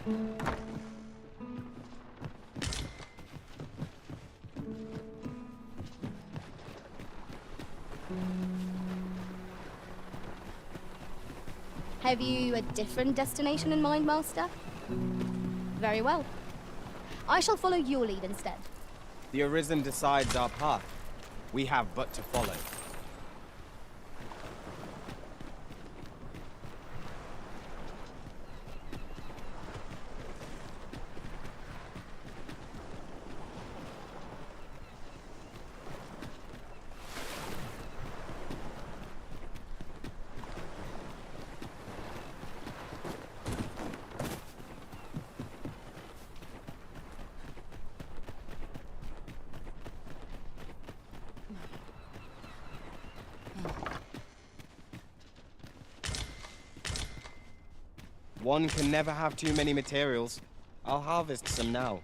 Have you a different destination in mind, Master? Very well. I shall follow your lead instead. The Arisen decides our path. We have but to follow. One can never have too many materials. I'll harvest some now.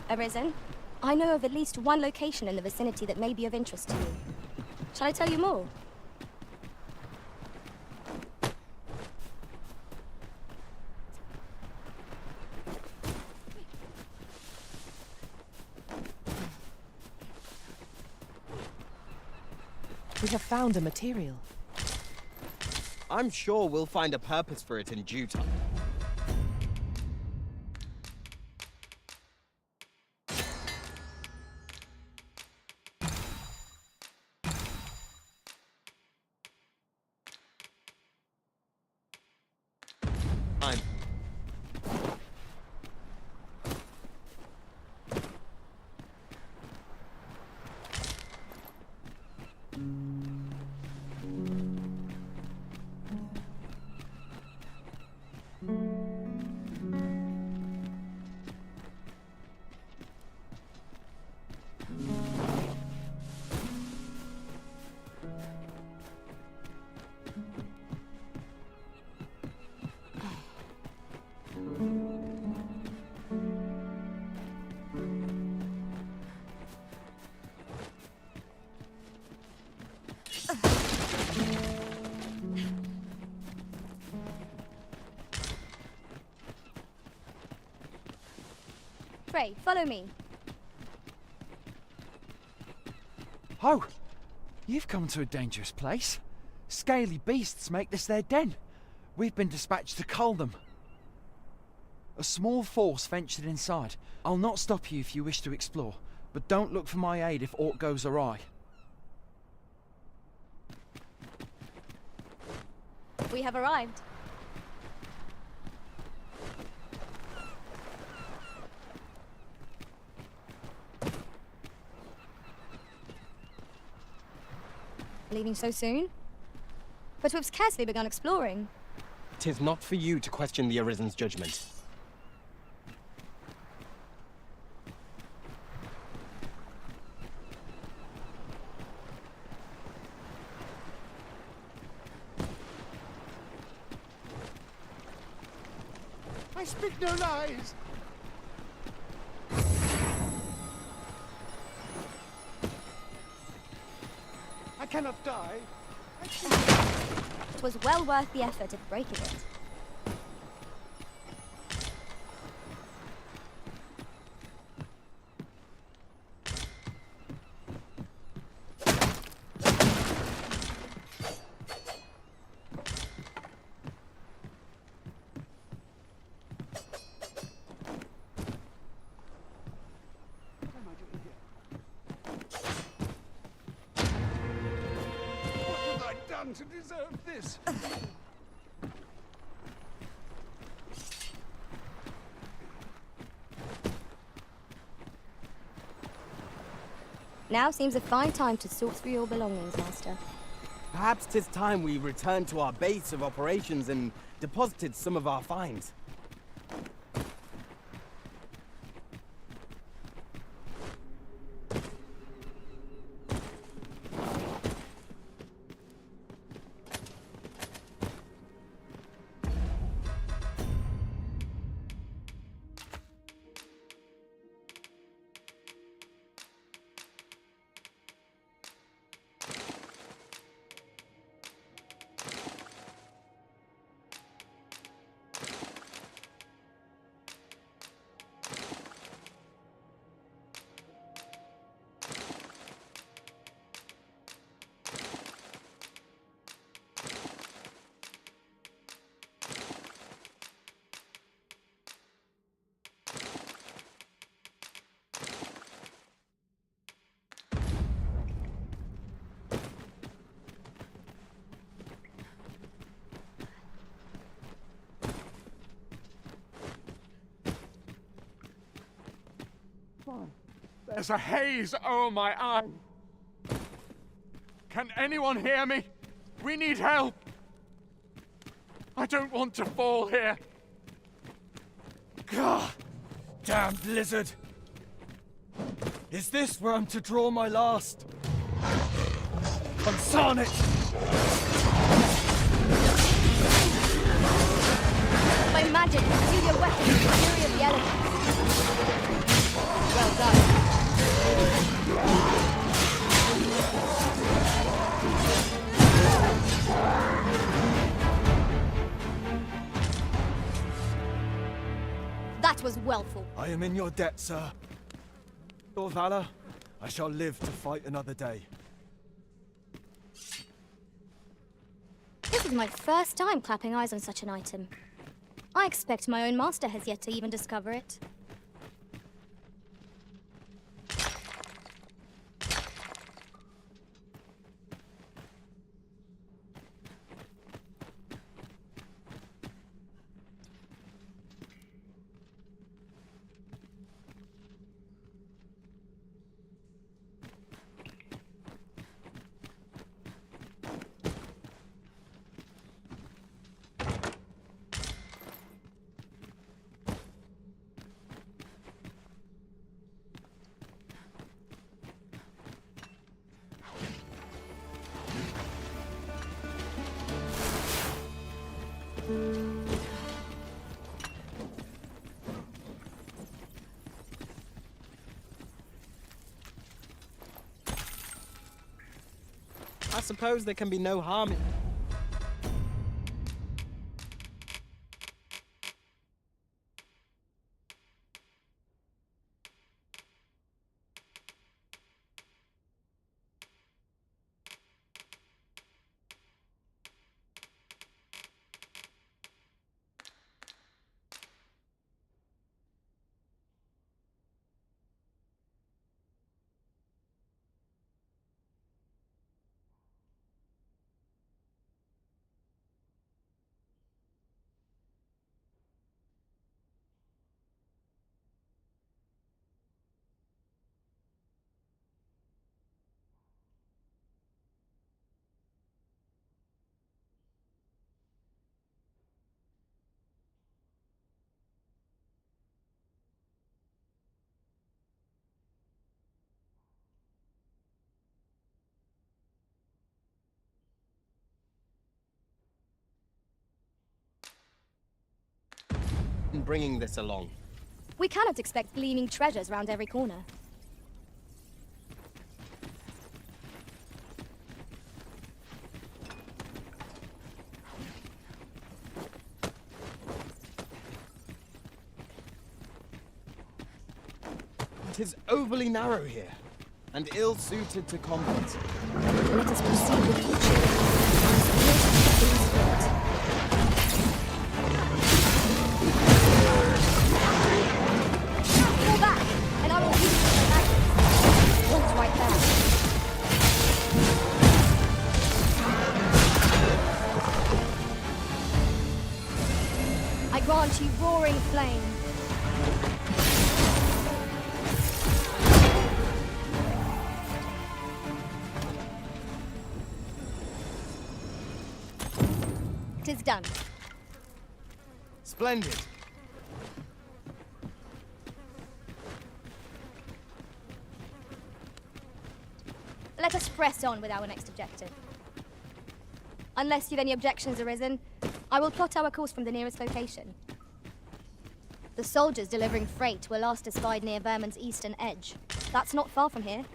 Arisen, I know of at least one location in the vicinity that may be of interest to you. Shall I tell you more? We have found a material. I'm sure we'll find a purpose for it in due time. Pray, follow me. Oh, you've come to a dangerous place. Scaly beasts make this their den. We've been dispatched to cull them. A small force ventured inside. I'll not stop you if you wish to explore, but don't look for my aid if aught goes awry. We have arrived. Leaving so soon? But we've scarcely begun exploring. 'Tis not for you to question the Arisen's judgment. I speak no lies. I cannot die. It was well worth the effort of breaking it. To deserve this. Now seems a fine time to sort through your belongings, Master. Perhaps 'tis time we returned to our base of operations and deposited some of our finds. There's a haze over my eyes. Can anyone hear me? We need help. I don't want to fall here. Gah! Damn blizzard! Is this where I'm to draw my last? Consarn it! By magic, use your weapon with the fury of the elements. Well done. That was wellful. I am in your debt, sir. Your valor, I shall live to fight another day. This is my first time clapping eyes on such an item. I expect my own master has yet to even discover it. I suppose there can be no harm in... bringing this along. We cannot expect gleaming treasures round every corner. It is overly narrow here, and ill-suited to combat. Let us proceed with caution. Fall back, and I will use it as a magnet. One's right there. I grant you roaring flame. It is done. Splendid. Let us press on with our next objective. Unless you've any objections arisen, I will plot our course from the nearest location. The soldiers delivering freight were last espied near Vermon's eastern edge. That's not far from here.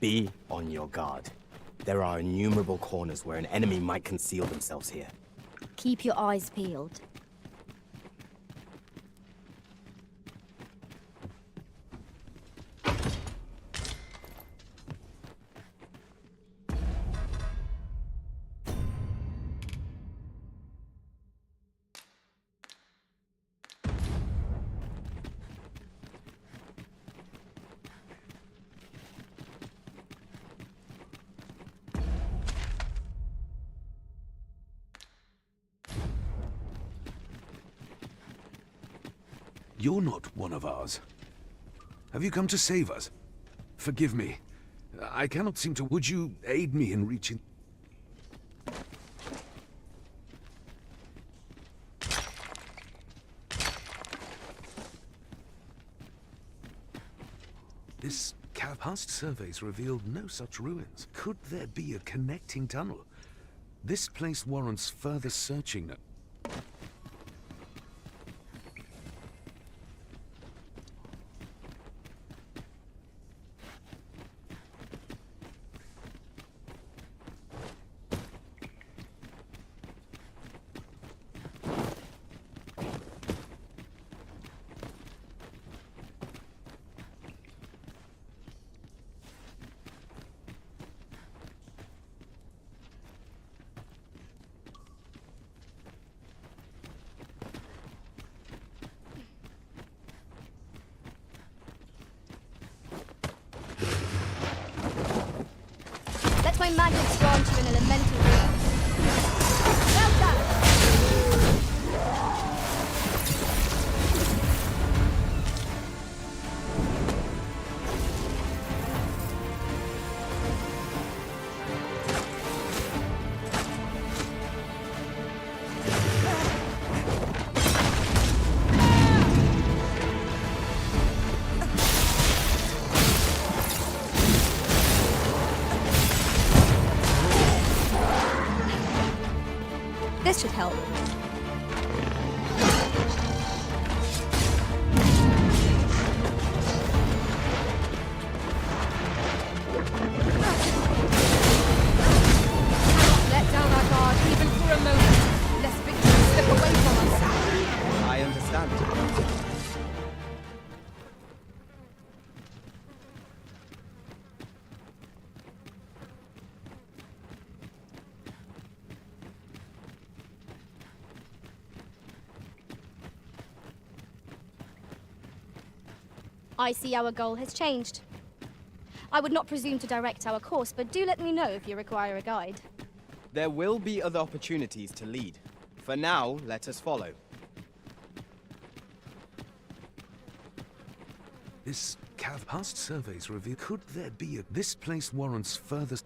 Be on your guard. There are innumerable corners where an enemy might conceal themselves here. Keep your eyes peeled. You're not one of ours. Have you come to save us? Forgive me. I cannot seem to... Would you aid me in reaching... This past surveys revealed no such ruins. Could there be a connecting tunnel? This place warrants further searching. Let my magic grant you an elemental ring. Well done! This should help. Let down our guard even for a moment, lest victory slip away from us. I understand. I see our goal has changed. I would not presume to direct our course, but do let me know if you require a guide. There will be other opportunities to lead. For now, let us follow. This past surveys reveal... Could there be a... This place warrants further...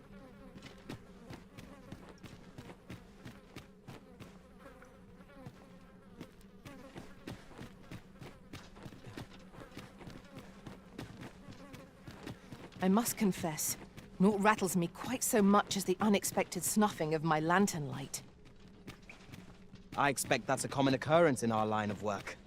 I must confess, naught rattles me quite so much as the unexpected snuffing of my lantern light. I expect that's a common occurrence in our line of work.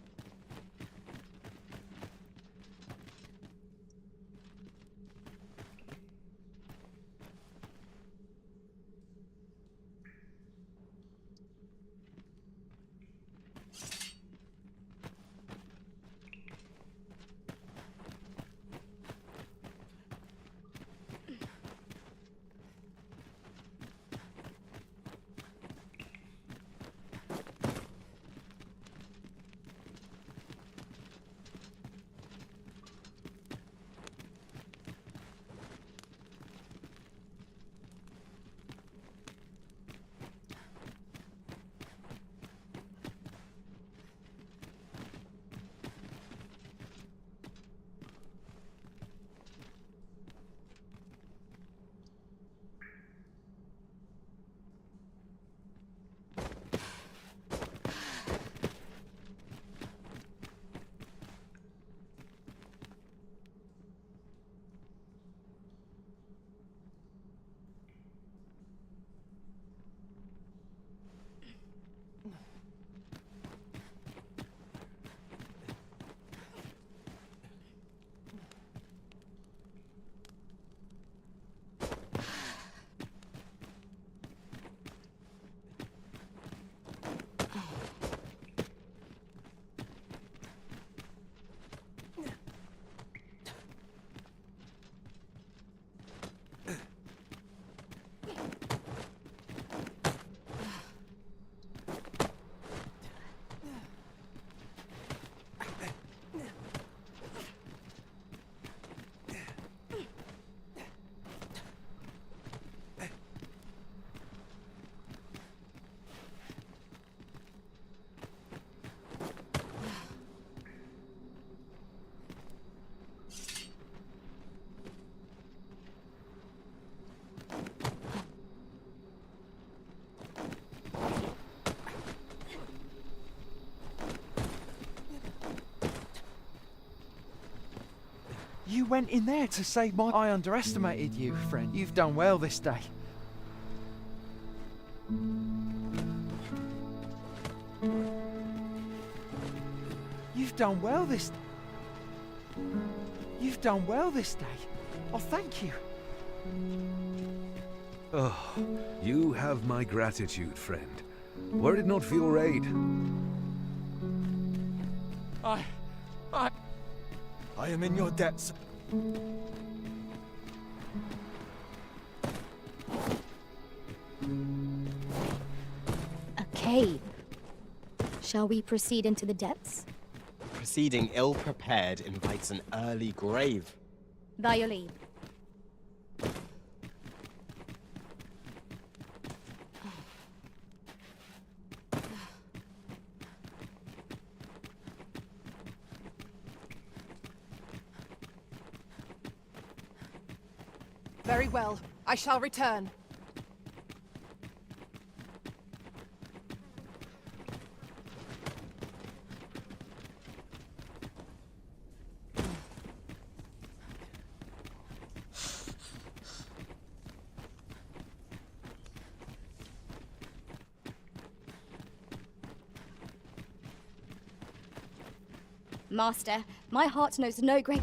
You went in there to save my... I underestimated you, friend. You've done well this day. You've done well this... You've done well this day. Oh, thank you. Oh, you have my gratitude, friend. Were it not for your aid... I am in your debts. A cave. Shall we proceed into the depths? Proceeding ill-prepared invites an early grave. By your leave. Very well. I shall return. Master, my heart knows no great...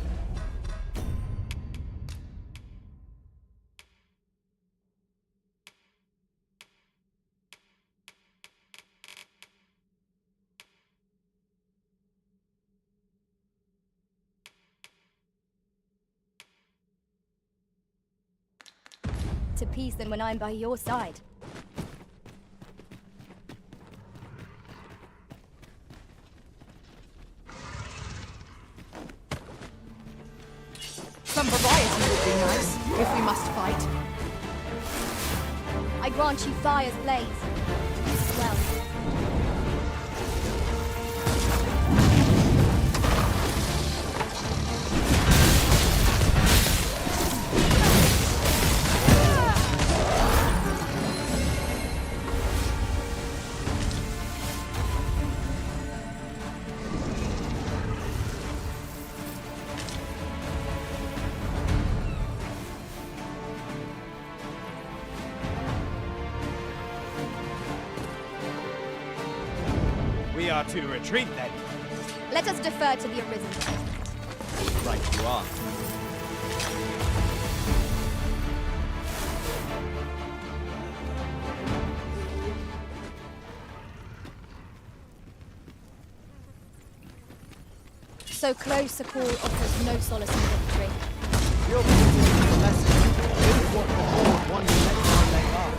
to peace than when I'm by your side. Some variety would be nice, if we must fight. I grant you fire's blaze. Use it well. We are to retreat then. Let us defer to the Arisen. Right you are. So close a call offers no solace in victory. You're teaching me a lesson. This is what the Lord wanted next time they are.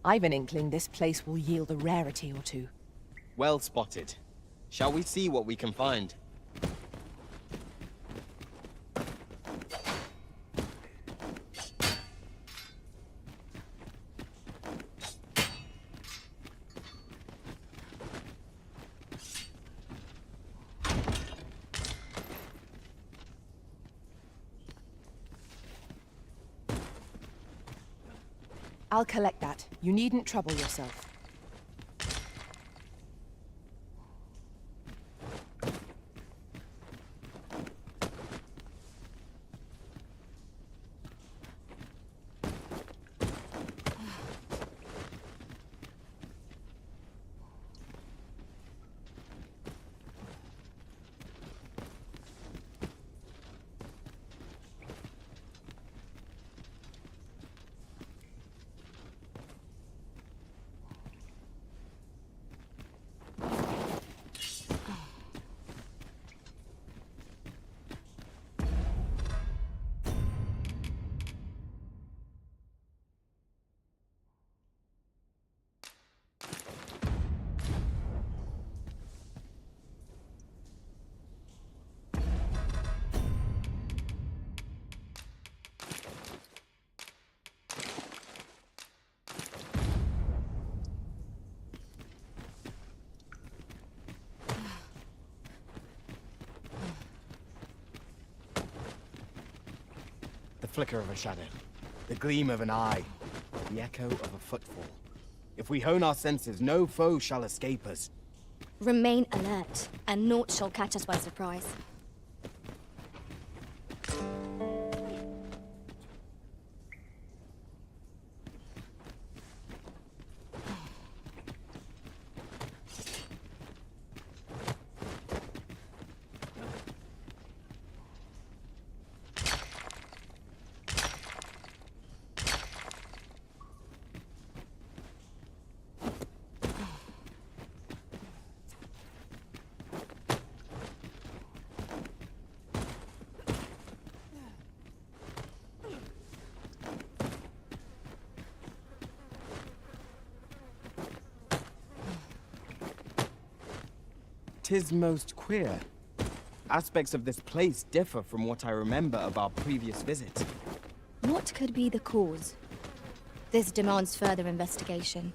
I've an inkling this place will yield a rarity or two. Well spotted. Shall we see what we can find? I'll collect that. You needn't trouble yourself. The flicker of a shadow, the gleam of an eye, the echo of a footfall. If we hone our senses, no foe shall escape us. Remain alert, and naught shall catch us by surprise. Tis most queer. Aspects of this place differ from what I remember of our previous visit. What could be the cause? This demands further investigation.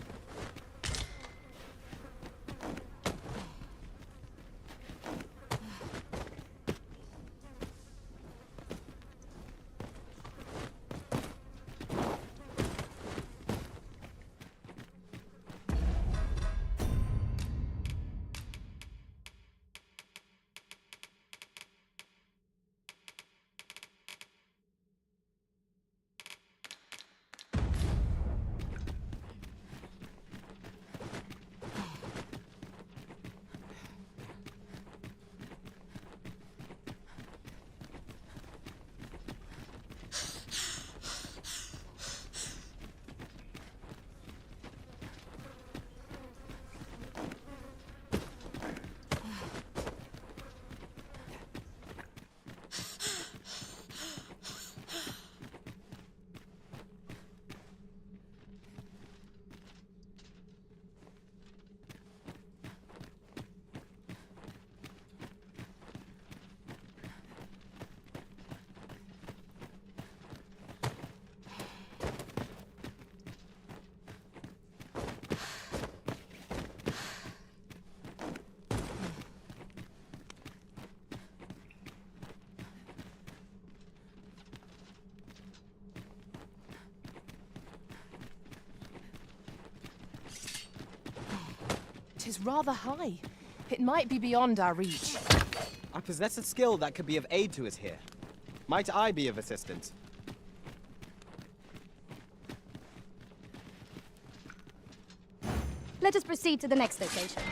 It is rather high. It might be beyond our reach. I possess a skill that could be of aid to us here. Might I be of assistance? Let us proceed to the next location.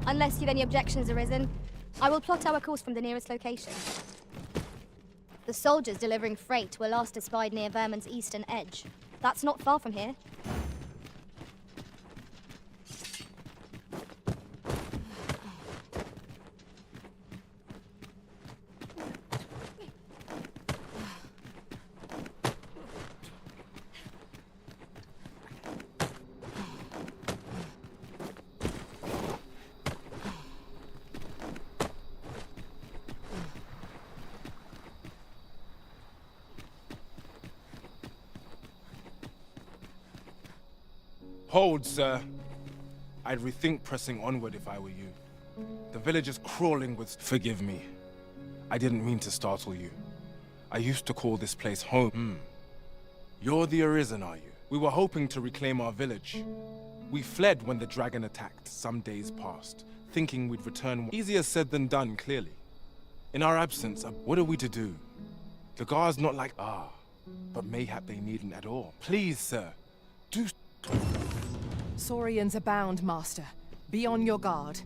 Unless you've any objections arisen, I will plot our course from the nearest location. The soldiers delivering freight were last espied near Vermon's eastern edge. That's not far from here. Hold, sir. I'd rethink pressing onward if I were you. The village is crawling with... Forgive me. I didn't mean to startle you. I used to call this place home. You're the Arisen, are you? We were hoping to reclaim our village. We fled when the dragon attacked some days past, thinking we'd return. Easier said than done, clearly. In our absence, what are we to do? The guard's not like... but mayhap they needn't at all. Please, sir, do... Saurians abound, Master. Be on your guard.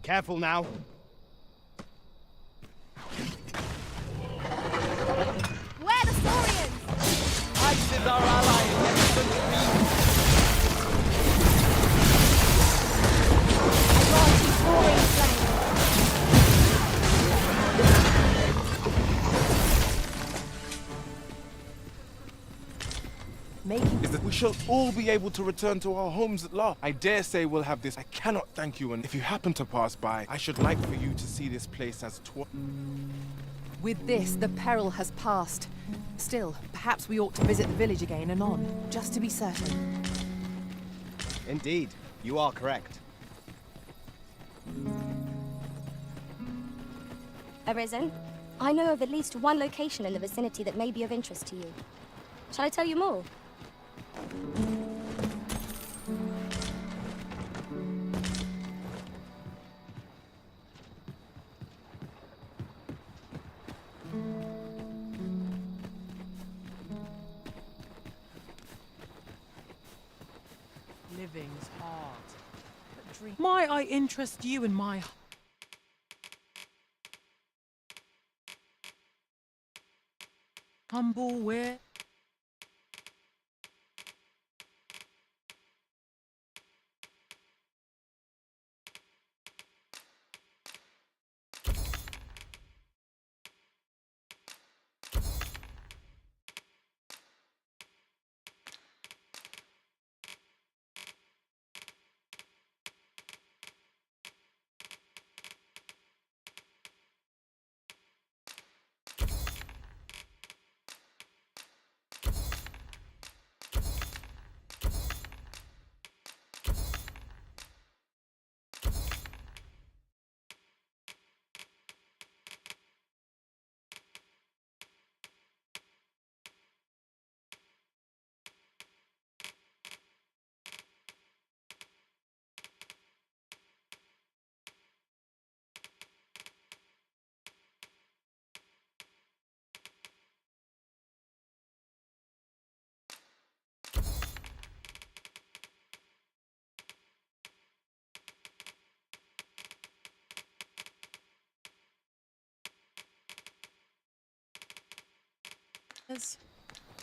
Careful now. Where are the Saurians? Ice is our ally against the I want you Saurian slain. Making Is that we shall all be able to return to our homes at last. I dare say we'll have this. I cannot thank you, and if you happen to pass by, I should like for you to see this place as With this, the peril has passed. Still, perhaps we ought to visit the village again anon, just to be certain. Indeed, you are correct. Arisen, I know of at least one location in the vicinity that may be of interest to you. Shall I tell you more? Living's hard. Might I interest you in my... humble where...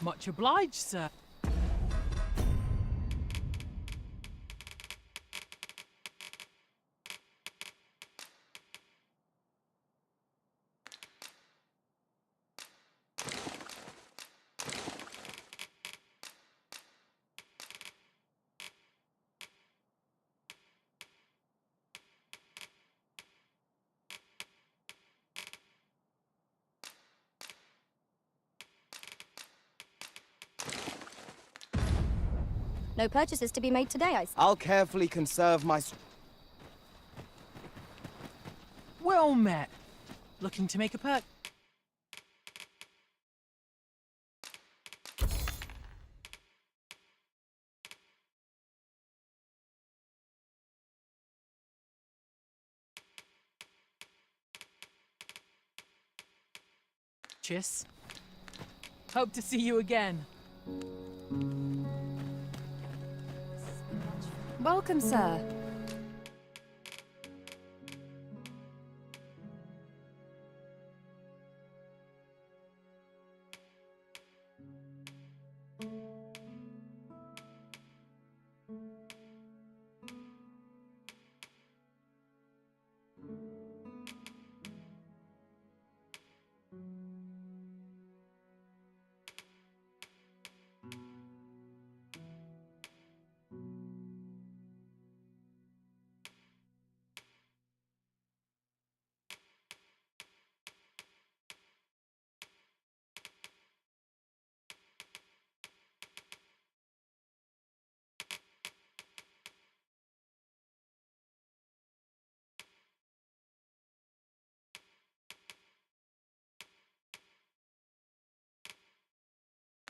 Much obliged, sir. No purchases to be made today, I see. I'll carefully conserve my... Well met. Looking to make a purchase. Hope to see you again. Welcome, sir.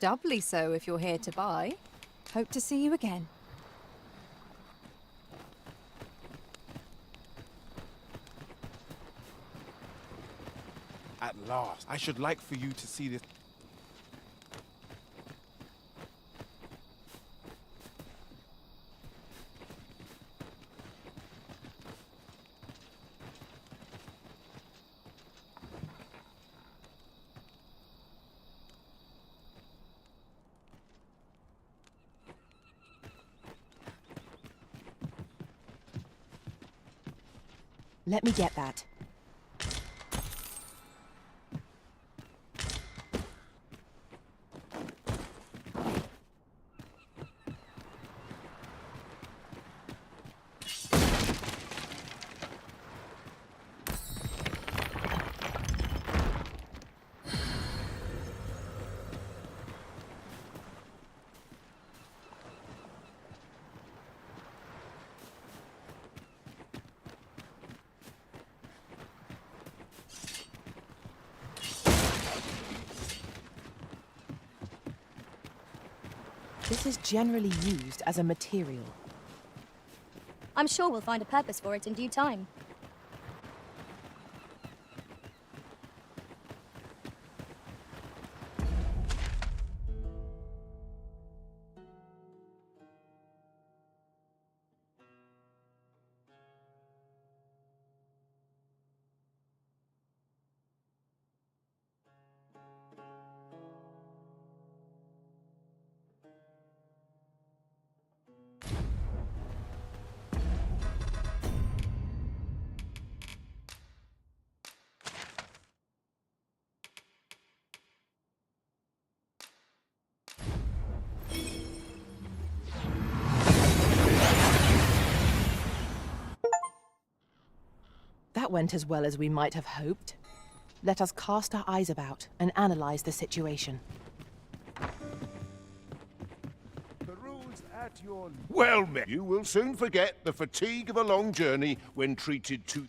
Doubly so if you're here to buy. Hope to see you again. At last. I should like for you to see this. Let me get that. This is generally used as a material. I'm sure we'll find a purpose for it in due time. That went as well as we might have hoped. Let us cast our eyes about and analyze the situation. Well met. You will soon forget the fatigue of a long journey when treated to...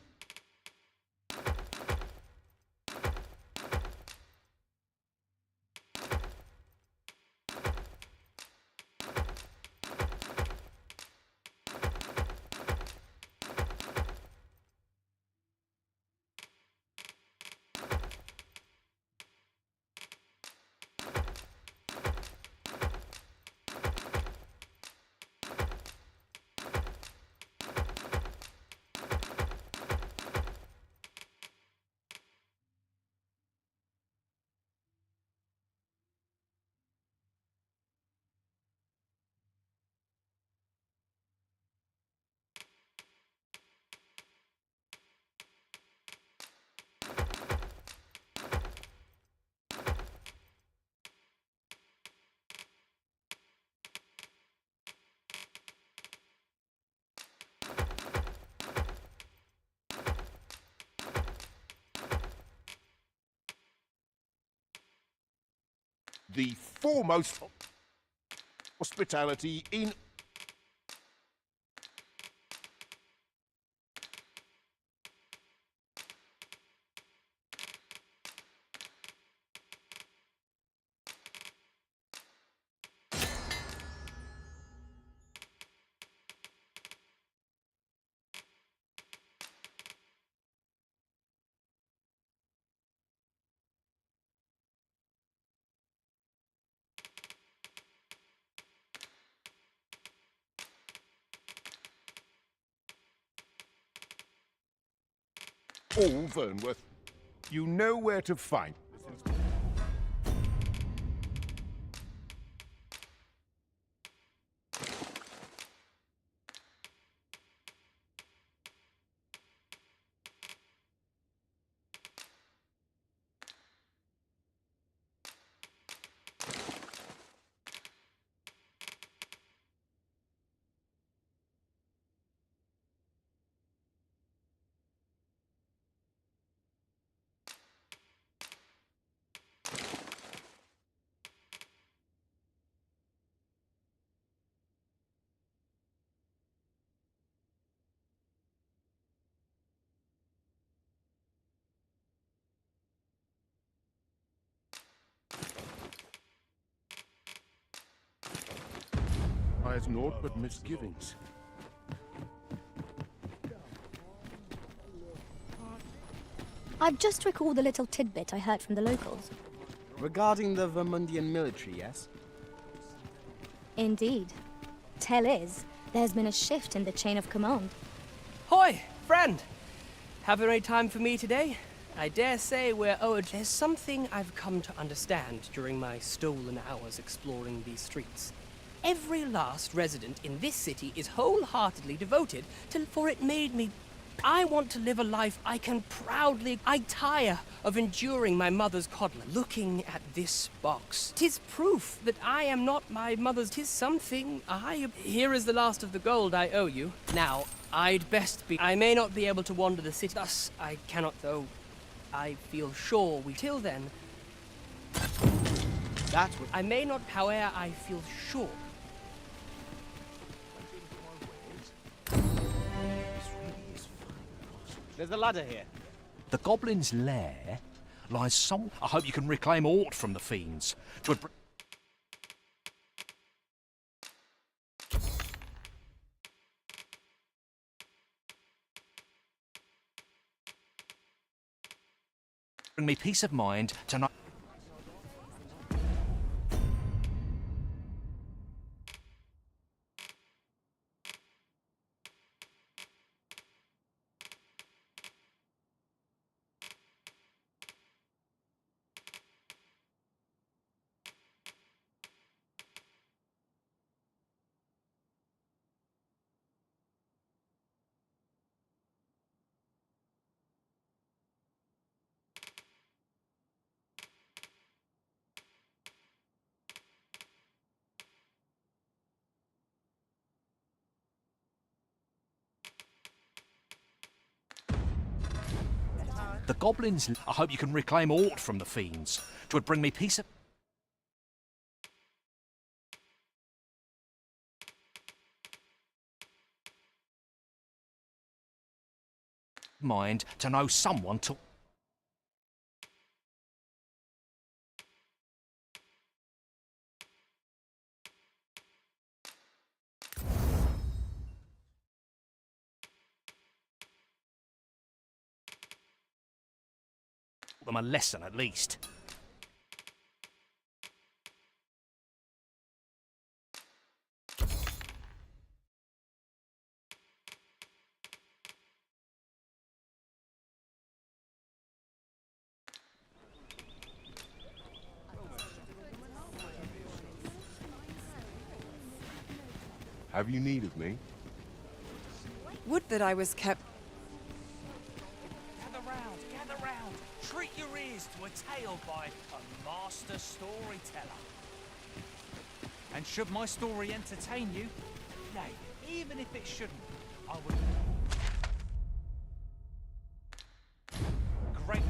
the foremost hospitality in... all Vernworth. You know where to find. I has naught but misgivings. I've just recalled a little tidbit I heard from the locals. Regarding the Vermundian military, yes? Indeed. Tell is, there's been a shift in the chain of command. Hoi, friend! Have any time for me today? I dare say we're owed. There's something I've come to understand during my stolen hours exploring these streets. Every last resident in this city is wholeheartedly devoted to, for it made me. I want to live a life I can proudly. I tire of enduring my mother's coddler. Looking at this box, 'tis proof that I am not my mother's. 'Tis something I. Here is the last of the gold I owe you. Now, I'd best be. I may not be able to wander the city. Thus, I cannot, though. I feel sure we. Till then. That's what. I may not, however, I feel sure. There's a ladder here. The goblin's lair lies some. I hope you can reclaim aught from the fiends. 'Twould bring me peace of mind to know. The goblins. I hope you can reclaim aught from the fiends. 'Twould bring me peace of mind to know someone to. Them a lesson at least. Have you need of me? Would that I was kept. Gather round. Treat your ears to a tale by a master storyteller. And should my story entertain you, nay, even if it shouldn't, I would. Great.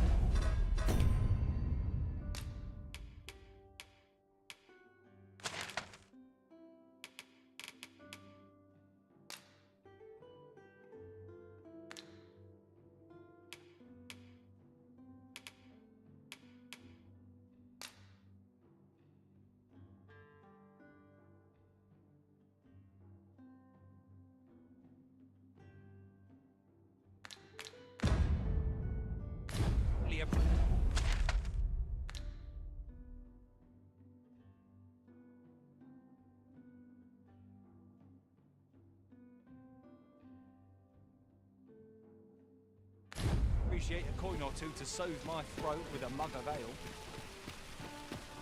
appreciate a coin or two to soothe my throat with a mug of ale.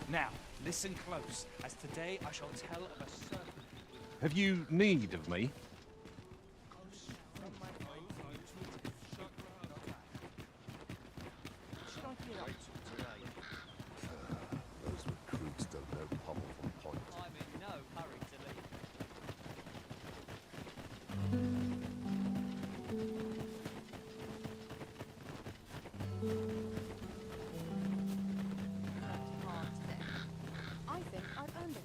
Now, listen close, as today I shall tell of a serpent. Have you need of me? Those recruits don't know Pommel from Point. I'm in no hurry to leave. I think I've earned it.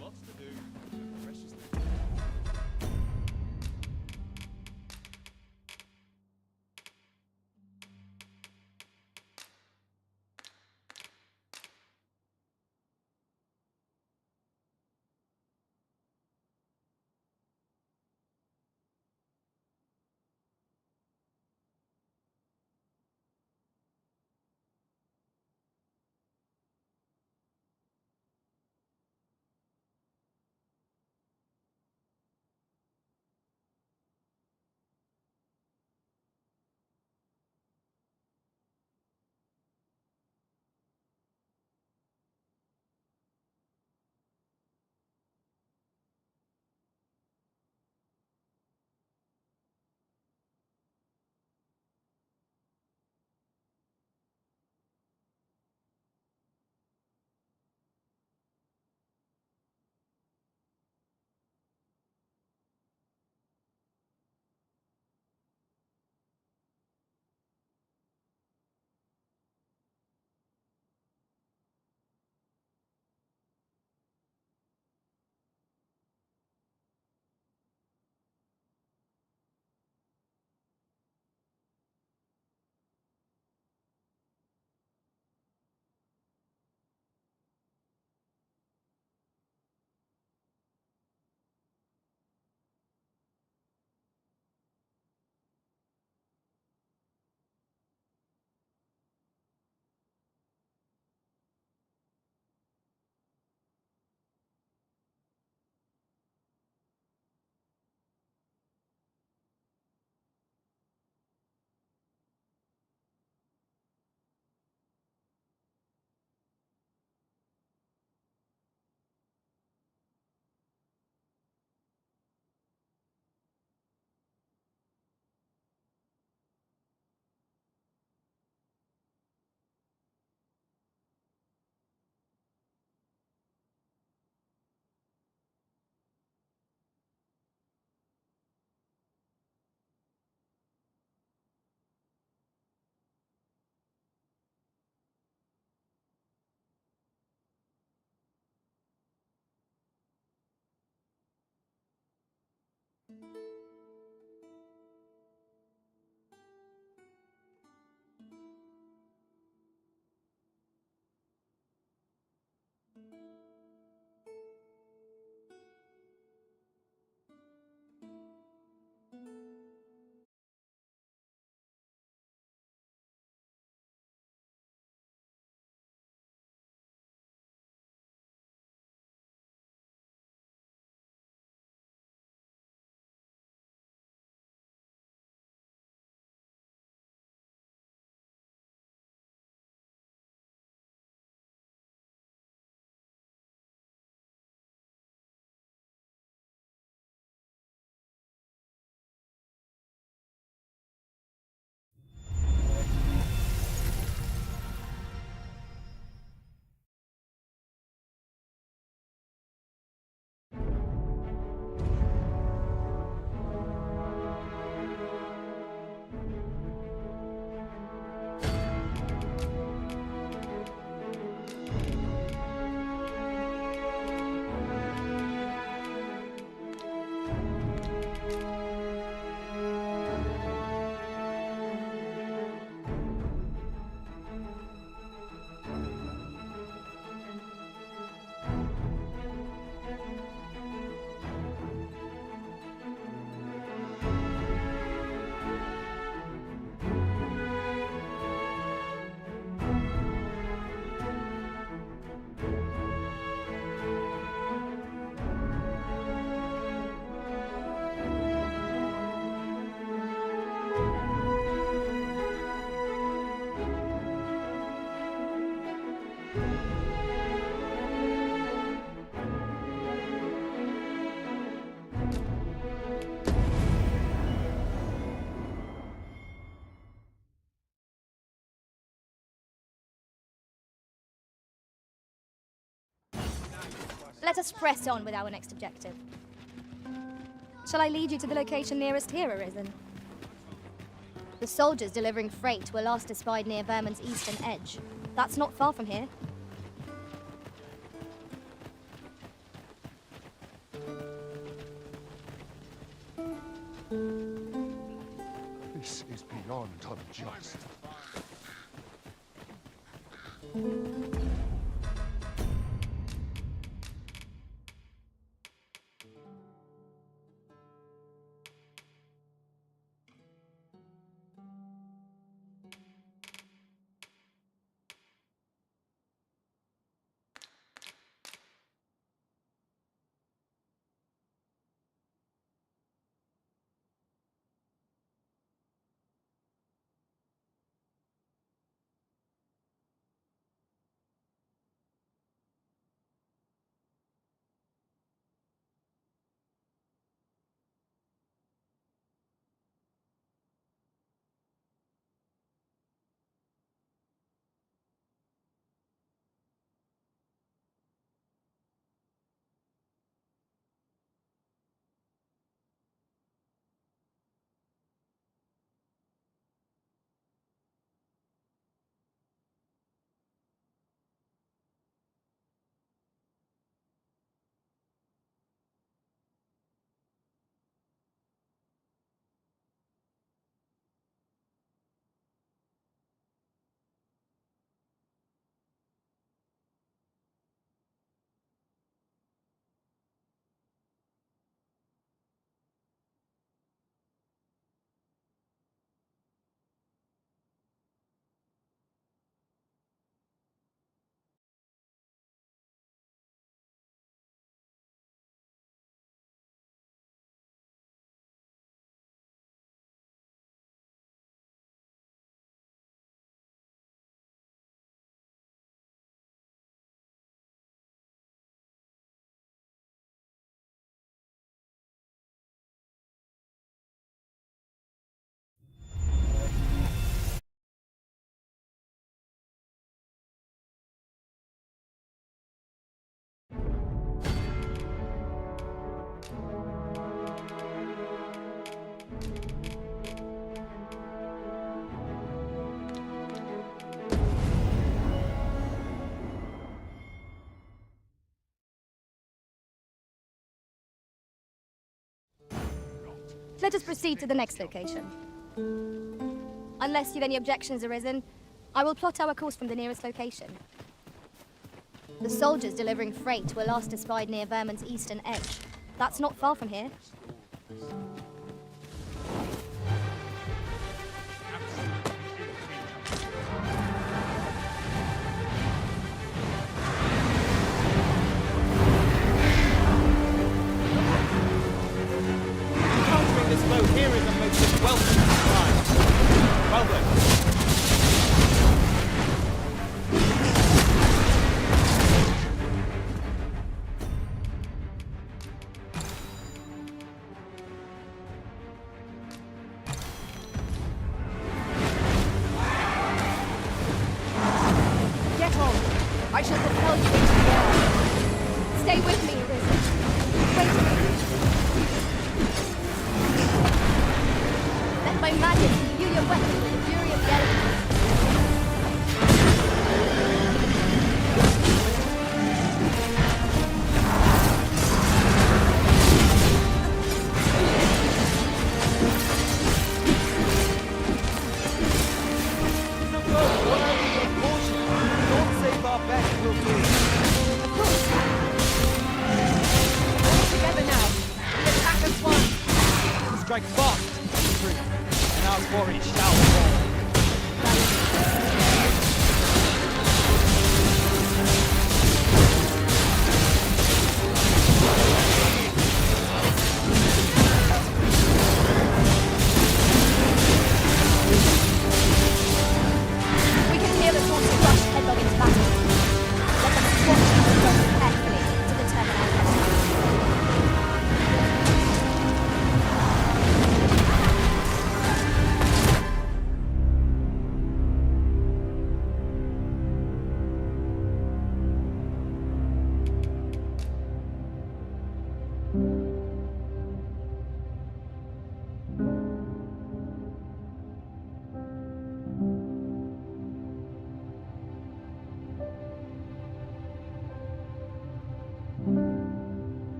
Lots to do. Precious. Let us press on with our next objective. Shall I lead you to the location nearest here, Arisen? The soldiers delivering freight were last espied near Vermon's eastern edge. That's not far from here. This is beyond unjust. Let us proceed to the next location. Unless you've any objections arisen, I will plot our course from the nearest location. The soldiers delivering freight were last espied near Vermon's eastern edge. That's not far from here. This boat here is a most welcome surprise. Well done. Get on. I shall propel you into the air. Stay with me, Arisen. Wait a minute. Let my magic imbue your weapon with the fury of the elements. Don't save our best, we'll do. Of course. All together now. We attack as one. We strike fast, true, and our quarry shall fall. We can hear the taunting rush headlong into battle. Let us watch our progress carefully to determine our destiny.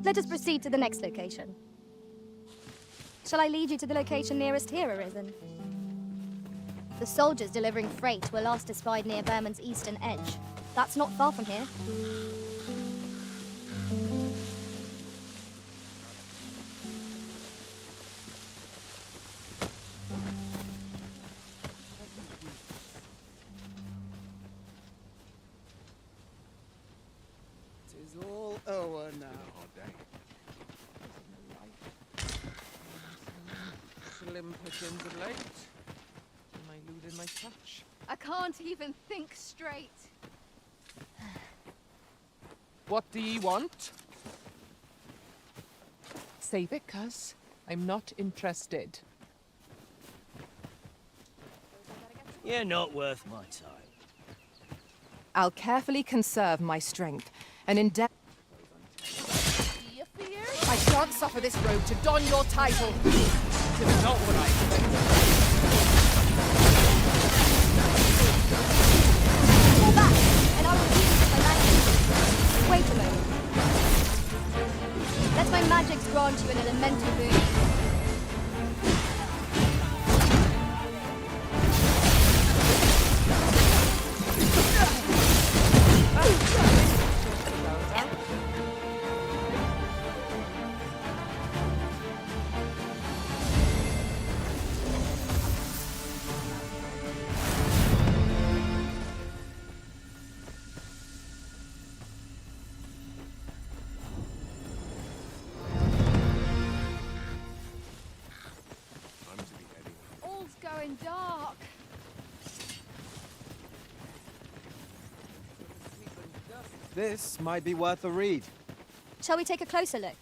Let us proceed to the next location. Shall I lead you to the location nearest here, Arisen? The soldiers delivering freight were last espied near Vermin's eastern edge. That's not far from here. Tis all over now. Slim pickings of late. Am I losing my touch? I can't even think straight. What do ye want? Save it, cuz. I'm not interested. You're not worth my time. I'll carefully conserve my strength and endeavor. I shan't suffer this rogue to don your title. Tis not what I expected. Fall back, and I will use my magic. Wait a moment. Let my magics grant you an elemental boon. All's going dark. This might be worth a read. Shall we take a closer look?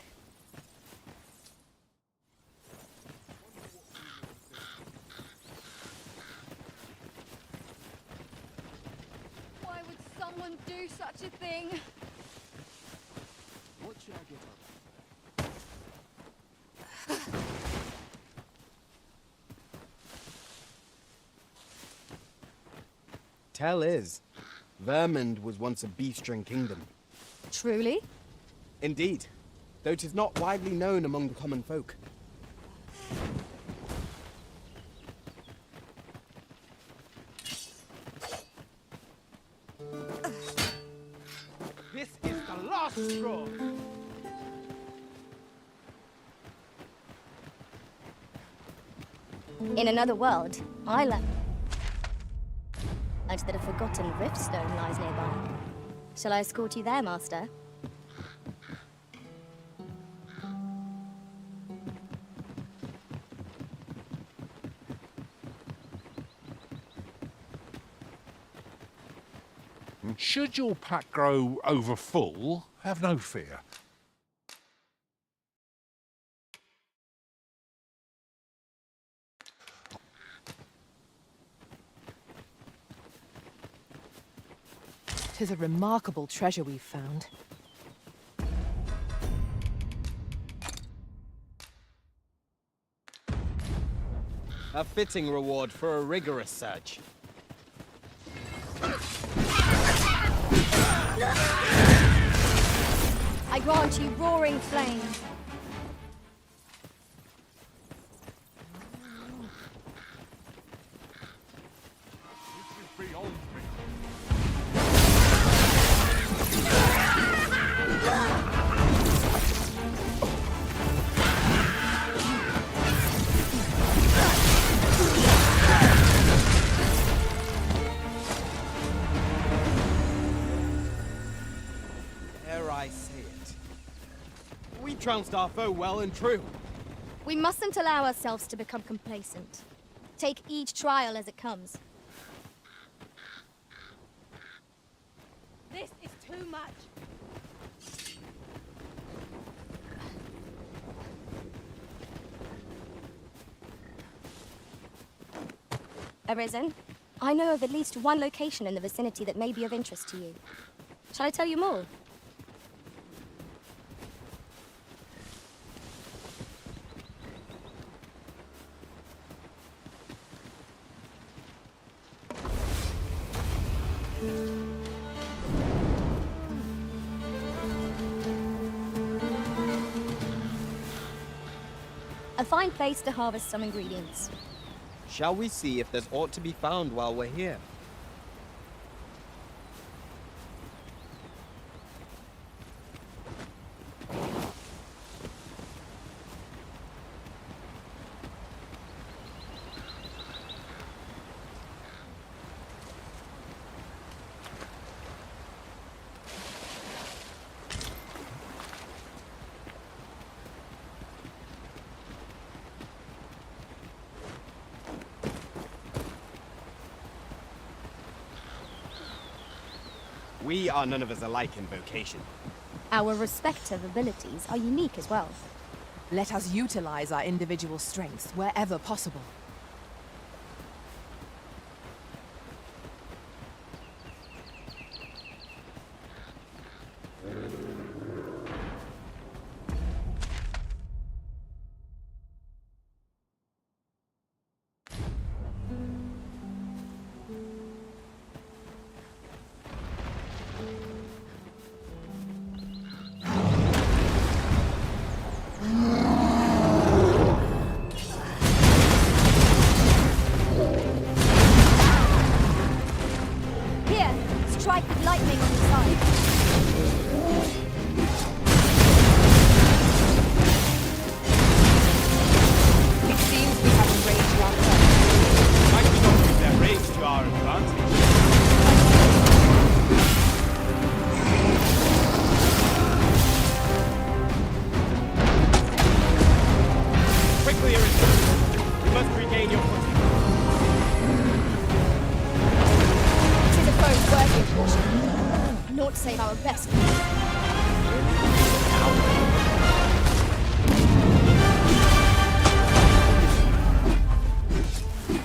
Why would someone do such a thing? What should I get up? Tell is, Vermund was once a beastring kingdom. Truly? Indeed, though it is not widely known among the common folk. This is the last straw. In another world, I learned that a forgotten riftstone lies nearby. Shall I escort you there, Master? Should your pack grow over full, have no fear. Tis a remarkable treasure we've found. A fitting reward for a rigorous search. I grant you roaring flame. Ere I say it, we trounced our foe well and true. We mustn't allow ourselves to become complacent. Take each trial as it comes. This is too much. Arisen, I know of at least one location in the vicinity that may be of interest to you. Shall I tell you more? A fine place to harvest some ingredients. Shall we see if there's aught to be found while we're here? We are none of us alike in vocation. Our respective abilities are unique as well. Let us utilize our individual strengths wherever possible. Strike with lightning on the side. It seems we have enraged our foe. Might we not use their rage to our advantage? Quickly, Arista. We must regain your footing. Worthy of caution. Naught save our best.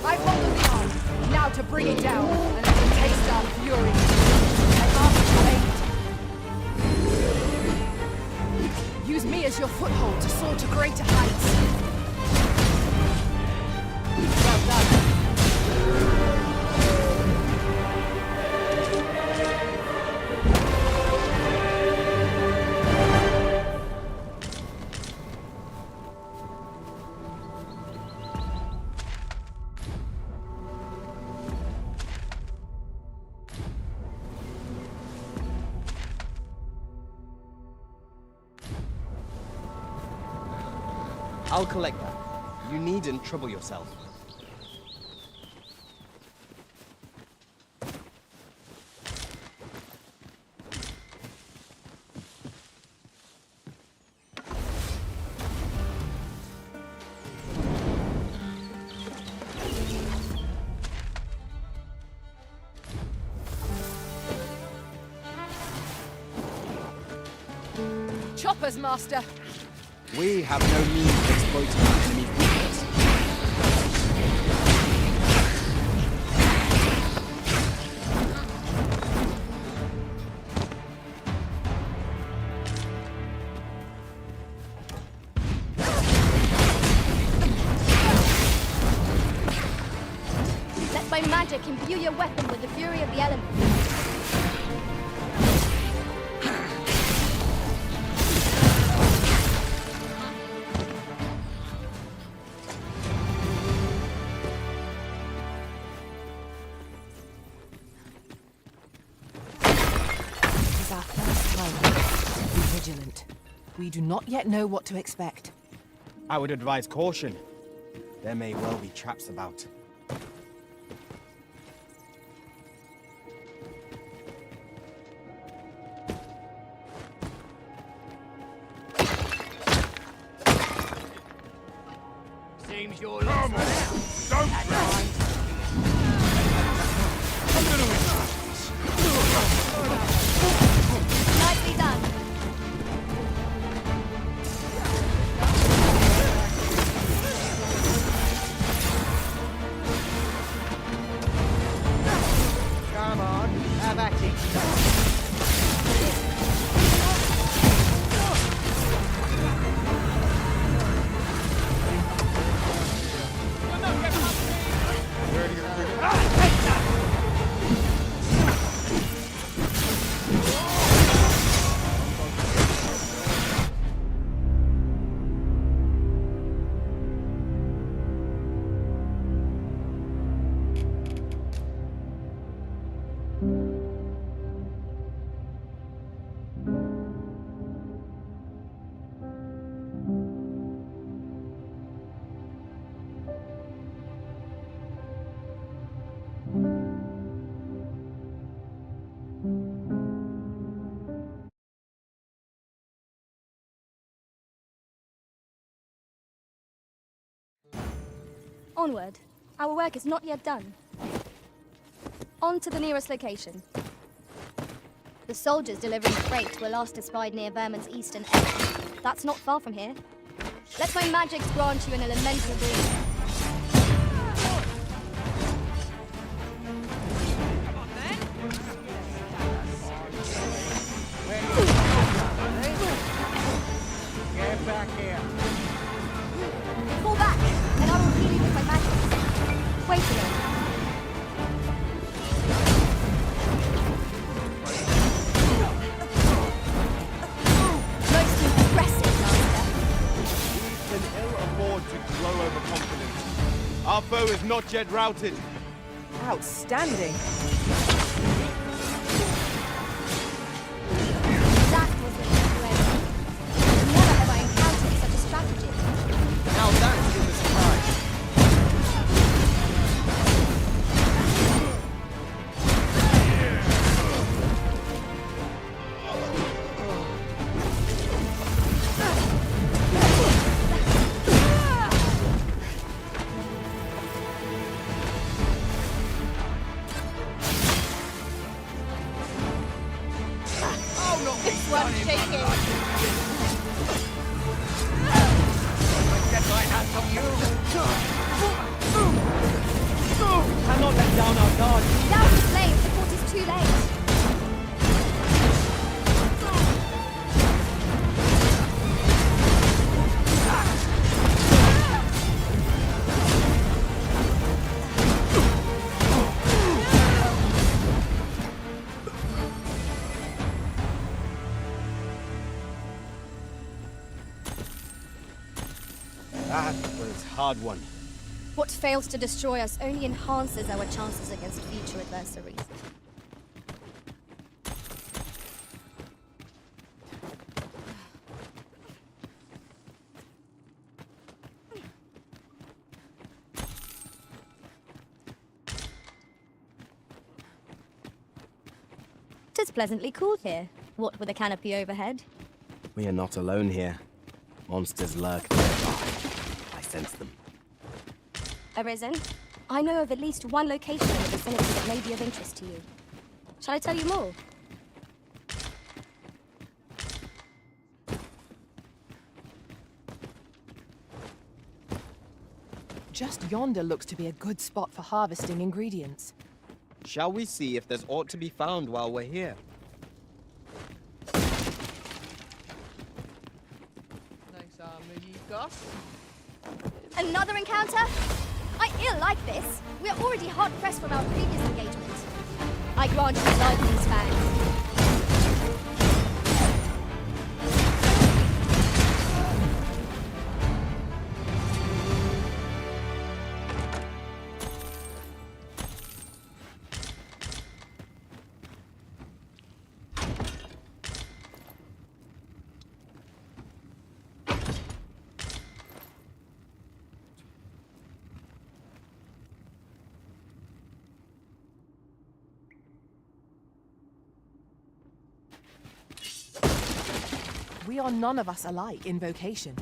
I follow the arm. Now to bring it down, and let it taste our fury. I ask your aid. Use me as your foothold to soar to greater heights. Well done. I'll collect that. You needn't trouble yourself. Choppers, Master! We have no means of exploiting the enemy's weakness. Let my magic imbue your weapon with the fury of the elements. Vigilant. We do not yet know what to expect. I would advise caution. There may well be traps about. Seems you're Come on! Don't mind! I'm gonna win. Nicely done. Come on, have at it. Onward. Our work is not yet done. On to the nearest location. The soldiers delivering freight were last espied near Vermon's eastern end. That's not far from here. Let my magics grant you an elemental boon. Get back here. Fall back, and I will heal you with my magic. Wait a minute. Most impressive, Master. Can ill afford to glow over confidence. Our foe is not yet routed. Outstanding. That was the best way. Never have I encountered such a strategy. Now that is a surprise. This one's shaking. Get my hands on you. Cannot let down our guard. Down the flames, the fort is too late. That was hard one. What fails to destroy us only enhances our chances against future adversaries. Tis pleasantly cool here, what with a canopy overhead. We are not alone here. Monsters lurk nearby. I sense them. Arisen, I know of at least one location in the vicinity that may be of interest to you. Shall I tell you more? Just yonder looks to be a good spot for harvesting ingredients. Shall we see if there's aught to be found while we're here? Nice armor you've got. Another encounter? I ill like this. We're already hard-pressed from our previous engagement. I grant you lightning's fangs. We are none of us alike in vocation.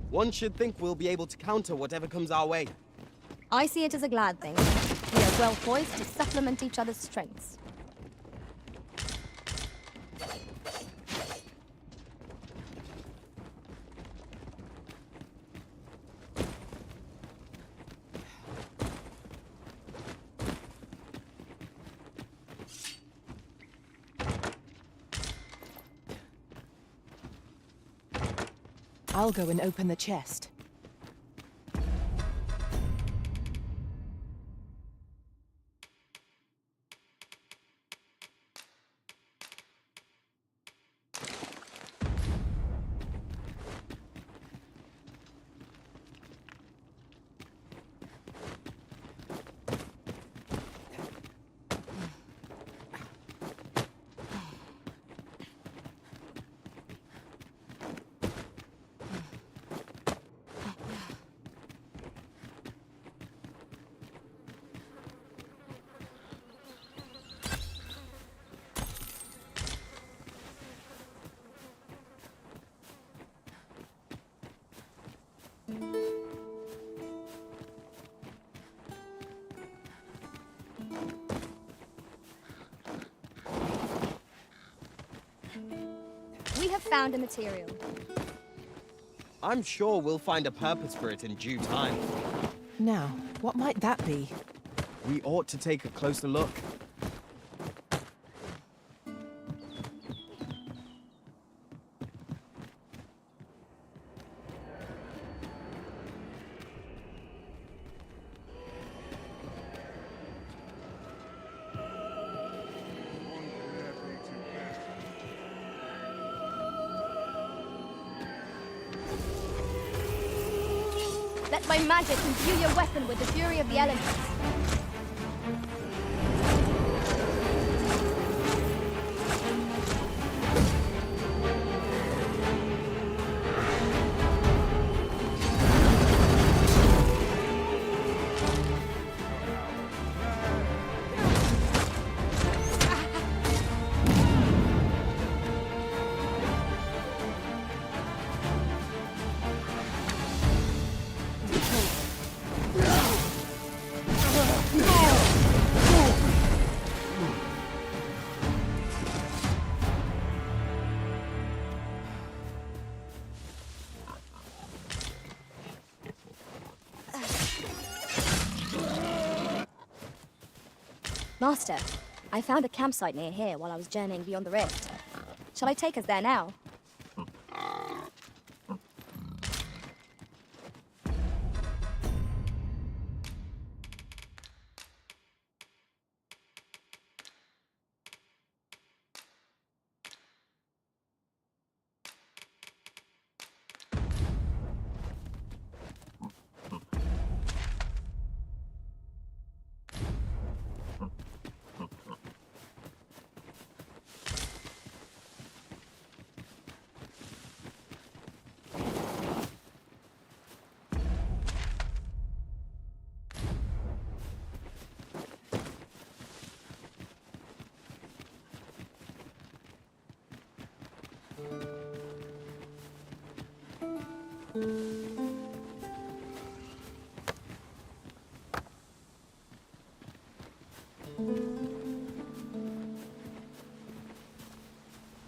One should think we'll be able to counter whatever comes our way. I see it as a glad thing. We are well poised to supplement each other's strengths. I'll go and open the chest. found a material. I'm sure we'll find a purpose for it in due time. Now, what might that be? We ought to take a closer look. Let my magic imbue your weapon with the fury of the elements. Master, I found a campsite near here while I was journeying beyond the rift. Shall I take us there now?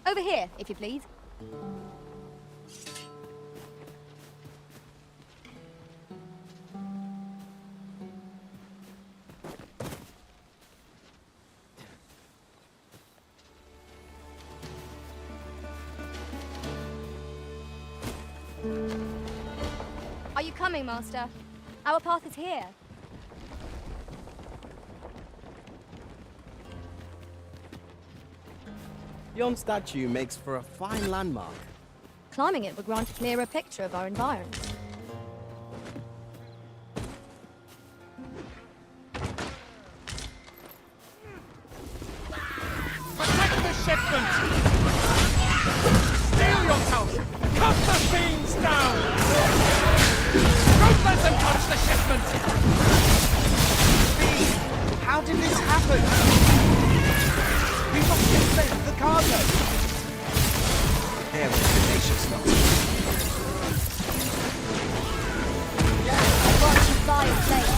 Over here, if you please. Are you coming, Master? Our path is here. Yon statue makes for a fine landmark. Climbing it would grant a clearer picture of our environment. Protect the shipment! Steel yourself! Cut the fiends down! Don't let them touch the shipment! How did this happen? We must get sent the cargo! There was tenacious lot. I brought you flying plates.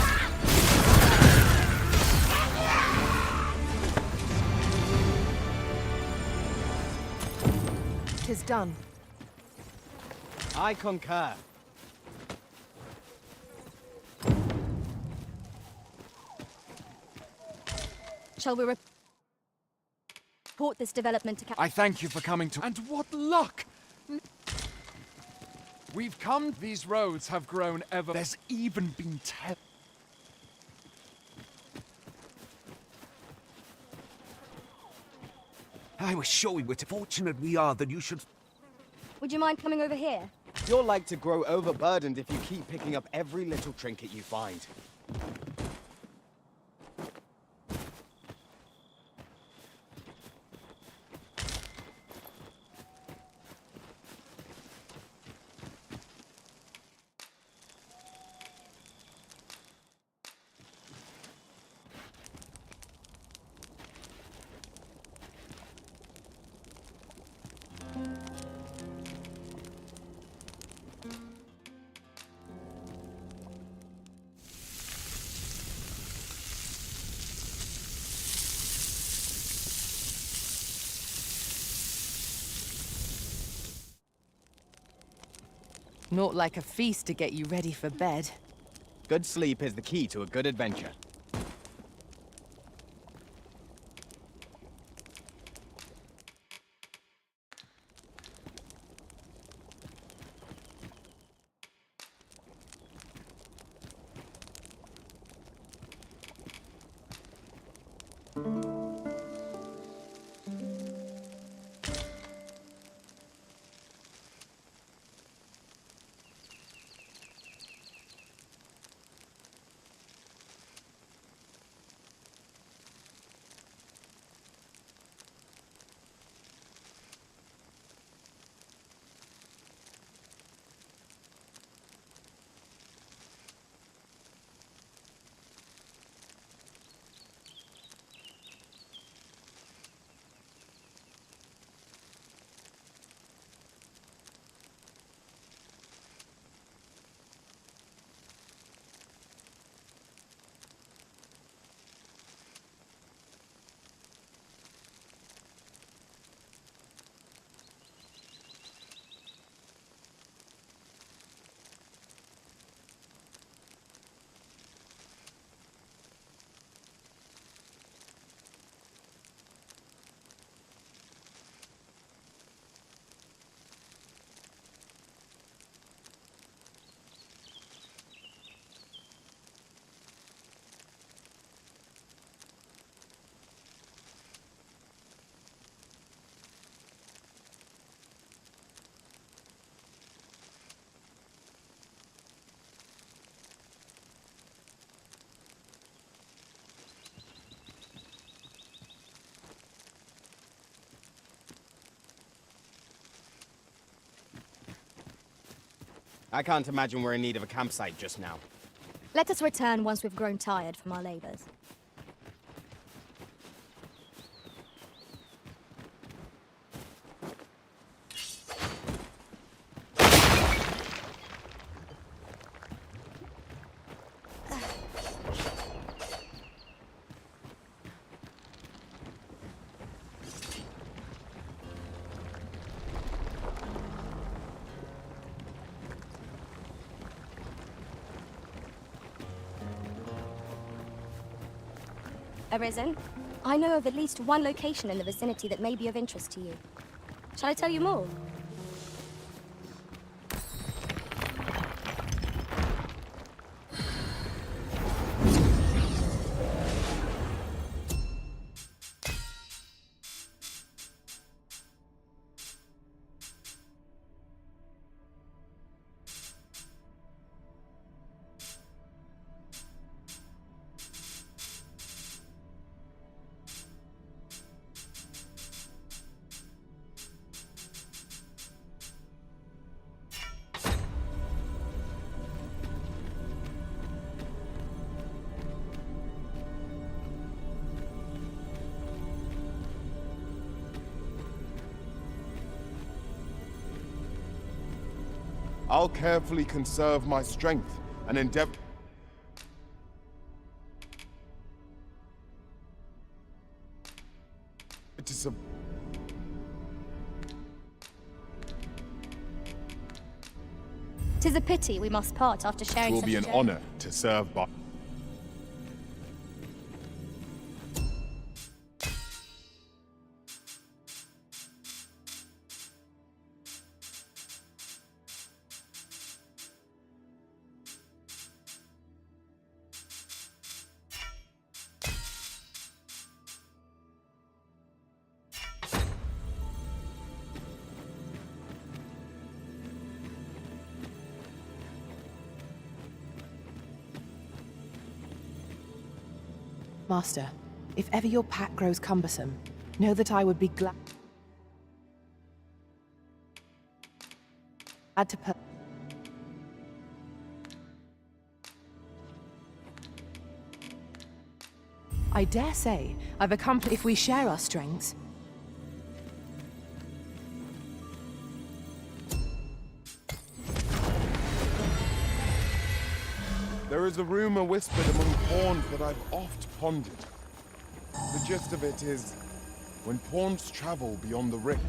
'Tis done. I concur. Shall we report this development to I thank you for coming to... And what luck! We've come... These roads have grown ever... There's even been I was sure we were fortunate we are that you should... Would you mind coming over here? You're like to grow overburdened if you keep picking up every little trinket you find. Not like a feast to get you ready for bed. Good sleep is the key to a good adventure. I can't imagine we're in need of a campsite just now. Let us return once we've grown tired from our labors. Arisen, I know of at least one location in the vicinity that may be of interest to you. Shall I tell you more? I'll carefully conserve my strength and endeavor to survive. 'Tis a pity we must part after sharing It will such be a an journey. honor to serve by. Master, if ever your pack grows cumbersome, know that I would be glad to put. I dare say I've accomplished if we share our strengths. There is a rumor whispered among pawns that I've oft pondered. The gist of it is, when pawns travel beyond the rift,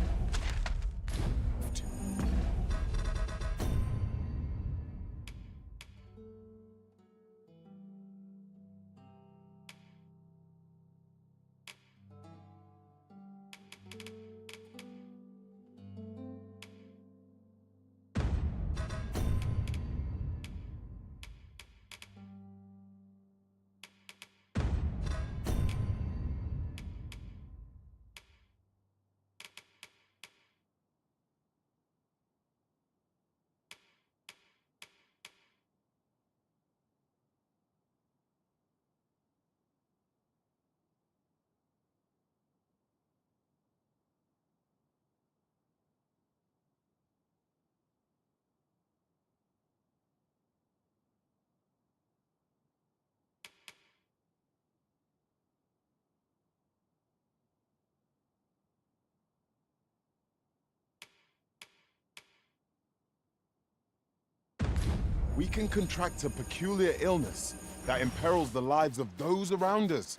we can contract a peculiar illness that imperils the lives of those around us.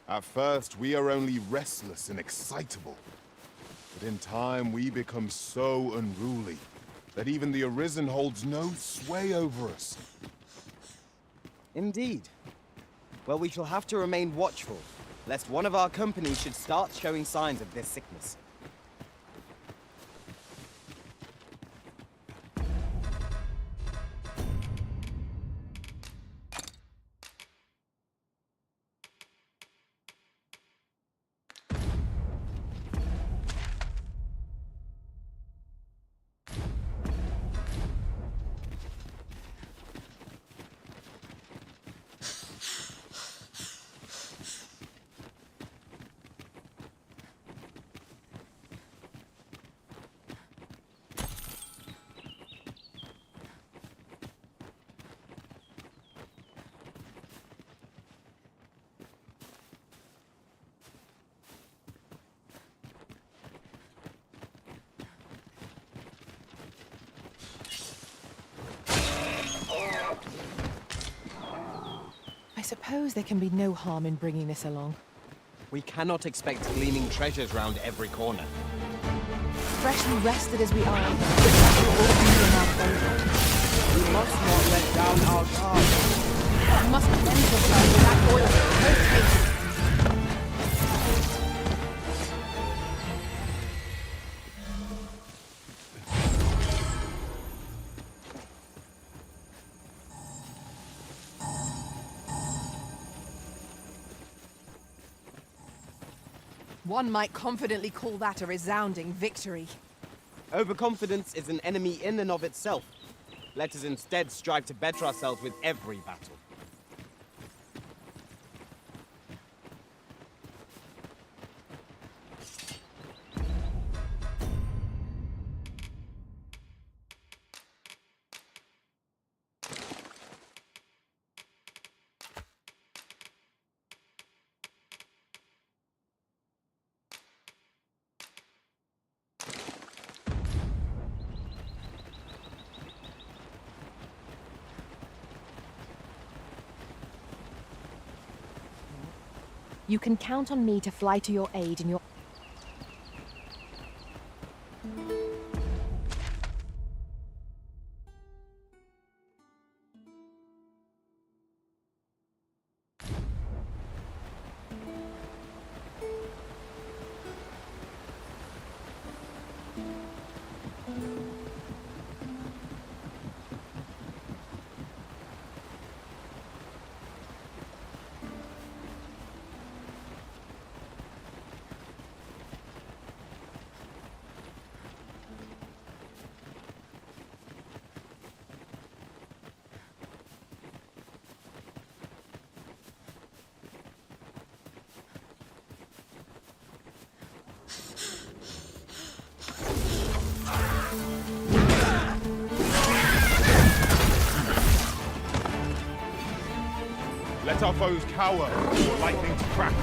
At first, we are only restless and excitable. But in time, we become so unruly that even the Arisen holds no sway over us. Indeed. Well, we shall have to remain watchful, lest one of our company should start showing signs of this sickness. I suppose there can be no harm in bringing this along. We cannot expect gleaming treasures round every corner. Freshly rested as we are, that will all be in our favour. We must not let down our guard. We must cleanse ourselves with that oil. No taste. One might confidently call that a resounding victory. Overconfidence is an enemy in and of itself. Let us instead strive to better ourselves with every battle. You can count on me to fly to your aid in your... Let our foes cower, or lightning to crackle.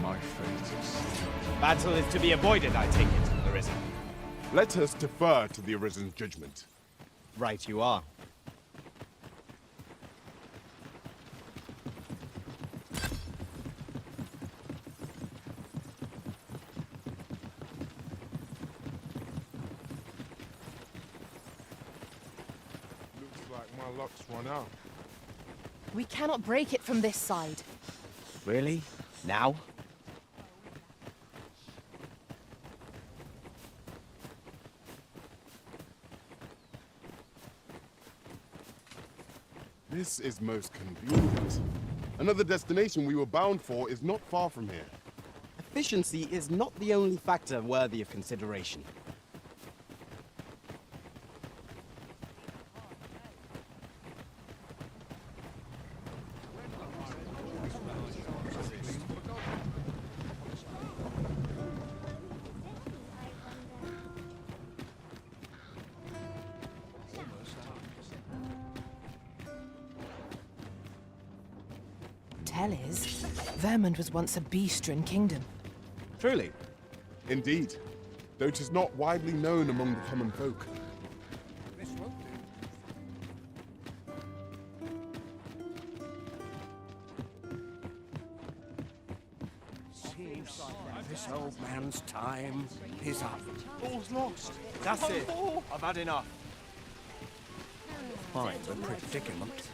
My fate is... Battle is to be avoided, I take it, Arisen. Let us defer to the Arisen's judgment. Right you are. Looks like my luck's run out. We cannot break it from this side. Really? Now? This is most convenient. Another destination we were bound for is not far from here. Efficiency is not the only factor worthy of consideration. Hell is. Vermund was once a beast-ridden kingdom. Truly? Indeed. Though it is not widely known among the common folk. Seems this old man's time is up. All's lost. That's it. I've had enough. I'm a predicament.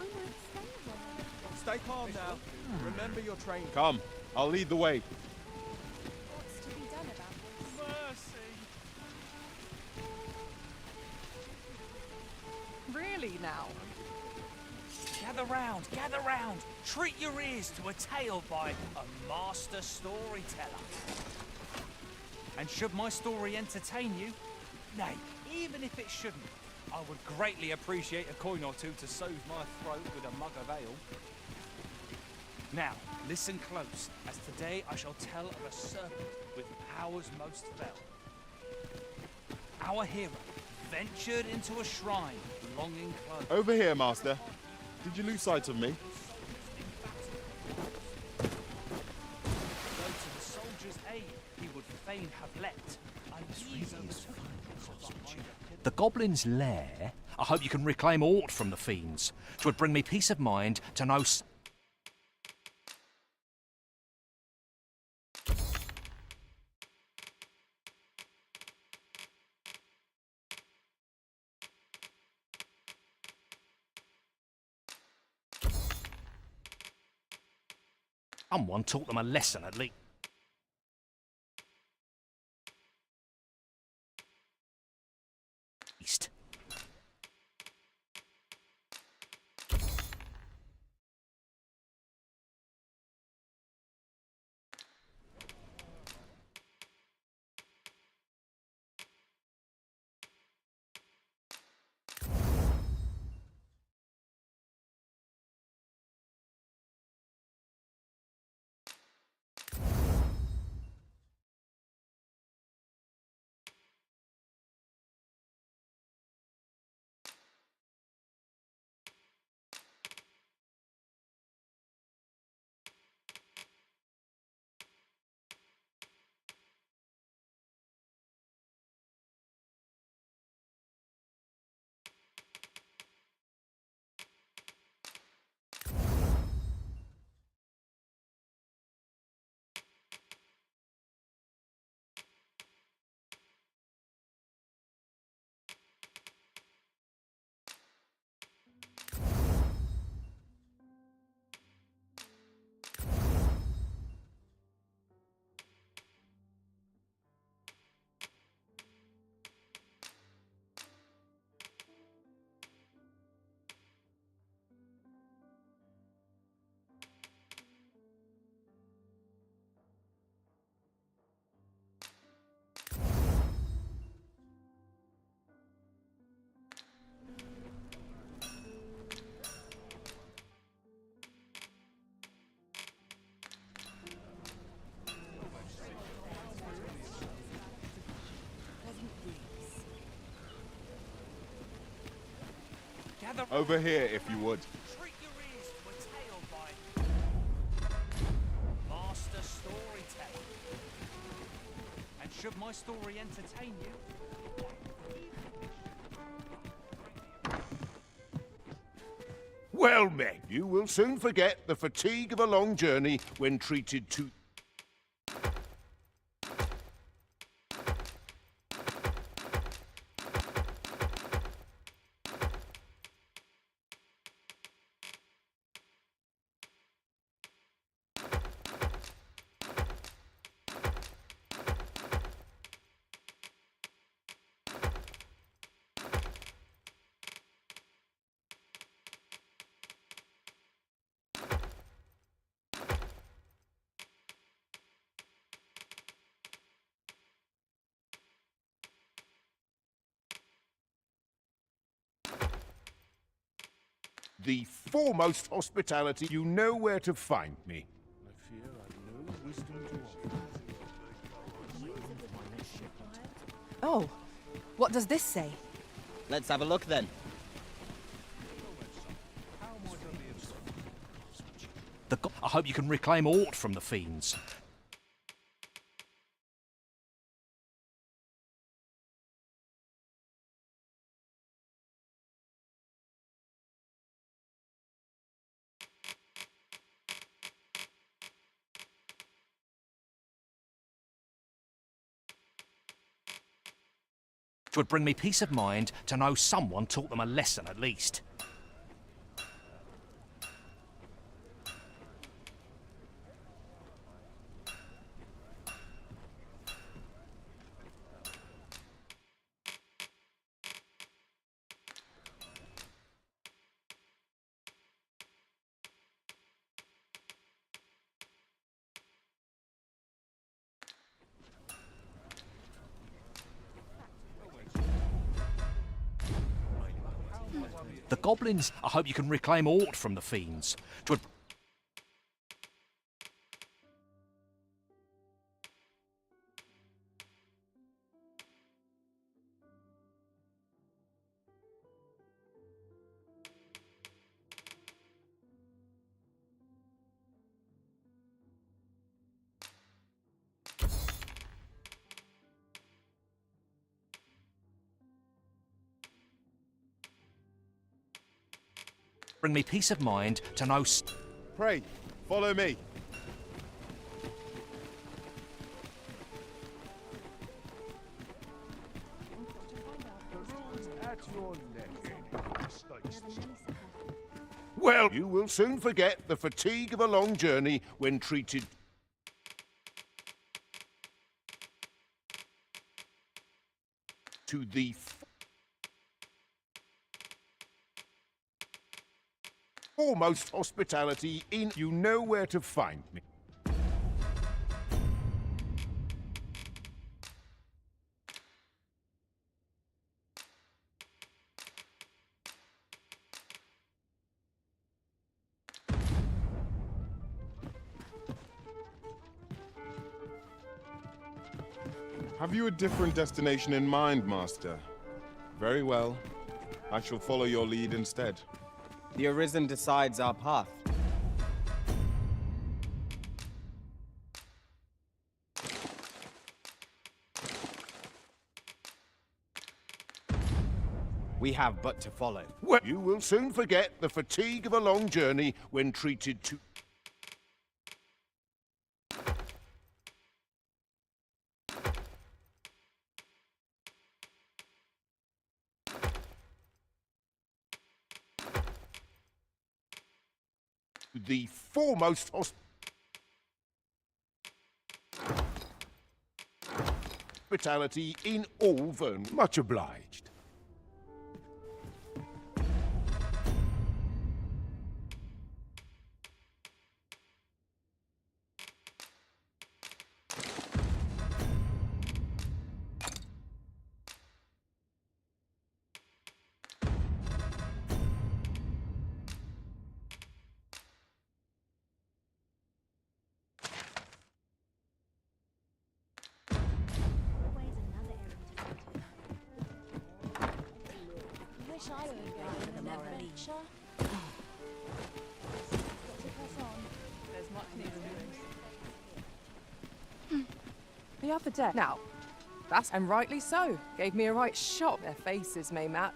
Stay calm now. Remember your training. Come, I'll lead the way. What's to be done about this? Mercy. Really now? Gather round. Treat your ears to a tale by a master storyteller. And should my story entertain you, nay, even if it shouldn't, I would greatly appreciate a coin or two to soothe my throat with a mug of ale. Now, listen close, as today I shall tell of a serpent with powers most fell. Our hero ventured into a shrine, longing close. Over here, Master. Did you lose sight of me? Though to the soldier's aid he would fain have leapt, uneasy The Goblin's Lair? I hope you can reclaim aught from the fiends. 'Twould bring me peace of mind to know someone taught them a lesson at least. Over here, if you would. Treat your ears to a tale by master storyteller. And should my story entertain you, Well met. You will soon forget the fatigue of a long journey when treated to... The foremost hospitality, you know where to find me. I fear I've no wisdom to offer. Oh, what does this say? Let's have a look then. I hope you can reclaim aught from the fiends. It would bring me peace of mind to know someone taught them a lesson at least. The goblins, I hope you can reclaim aught from the fiends. It would bring me peace of mind to know. Pray, follow me. Well, you will soon forget the fatigue of a long journey when treated to the foremost hospitality in. You know where to find me. Have you a different destination in mind, Master? Very well. I shall follow your lead instead. The Arisen decides our path. We have but to follow. Well, you will soon forget the fatigue of a long journey when treated to... the foremost hospitality in all Vern. Much obliged. The other day. Now, that's and rightly so. Gave me a right shock. Their faces may match.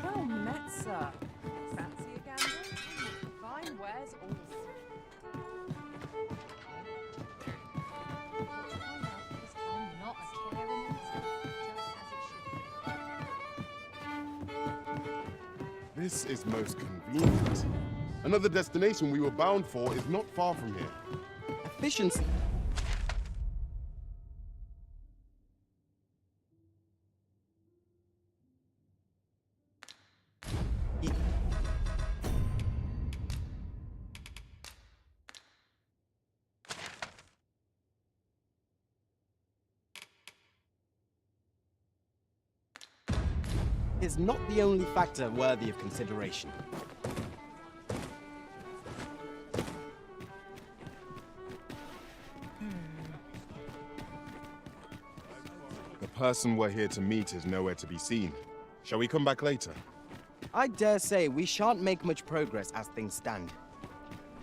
Well met, sir. Fancy a gander? Fine wares all. This is most convenient. Another destination we were bound for is not far from here. Efficiency. Is not the only factor worthy of consideration. person we're here to meet is nowhere to be seen. Shall we come back later? I dare say we shan't make much progress as things stand.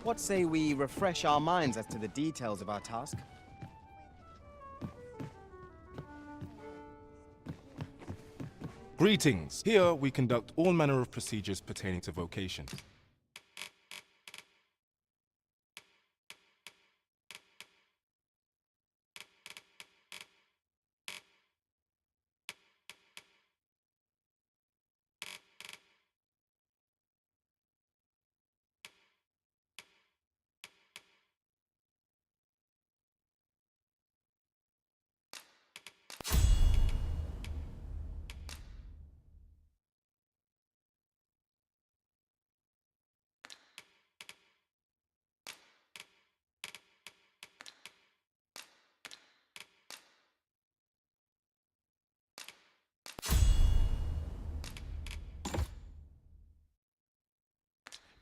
What say we refresh our minds as to the details of our task? Greetings. Here we conduct all manner of procedures pertaining to vocation.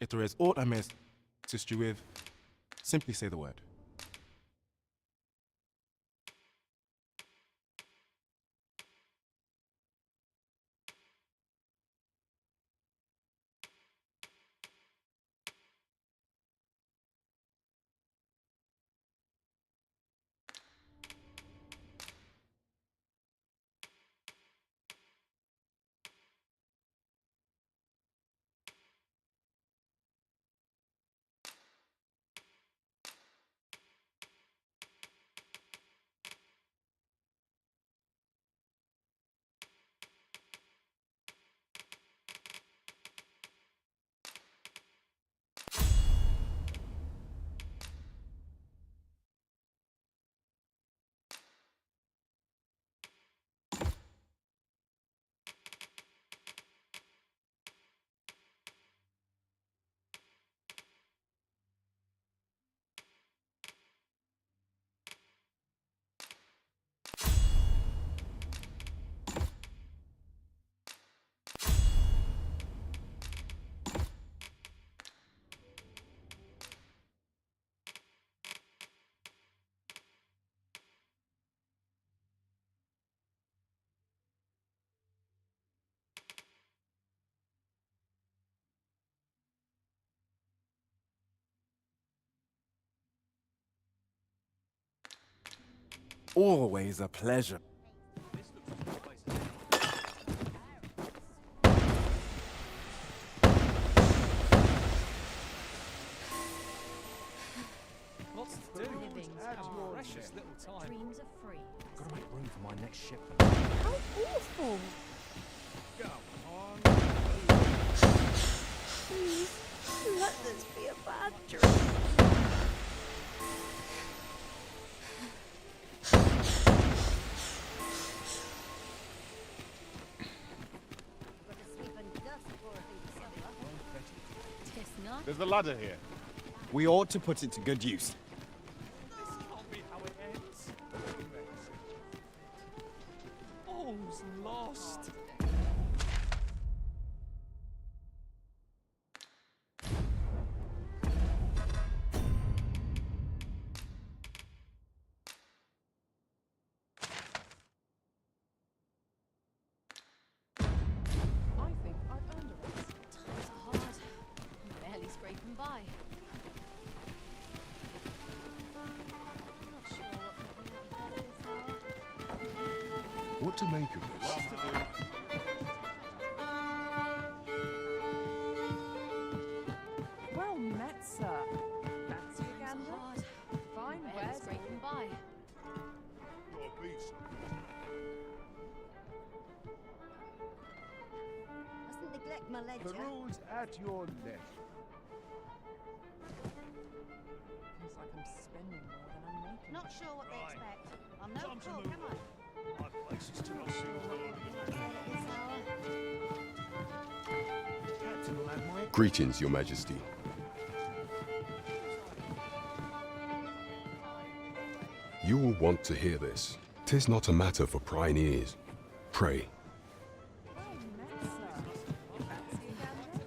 If there is aught I may assist you with, simply say the word. Always a pleasure. Lots to do. Precious little time. Dreams are free. Gotta make room for my next shipment. How awful! Go on. Please, let this be a bad dream. There's a ladder here. We ought to put it to good use. This can't be how it ends. All's lost. I think I've earned a rest. Times are hard. I'm barely scraping by. Not sure what What to make of this? Well met, sir. Fancy a gander? hard. Fine Barely wares. scraping by. Mustn't neglect my ledger. Peruse at your leisure. Feels like I'm spending more than I'm making. Not sure what they Right. expect. I'm no Time to call, move come on. My place is too much. Captain will add my... Greetings, Your Majesty. You will want to hear this. 'Tis not a matter for prying ears. Pray. Well met, sir. Fancy a gander?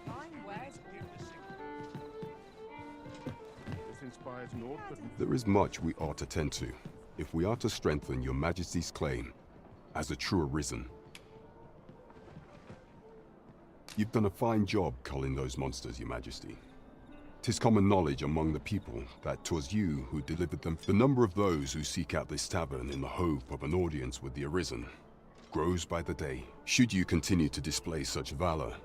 Fine wares. This inspires naught but... There is much we ought to tend to, if we are to strengthen Your Majesty's claim as a true arisen. You've done a fine job culling those monsters, Your Majesty. 'Tis common knowledge among the people that 'twas you who delivered them. The number of those who seek out this tavern in the hope of an audience with the Arisen grows by the day. Should you continue to display such valor,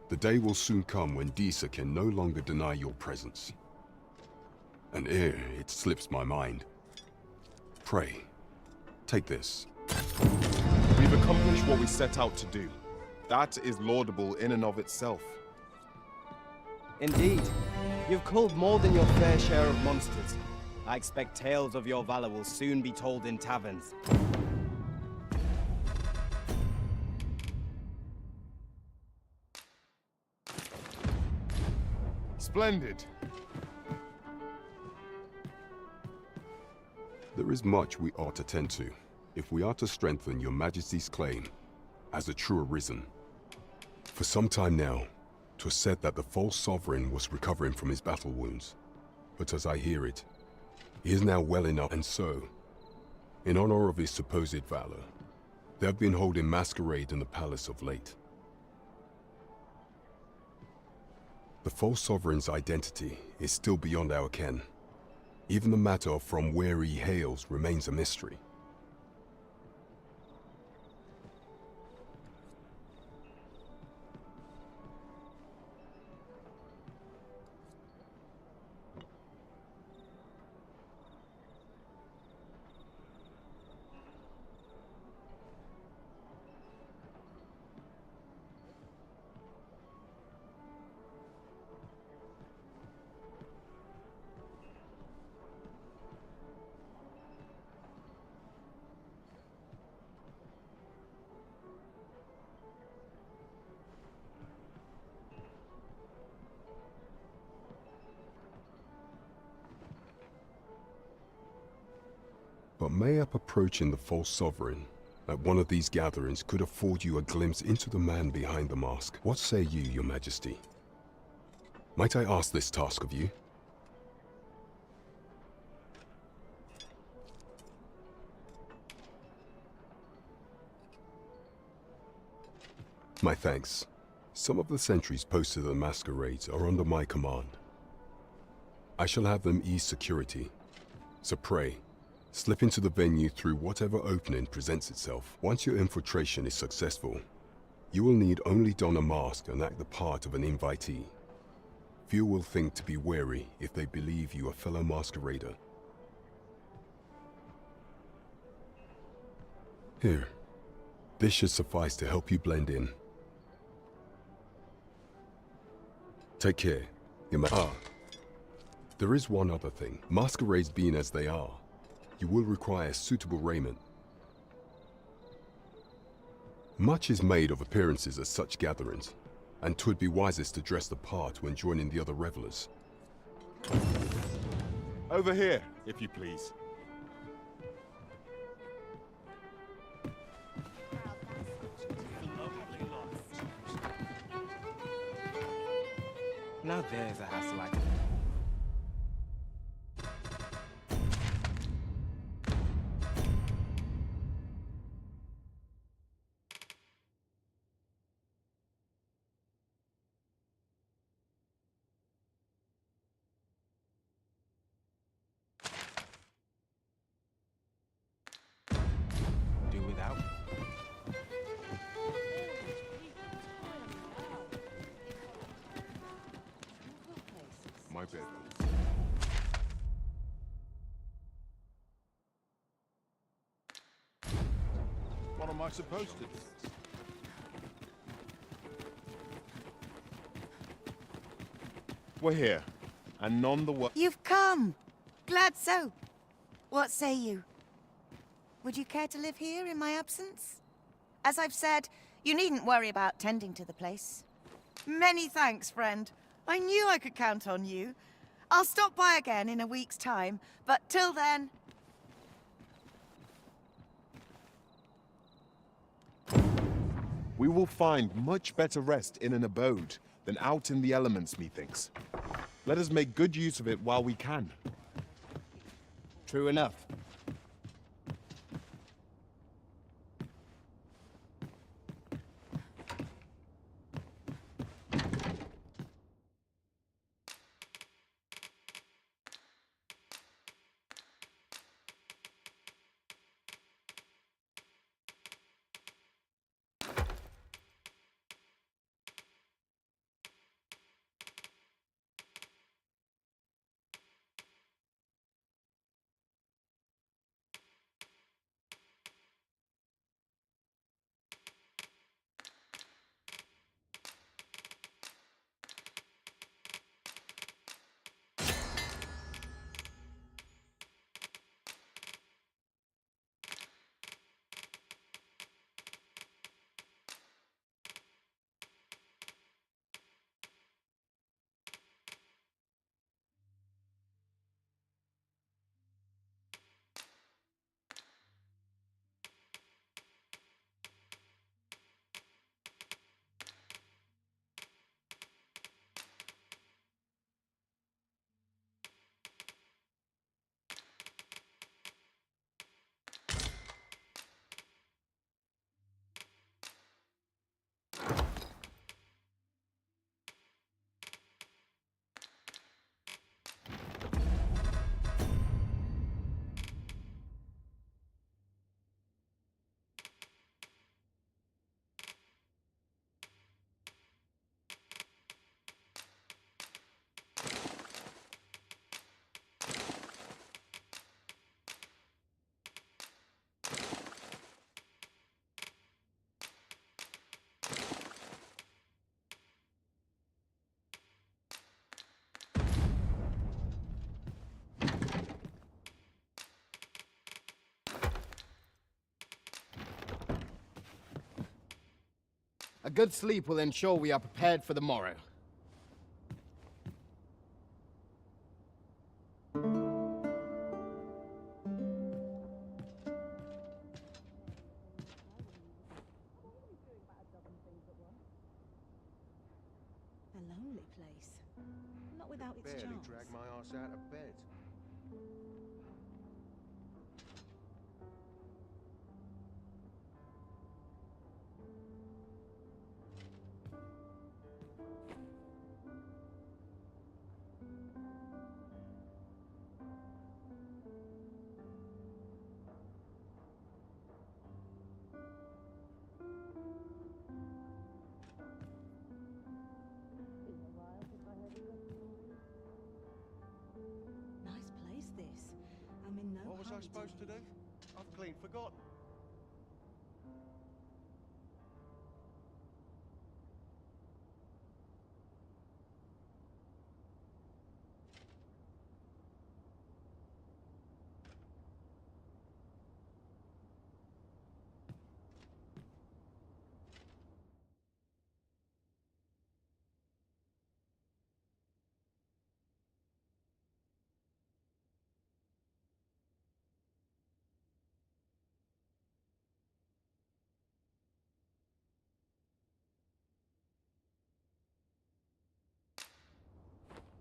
the day will soon come when Disa can no longer deny your presence. And ere it slips my mind, pray, take this. We've accomplished what we set out to do. That is laudable in and of itself. Indeed. You've culled more than your fair share of monsters. I expect tales of your valor will soon be told in taverns. Splendid. There is much we ought to tend to, if we are to strengthen Your Majesty's claim as a true Arisen. For some time now, 'twas said that the false sovereign was recovering from his battle wounds. But as I hear it, he is now well enough, and so, in honor of his supposed valor, they have been holding masquerade in the palace of late. The false sovereign's identity is still beyond our ken. Even the matter of from where he hails remains a mystery. But mayhap approaching the false sovereign at one of these gatherings could afford you a glimpse into the man behind the mask. What say you, Your Majesty? Might I ask this task of you? My thanks. Some of the sentries posted at the masquerades are under my command. I shall have them ease security. So pray, slip into the venue through whatever opening presents itself. Once your infiltration is successful, you will need only don a mask and act the part of an invitee. Few will think to be wary if they believe you a fellow masquerader. Here, this should suffice to help you blend in. Take care, there is one other thing. Masquerades being as they are, you will require suitable raiment. Much is made of appearances at such gatherings, and 'twould be wisest to dress the part when joining the other revelers. Over here, if you please. Now there's a house like it. Do without. My bed. What am I supposed to do? We're here, and none the worse. You've come! Glad so. What say you? Would you care to live here in my absence? As I've said, you needn't worry about tending to the place. Many thanks, friend. I knew I could count on you. I'll stop by again in a week's time, but till then... We will find much better rest in an abode than out in the elements, methinks. Let us make good use of it while we can. True enough. A good sleep will ensure we are prepared for the morrow. A lonely place. Not without its Barely charms. drag my arse out of bed. Nice place, this. I'm in no What was I hurry supposed to do? I've clean forgotten.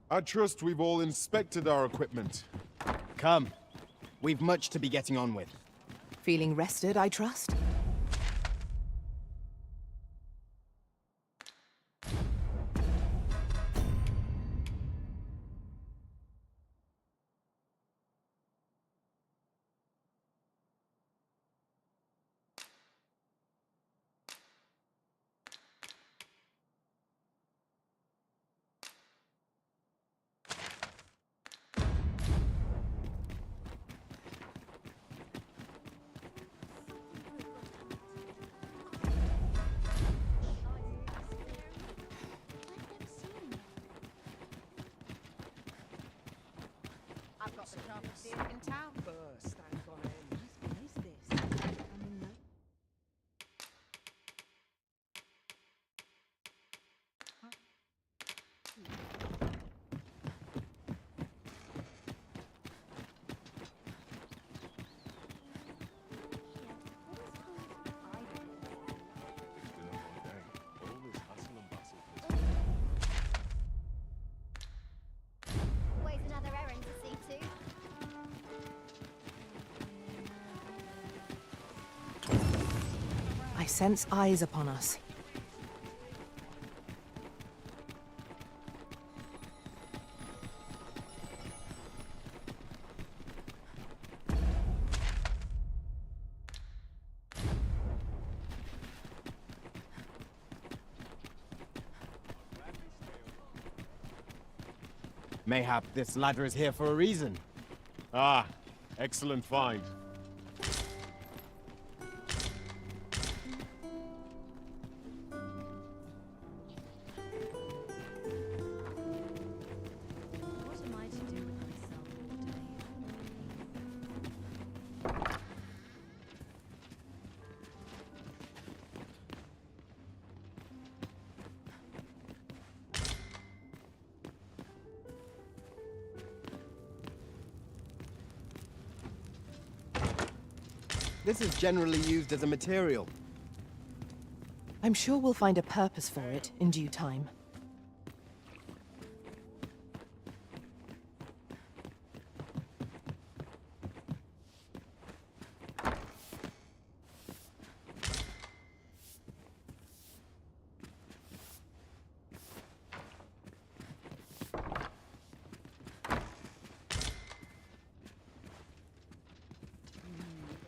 I trust we've all inspected our equipment. Come. We've much to be getting on with. Feeling rested, I trust? I've got the sharpest beard in town. Stands on end. Nice place, this. I'm in no... Always another errand to see to. I sense eyes upon us. Mayhap this ladder is here for a reason. Ah, excellent find. What am I to do with myself today? This is generally used as a material. I'm sure we'll find a purpose for it in due time.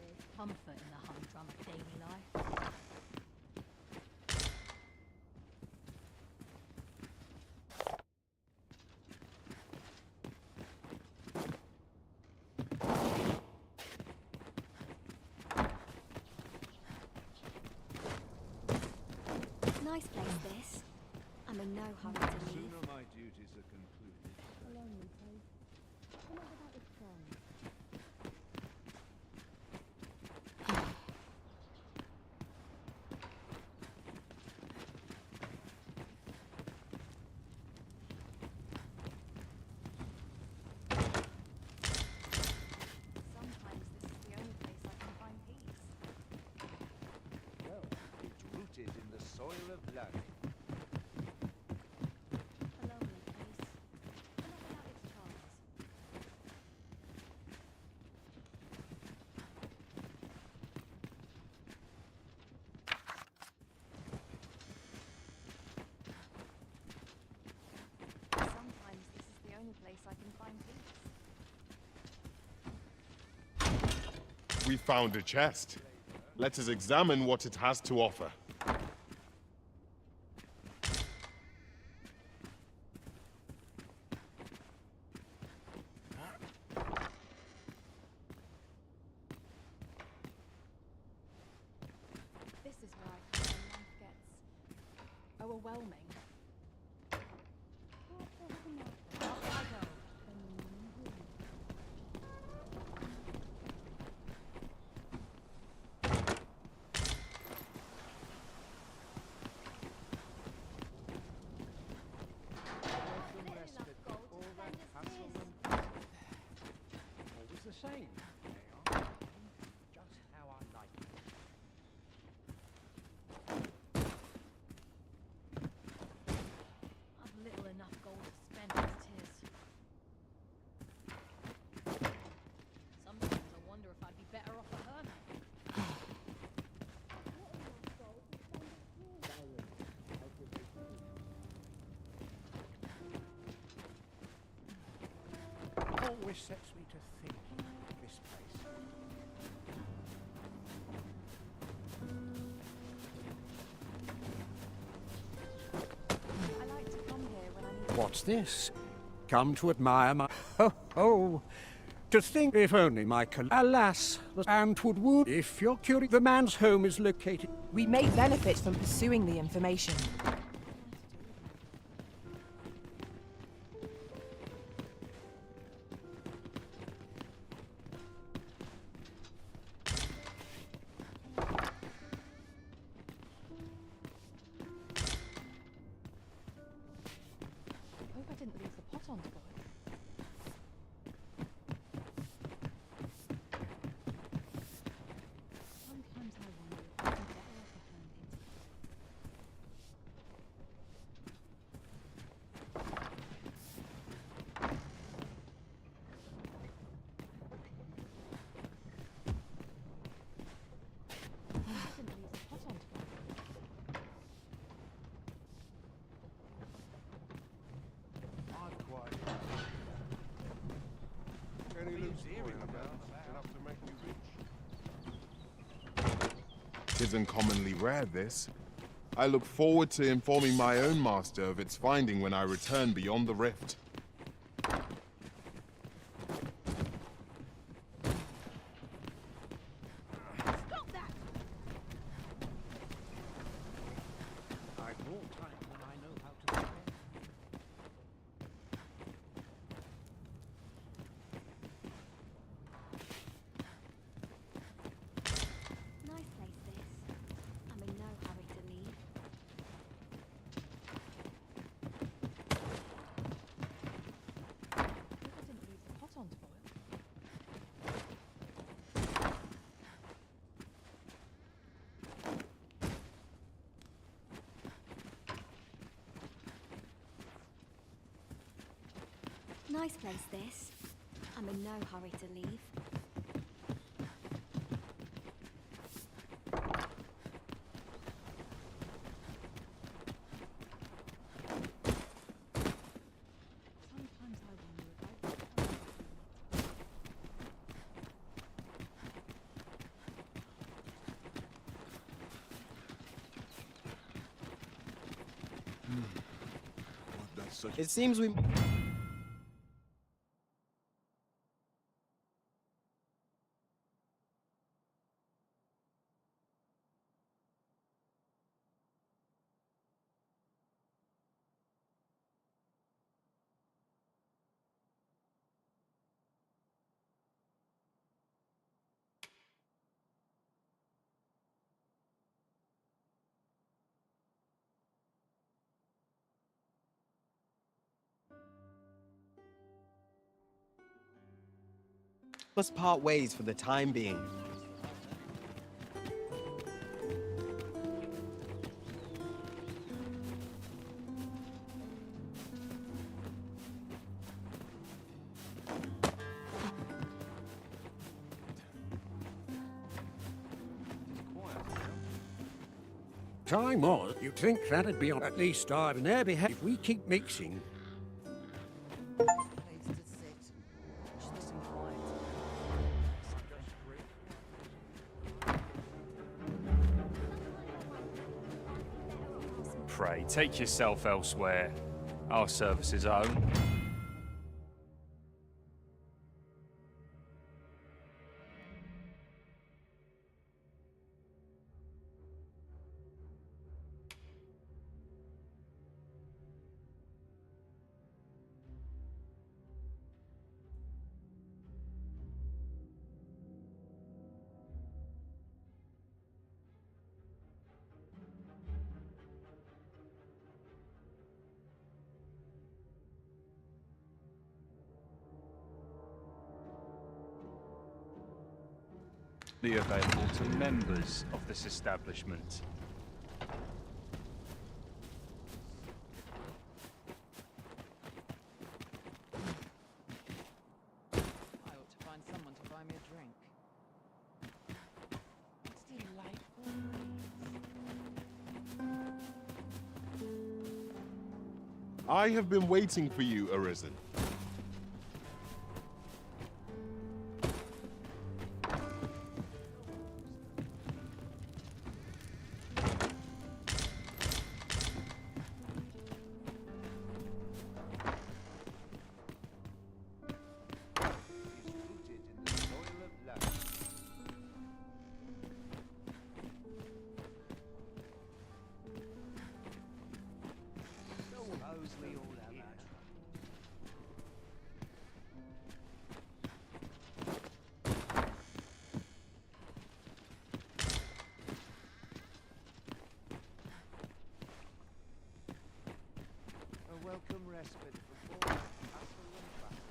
There's comfort in the humdrum of daily life. Nice place, this. I'm in no hurry to leave. Sooner my duties are concluded. A lonely place. Not without its charms. Oil of blood. A lonely place. But not without its charms. Sometimes this is the only place I can find peace. We found a chest. Let us examine what it has to offer. This is where I find life gets overwhelming. Always the same. They are just how I like it. I've little enough gold to spend as it is. Sometimes I wonder if I'd be better off a hermit. Always sets me to thinking of this place. I like to come here when I need. What's this? Come to admire my... Oh, to think if only my alas, and would wound if you're curious. The man's home is located... We may benefit from pursuing the information. Hope I didn't leave the pot on to boil. Sometimes I wonder if I'd be better off a hermit. I didn't leave the pot on to boil. I'm quite. Any loose coin about enough to make you rich? 'Tis uncommonly rare, this. I look forward to informing my own master of its finding when I return beyond the rift. Stop that! I've more time than I know how to spare. Nice place, this. I'm in no hurry to leave. Hope I didn't leave the pot on to boil. Nice place, this. I'm in no hurry to leave. Sometimes I wonder if I'd be better off a hermit. It seems we... must part ways for the time being. Time was, you'd think that'd be on at least I've an air behalf if we keep mixing. Pray, take yourself elsewhere. Our service is own. Be available to members of this establishment. I ought to find someone to buy me a drink. It's delightful. I have been waiting for you, Arisen. Welcome respite before hassle and battle.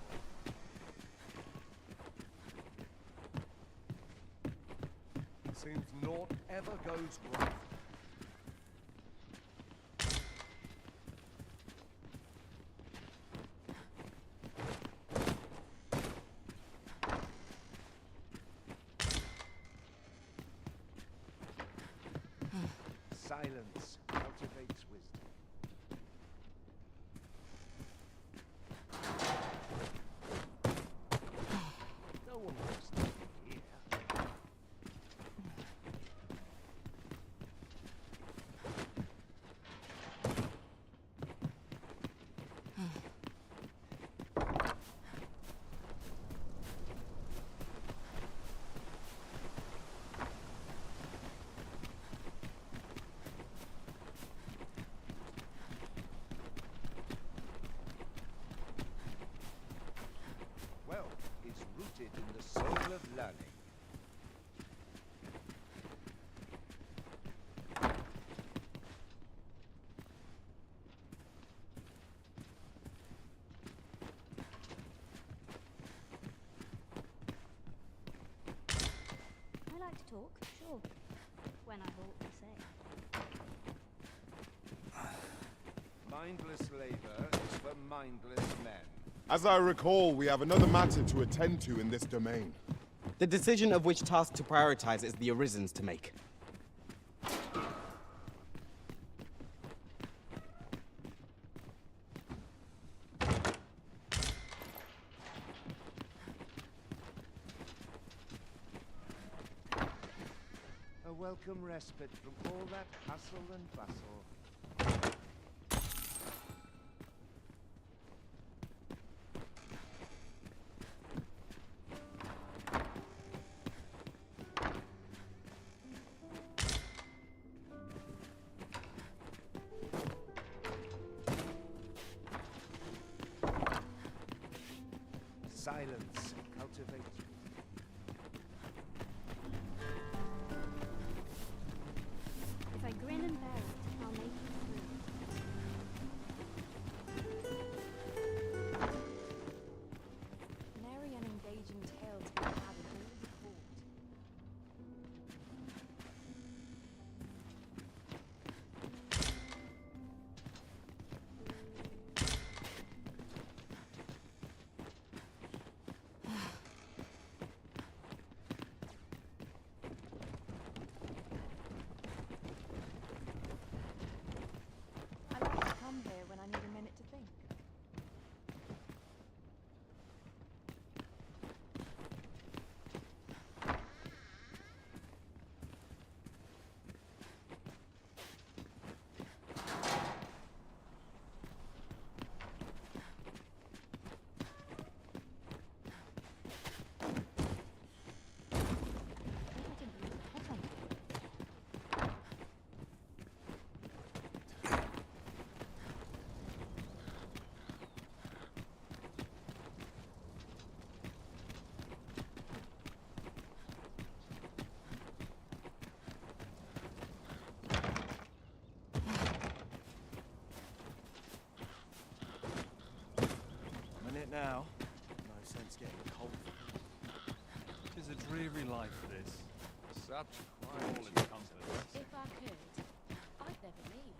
Seems naught ever goes wrong. Silence cultivates wisdom. No one wants to be here. Wealth is rooted in the soul of learning. I like to talk, sure. When I have aught to say. Mindless labor is for mindless men. As I recall, we have another matter to attend to in this domain. The decision of which task to prioritize is the Arisen's to make. A welcome respite from all that hustle and bustle. Silence cultivates. If I grin and bear it, I'll make you through. Merry and engaging tale to be had in all the court. now. No sense getting cold. Tis a dreary life, this. Such All its comforts. If I could, I'd never leave.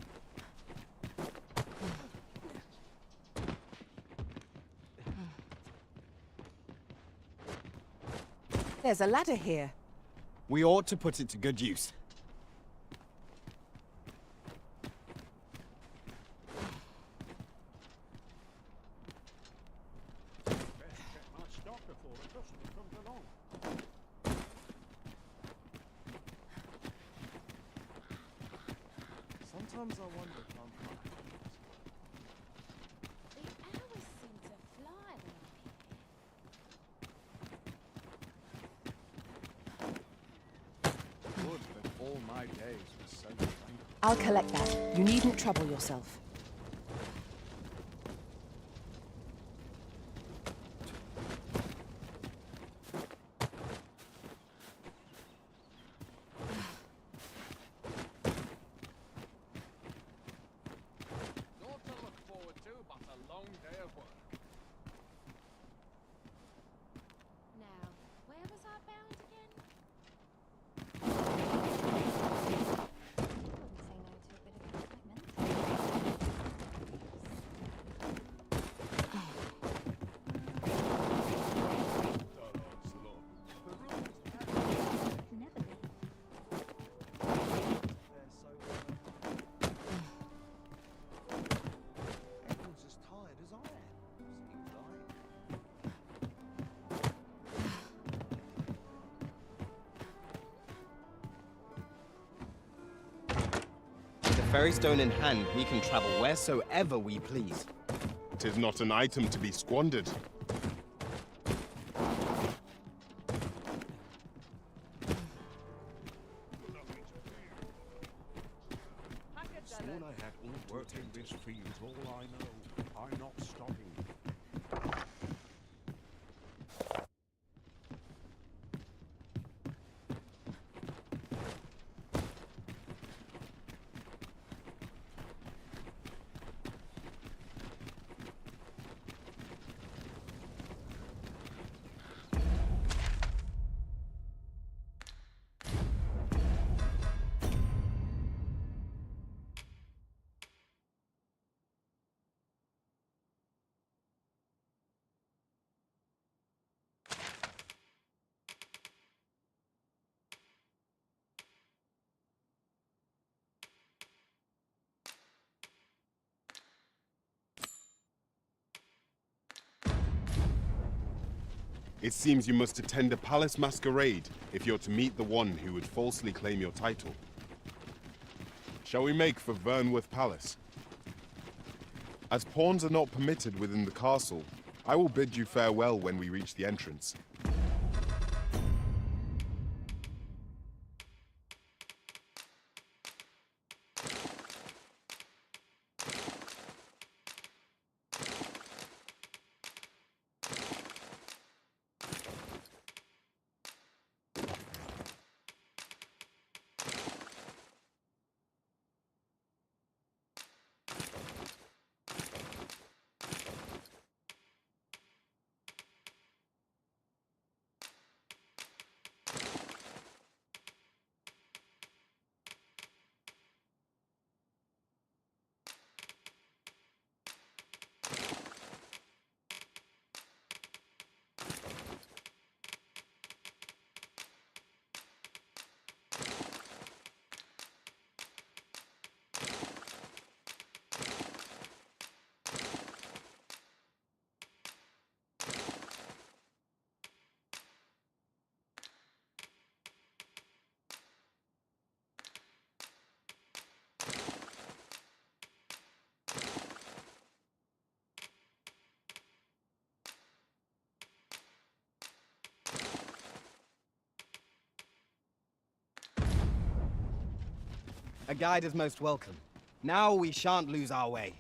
There's a ladder here. We ought to put it to good use. Sometimes I wonder if I'm fine. The hours seem to fly when I'm here. Would that all my days were so tranquil. I'll collect that. You needn't trouble yourself. Naught to look forward to, but a long day of work. Now, where was I bound again? Everyone's as tired as I am, seems like. The ferry stone in hand, we can travel wheresoever we please. 'Tis not an item to be squandered. Sworn I had all work in this field, all I know. I'm not stopping. It seems you must attend a palace masquerade if you're to meet the one who would falsely claim your title. Shall we make for Vernworth Palace? As pawns are not permitted within the castle, I will bid you farewell when we reach the entrance. A guide is most welcome. Now we shan't lose our way.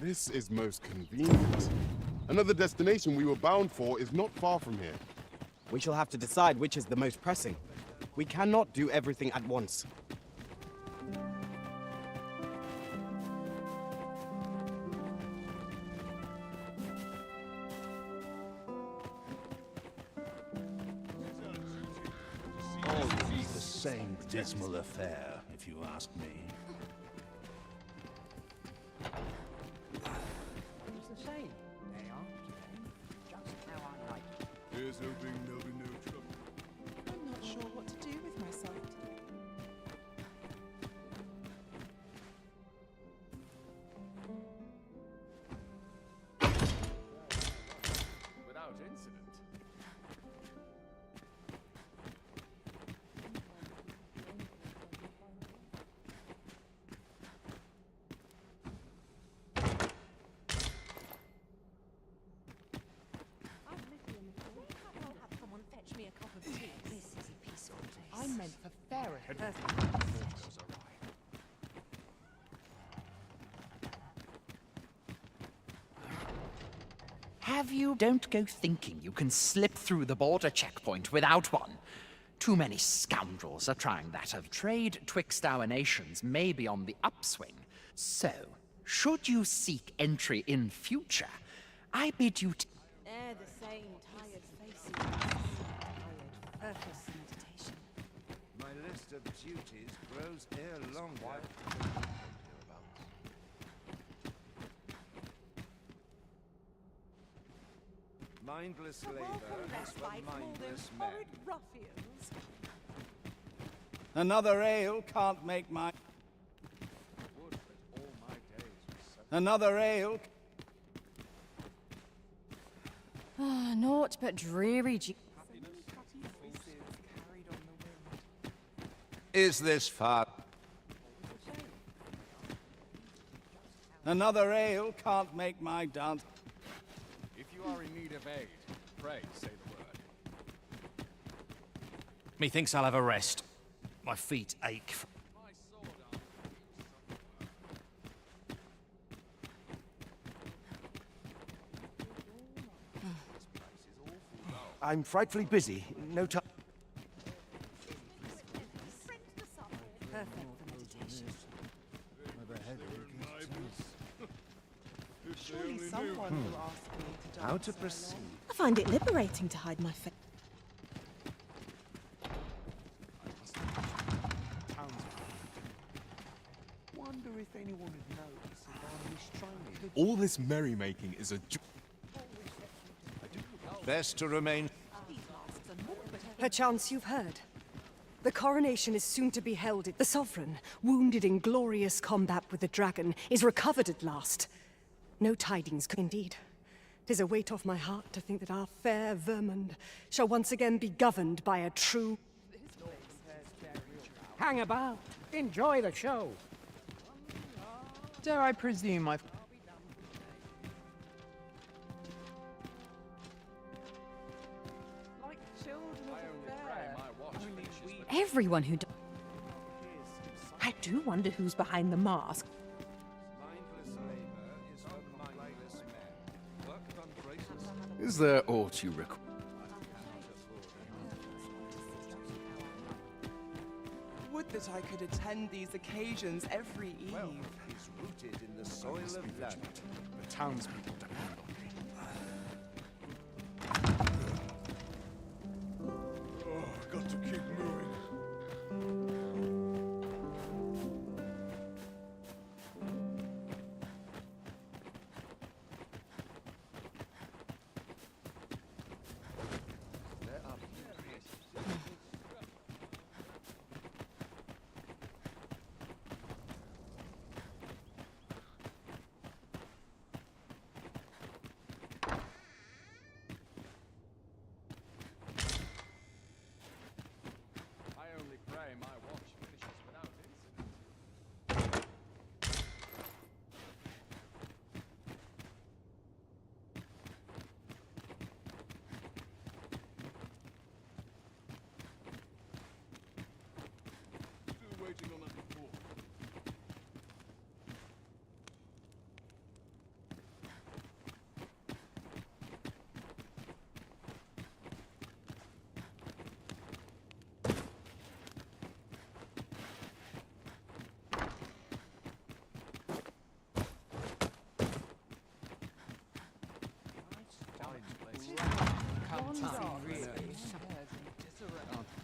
This is most convenient. Another destination we were bound for is not far from here. We shall have to decide which is the most pressing. We cannot do everything at once. same dismal affair, if you ask me. It's a shame. They are today, just how I like it. Here's hoping there'll be no trouble. I'm not sure what to do with myself today. Without incident. I meant for fairer. Have you? Don't go thinking you can slip through the border checkpoint without one. Too many scoundrels are trying that. Of trade twixt our nations may be on the upswing. So, should you seek entry in future, I bid you They're the same tired faces. Tired, purpose meditation. My list of duties grows ere longer. Mindless labor is for mindless men. Ruffians. Another ale can't make my... Another ale... Ah, naught but dreary Is this far? Another ale can't make my dance... If you are in need of aid, pray say the word. Methinks I'll have a rest. My feet ache. I'm frightfully busy. No time. Perfect for meditation. Surely someone will ask me to How dance to so proceed? long. I find it liberating to hide my face. Wonder if anyone would notice if I'm restraining. All this merrymaking is a Best to remain. Perchance you've heard. The coronation is soon to be held. The Sovereign, wounded in glorious combat with the dragon, is recovered at last. No tidings, indeed. 'Tis a weight off my heart to think that our fair Vermund shall once again be governed by a true... Hang about. Enjoy the show. Dare I presume I've... Like children of the fair. Everyone who... I do wonder who's behind the mask. Is there aught you require? Would that I could attend these occasions every eve. Wealth is rooted in the soil of land. The townspeople depend on me. Oh, got to keep moving. Waiting on that report.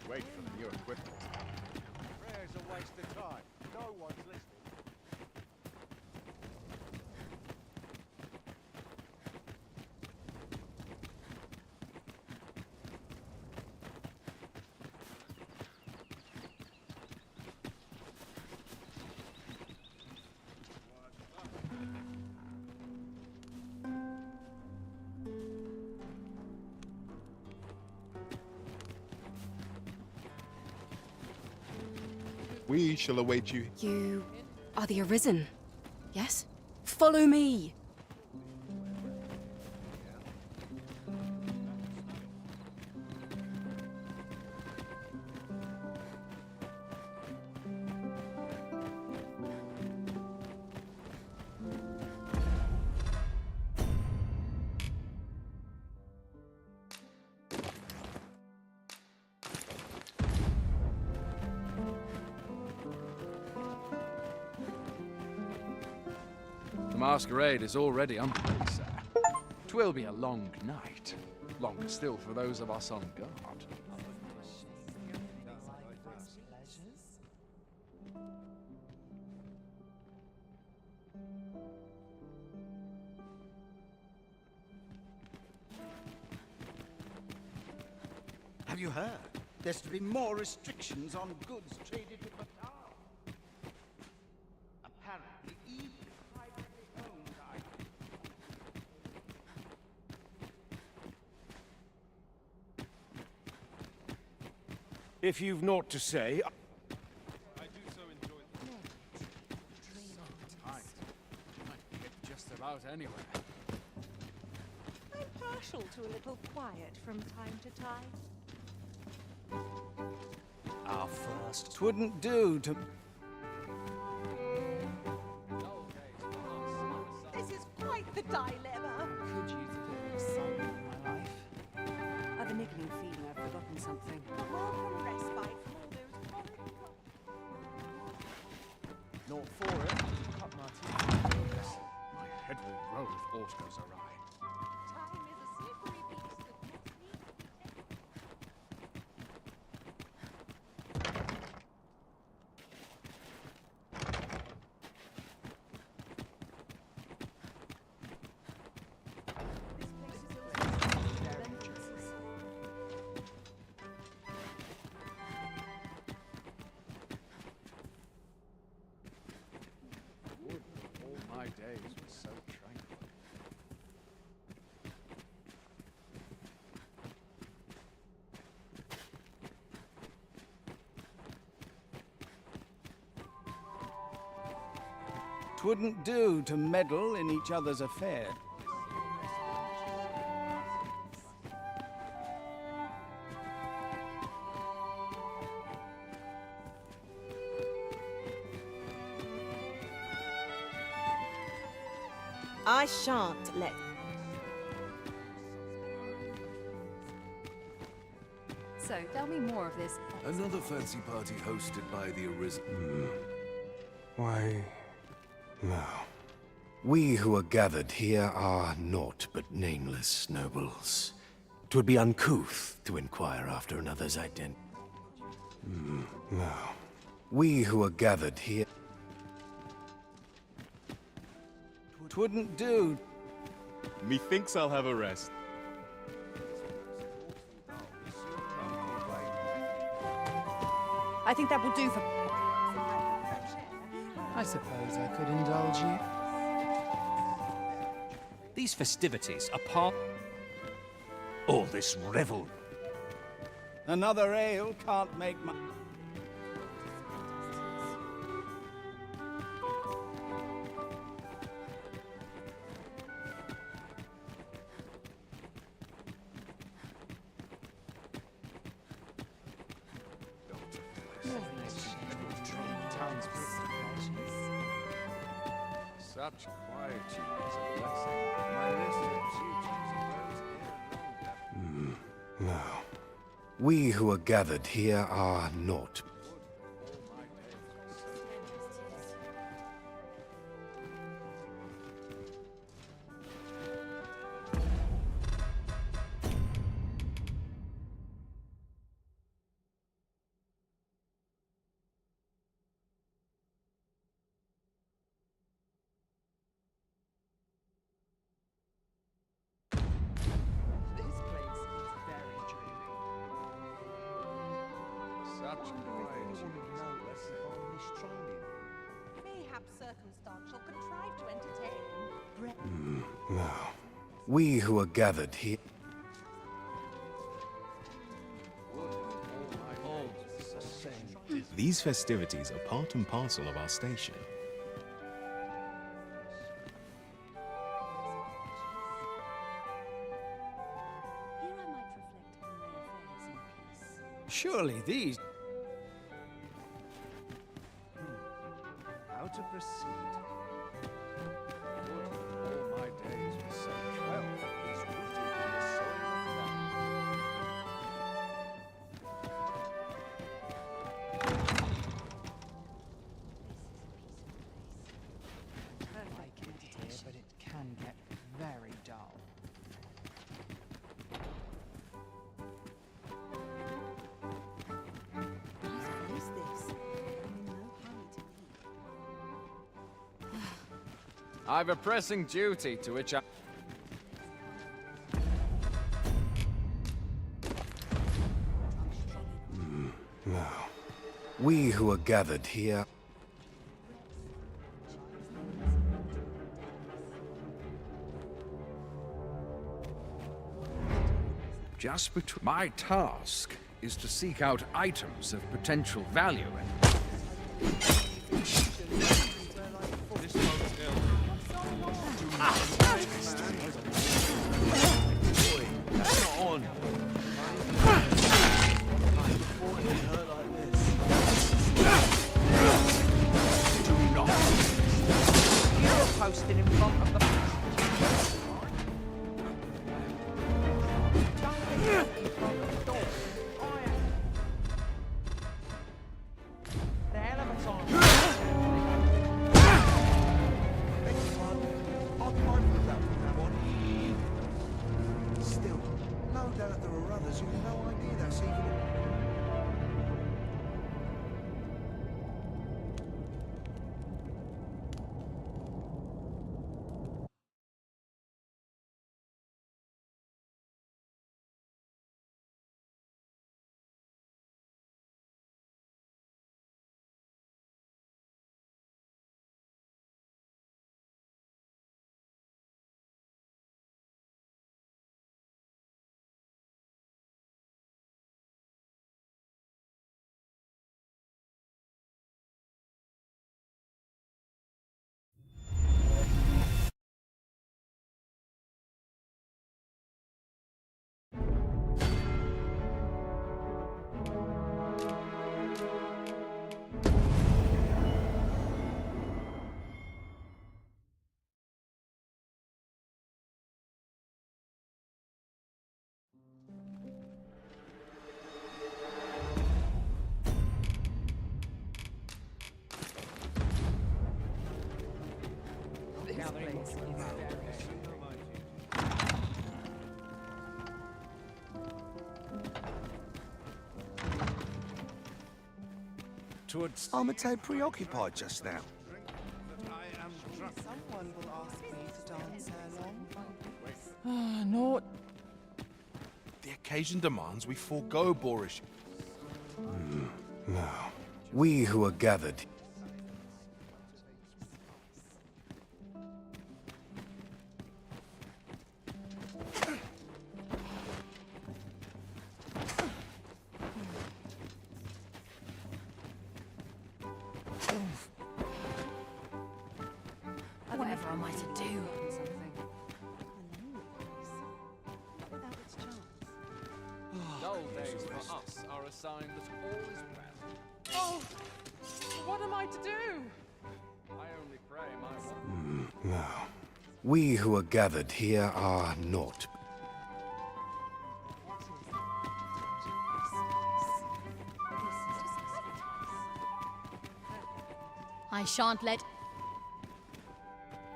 Wait for the new equipment. is a waste of time. No one's listening. We shall await you. You are the Arisen, yes? Follow me! The masquerade is already underway, sir. 'Twill be a long night. Longer still for those of us on guard. Have you heard? There's to be more restrictions on goods traded with Batar. Apparently, even privately owned items. If you've naught to say, I do so enjoy Tight. I can get just about anywhere. I'm partial to a little quiet from time to time. our first. 'Twouldn't do to. This is quite the dilemma. Could use a bit of sun in my life. I have a niggling feeling I've forgotten something. A welcome respite from all those horrid Not for it. Cut my teeth. My head will roll if aught goes awry. time is a slippery beast that must needs Would all my days were so tranquil. Twouldn't do to meddle in each other's affairs. I shan't let. So, tell me more of this. Another fancy party hosted by the Arisen. Why, no. We who are gathered here are naught but nameless nobles. 'Twould be uncouth to inquire after another's identity. No. We who are gathered here. 'Twouldn't do. Methinks I'll have a rest. I think that will do for... I suppose I could indulge you. These festivities are part... All this revel. Another ale can't make my. Such quietude is a blessing. My resident duties No. We who are gathered here are naught. such Mayhap circumstantial contrive to entertain. No. We who are gathered here... These festivities are part and parcel of our station. Here I might reflect on my affairs in peace. Surely these... How to proceed? All my days were such wealth is rooted in the soil of Like it here, but it can get very dull. What is this? I'm in no hurry to leave. I've a pressing duty to which I... No. We who are gathered here... Just between... My task is to seek out items of potential value and... Posted in front of the... The hell of a time. Still, no doubt there are others who have no idea that's even... I'm a tad preoccupied just now. Someone will ask me to dance along. No. The occasion demands we forego boorish. No. We who are gathered... Whatever am I to do? Dull days for us are a sign that all is well. Oh, what am I to do? I only pray my... No. We who are gathered here are not... I shan't let...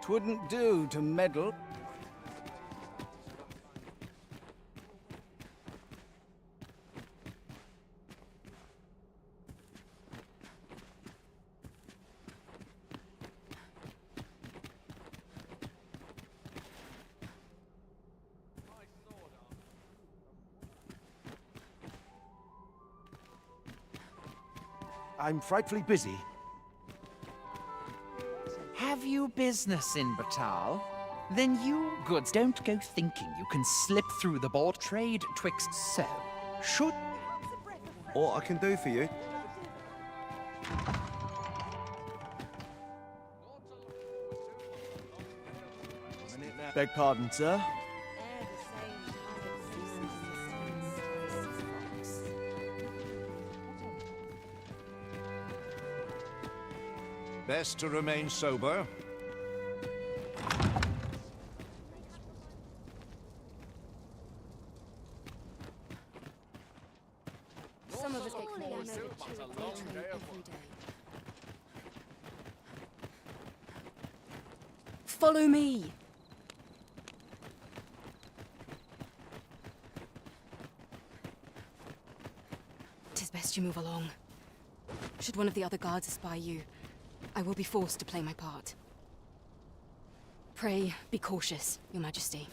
Twouldn't do to meddle. I'm frightfully busy. Have you business in Batal? Then you goods don't go thinking you can slip through the board trade twixt so. Should All I can do for you. Beg pardon, sir. Best to remain sober. Some of us get close. Follow me! Tis best you move along. Should one of the other guards espy you, I will be forced to play my part. Pray, be cautious, Your Majesty.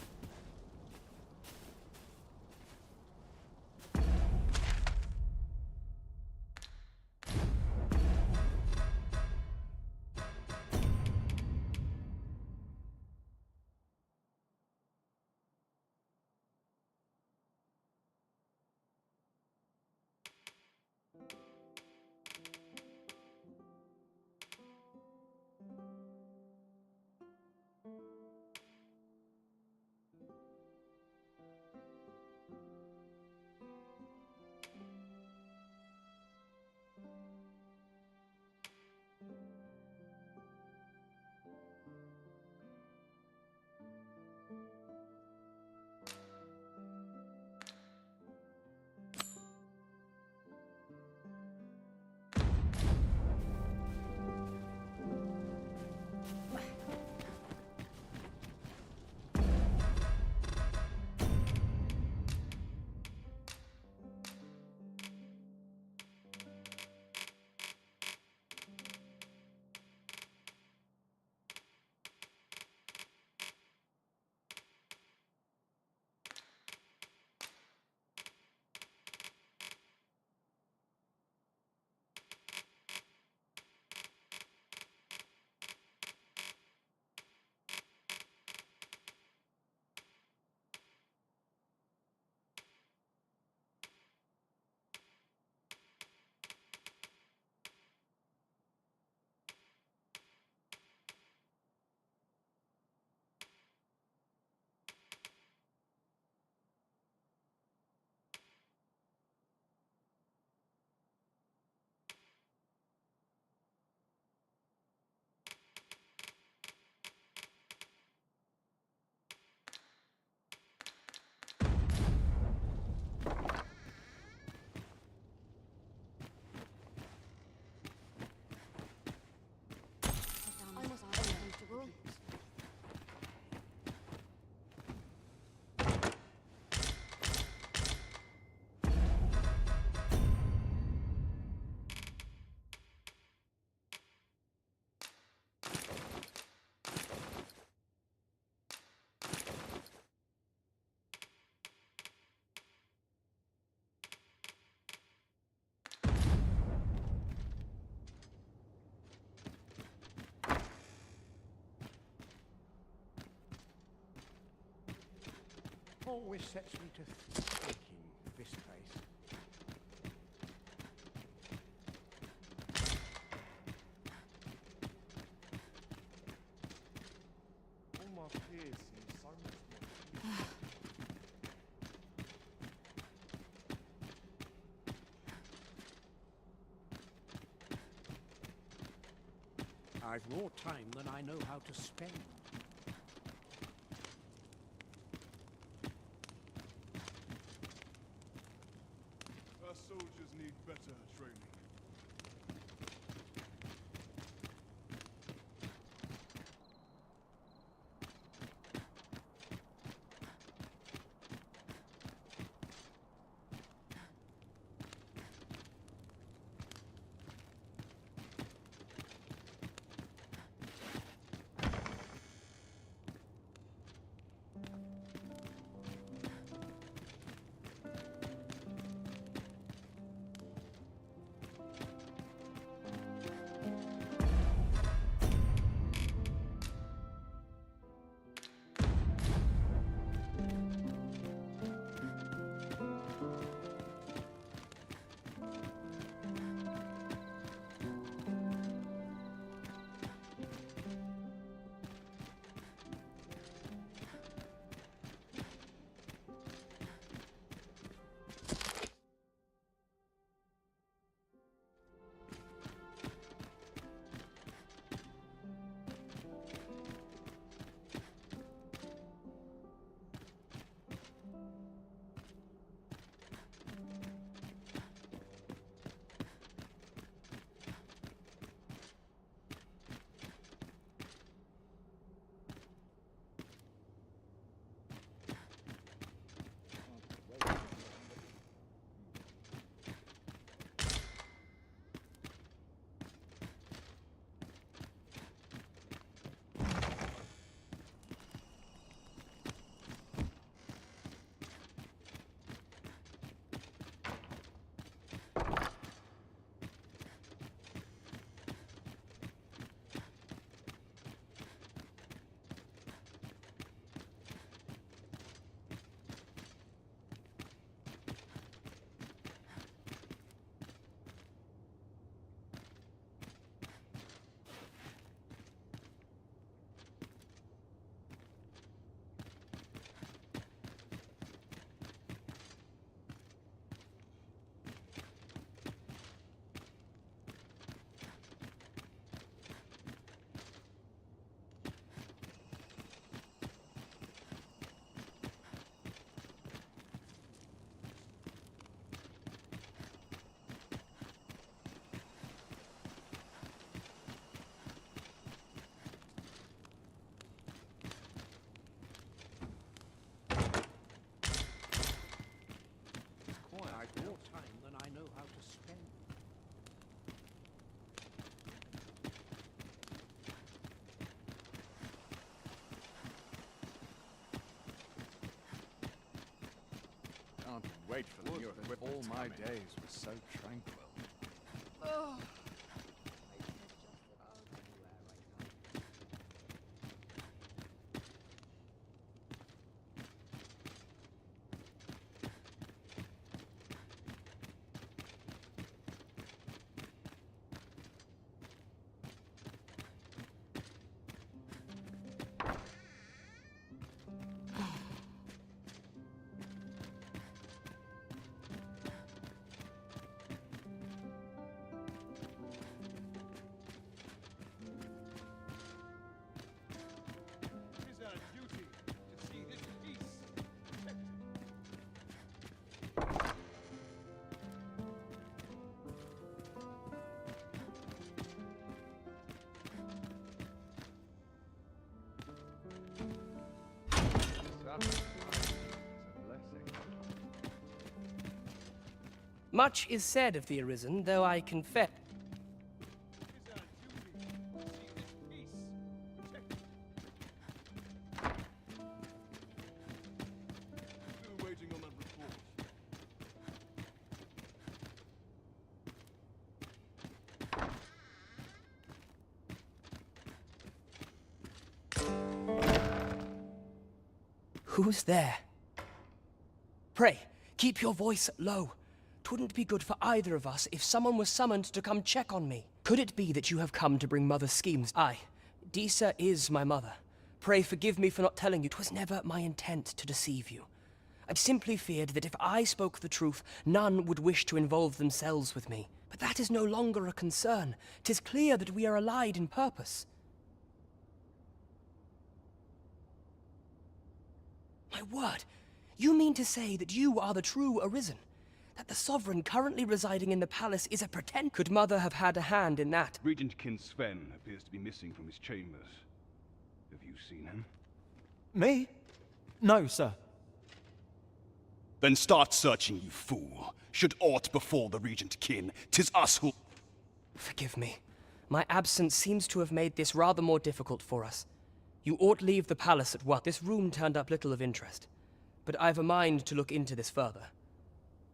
Always sets me to thinking, this place. All my fears seem so much more. I've more time than I know how to spend. Our soldiers need better training. wait for the new equipment. All my days were so tranquil. Oh. Much is said of the Arisen, though I confess. Who's there? Pray, keep your voice low. 'Twouldn't be good for either of us if someone was summoned to come check on me. Could it be that you have come to bring Mother's schemes? Aye, Disa is my mother. Pray forgive me for not telling you. 'Twas never my intent to deceive you. I simply feared that if I spoke the truth, none would wish to involve themselves with me. But that is no longer a concern. 'Tis clear that we are allied in purpose. My word, you mean to say that you are the true Arisen? That the Sovereign currently residing in the palace is a pretend? Could Mother have had a hand in that? Regent Kin Sven appears to be missing from his chambers. Have you seen him? Me? No, sir. Then start searching, you fool. Should aught befall the Regent Kin, 'tis us who... Forgive me. My absence seems to have made this rather more difficult for us. You ought leave the palace at once. This room turned up little of interest, but I've a mind to look into this further.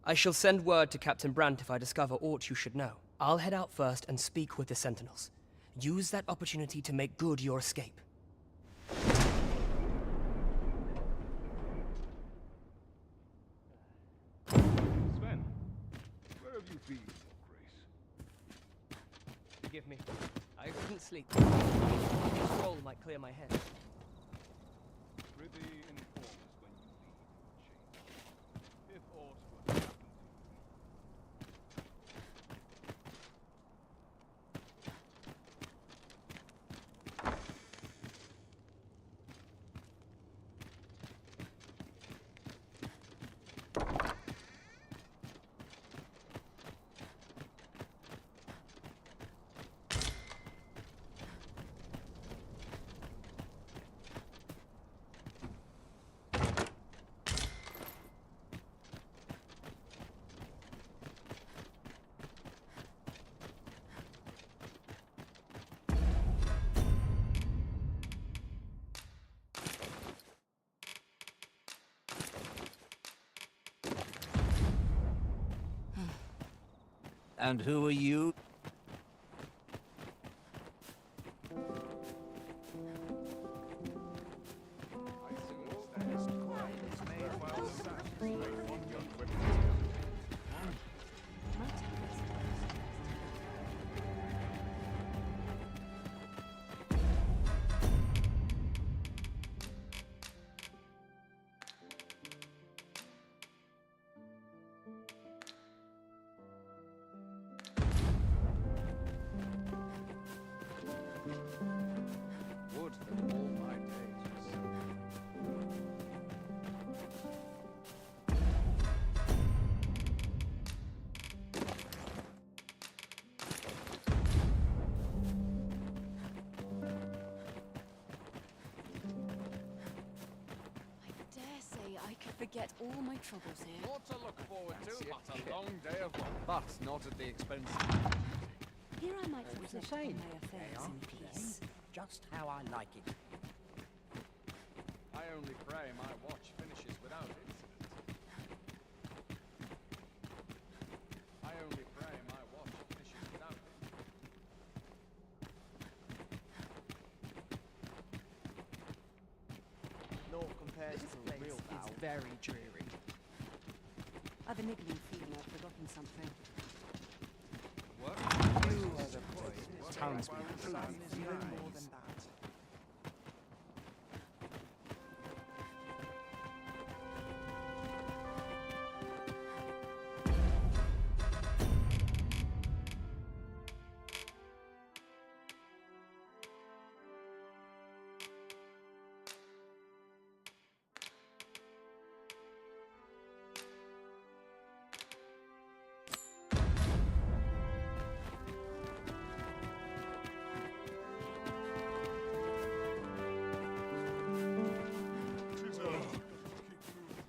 I shall send word to Captain Brandt if I discover aught you should know. I'll head out first and speak with the Sentinels. Use that opportunity to make good your escape. Sven, where have you been, Your Grace? Forgive me. I couldn't sleep. This scroll might clear my head. Prithee inform us when you leave your chamber. If aught were to happen And who are you? Would that all my days were so. I dare say I could forget all my troubles here. What to look forward to, That's but it. a long day of work. But not at the expense of... Here I might It's a reflect on shame. my affairs in peace. Just how I like it. I only pray my watch finishes without incident. This place is very dreary. I've a niggling feeling I've forgotten something. Townspeople should be feeling more than that.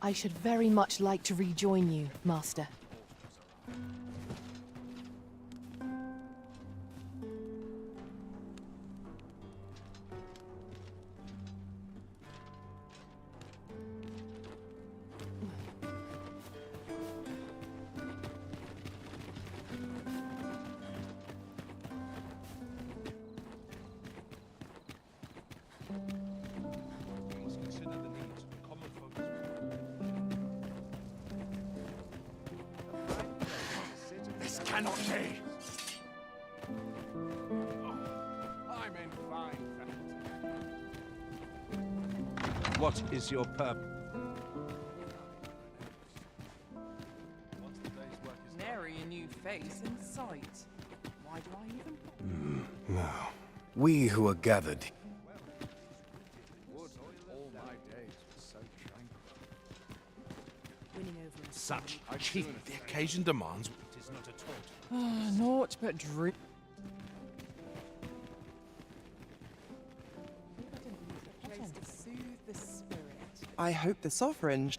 I should very much like to rejoin you, Master. This cannot be! I'm in fine What is your purpose? Nary a new face in sight. Why do I even... No. We who are gathered... all my days were so tranquil. Winning over a Such achievement. The occasion demands. It is not a taunt. Naught but dream. I hope the Sovereign...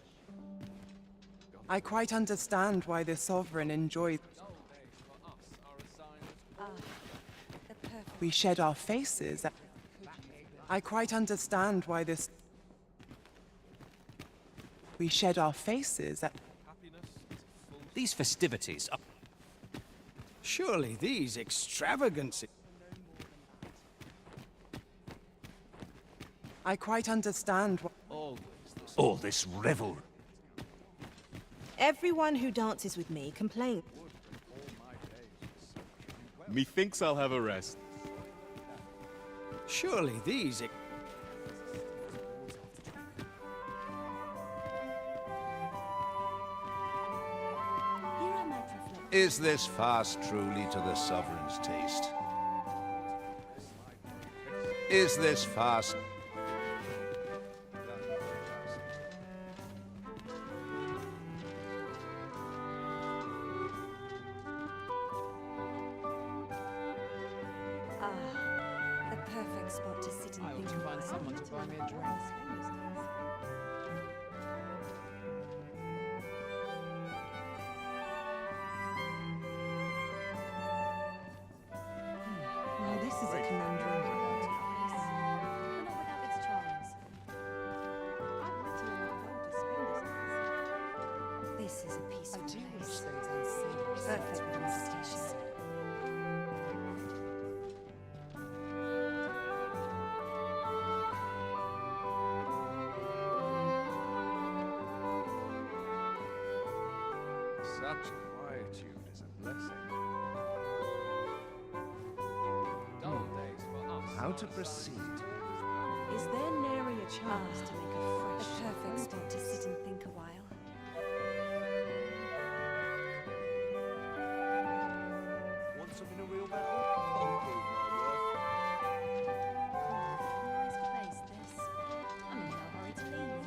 I quite understand why the Sovereign enjoys... We shed our faces. I quite understand why this... We shed our faces at... These festivities are... Surely these extravagances... I quite understand why... All this revelry. Everyone who dances with me complains. Methinks I'll have a rest. Surely these... Is this fast truly to the Sovereign's taste? Is this fast... The perfect spot to sit and I ought think to find someone to buy me a drink. Well, this is a conundrum. But not without its charms. This is a peaceful place. Perfect for meditation. Such quietude is a blessing. Dull days for us. How to proceed? Is there nary a chance to make a fresh... A perfect spot to sit and think a while. Want some in a real battle? I'll prove my worth. Nice place, this. I'm in no hurry to leave.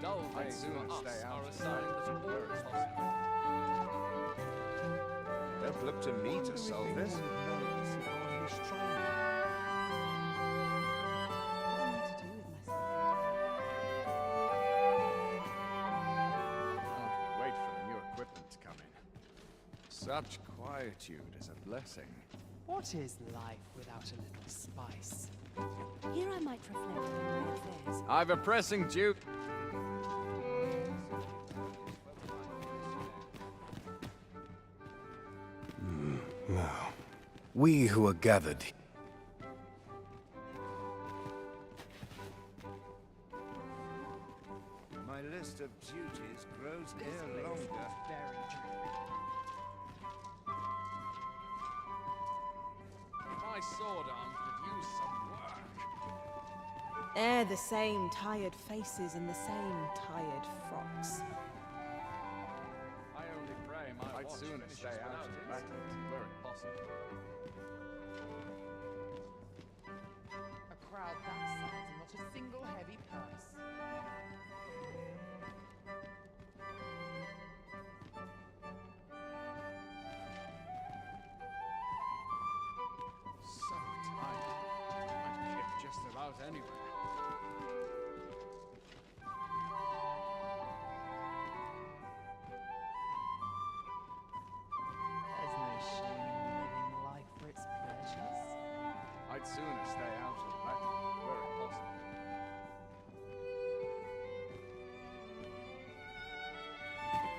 Dull I'd days sooner for us stay out are a of sign sight that than all where is it's possible. Don't look to me to solve this. Can't wait for the new equipment to come in. Such quietude is a blessing. What is life without a little spice? Here I might reflect on my affairs. I've a pressing duty. No. We who are gathered... list of duties grows here longer. My sword arm could use some work. The same tired faces and the same tired frocks. I only pray my I'd watch sooner finishes stay out without of battle, incident. were it possible. A crowd that size and not a single heavy purse. So tired. I'd kip just about anywhere. There's no shame in living life for its pleasures. I'd sooner stay out of battle, were it possible.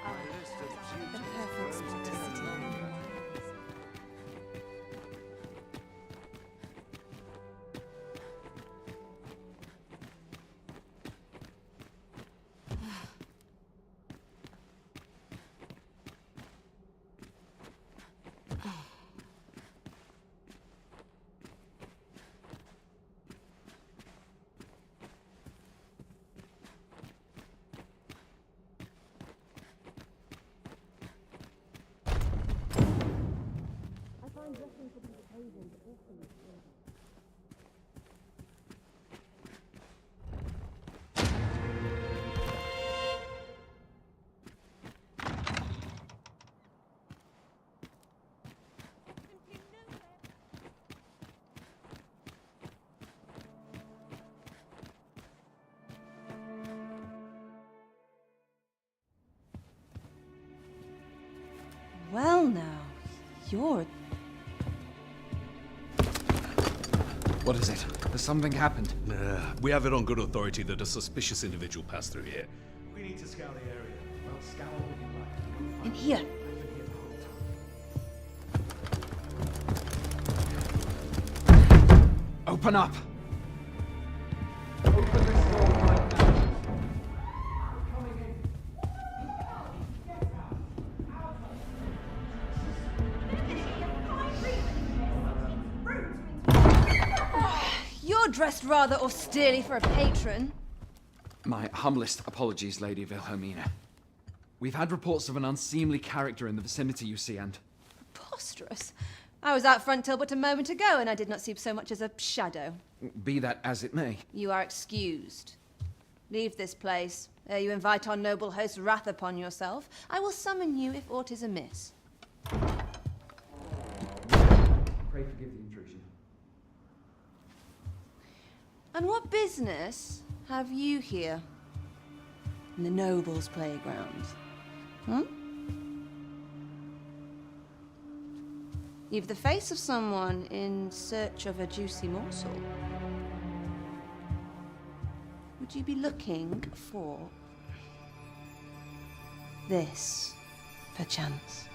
My list of The duties perfect grows spot to here sit in. longer. I find dressing for these occasions awfully strange. Well now, you're... What is it? Has something happened? We have it on good authority that a suspicious individual passed through here. We need to scour the area. Well, scour what you like. In here. I've been here the whole time. Open up! Open this door right now. Coming in. You're dressed rather austerely for a patron. My humblest apologies, Lady Wilhelmina. We've had reports of an unseemly character in the vicinity, you see, and... Preposterous. I was out front till but a moment ago, and I did not see so much as a shadow. Be that as it may. You are excused. Leave this place, ere you invite our noble host's wrath upon yourself. I will summon you if aught is amiss. Pray forgive the intrusion. And what business have you here? In the nobles' playground? You've the face of someone in search of a juicy morsel. Would you be looking for this, perchance?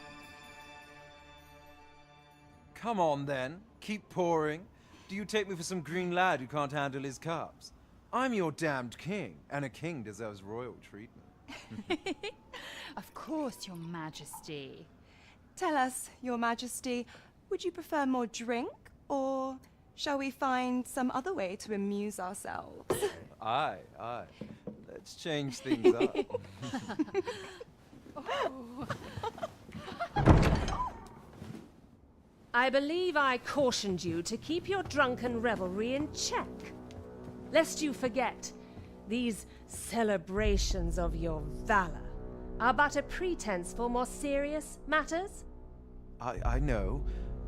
Come on, then. Keep pouring. Do you take me for some green lad who can't handle his cups? I'm your damned king, and a king deserves royal treatment. Of course, Your Majesty. Tell us, Your Majesty, would you prefer more drink, or shall we find some other way to amuse ourselves? Aye. Let's change things up. I believe I cautioned you to keep your drunken revelry in check. Lest you forget, these celebrations of your valor are but a pretense for more serious matters. I know.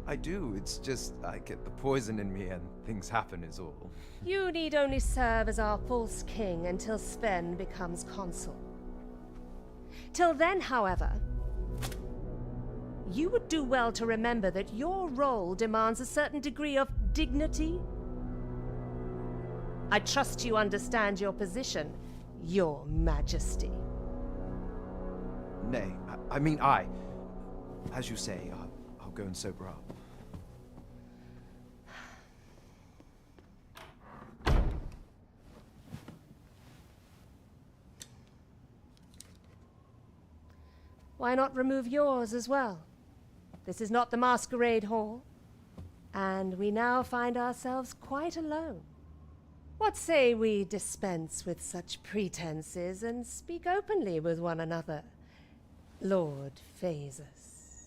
I do. It's just I get the poison in me and things happen is all. You need only serve as our false king until Sven becomes consul. Till then, however, you would do well to remember that your role demands a certain degree of dignity. I trust you understand your position, Your Majesty. Nay, I mean I. As you say, I'll go and sober up. why not remove yours as well? This is not the masquerade hall, and we now find ourselves quite alone. What say we dispense with such pretenses and speak openly with one another, Lord Phasus?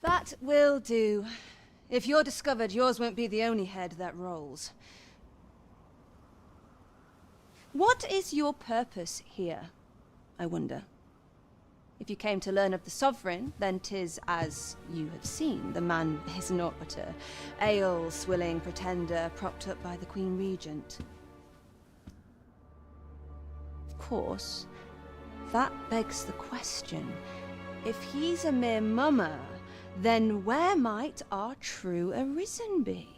That will do. If you're discovered, yours won't be the only head that rolls. What is your purpose here, I wonder? If you came to learn of the Sovereign, then 'tis as you have seen. The man is naught but a ale-swilling pretender propped up by the Queen Regent. Of course, that begs the question. If he's a mere mummer, then where might our true Arisen be?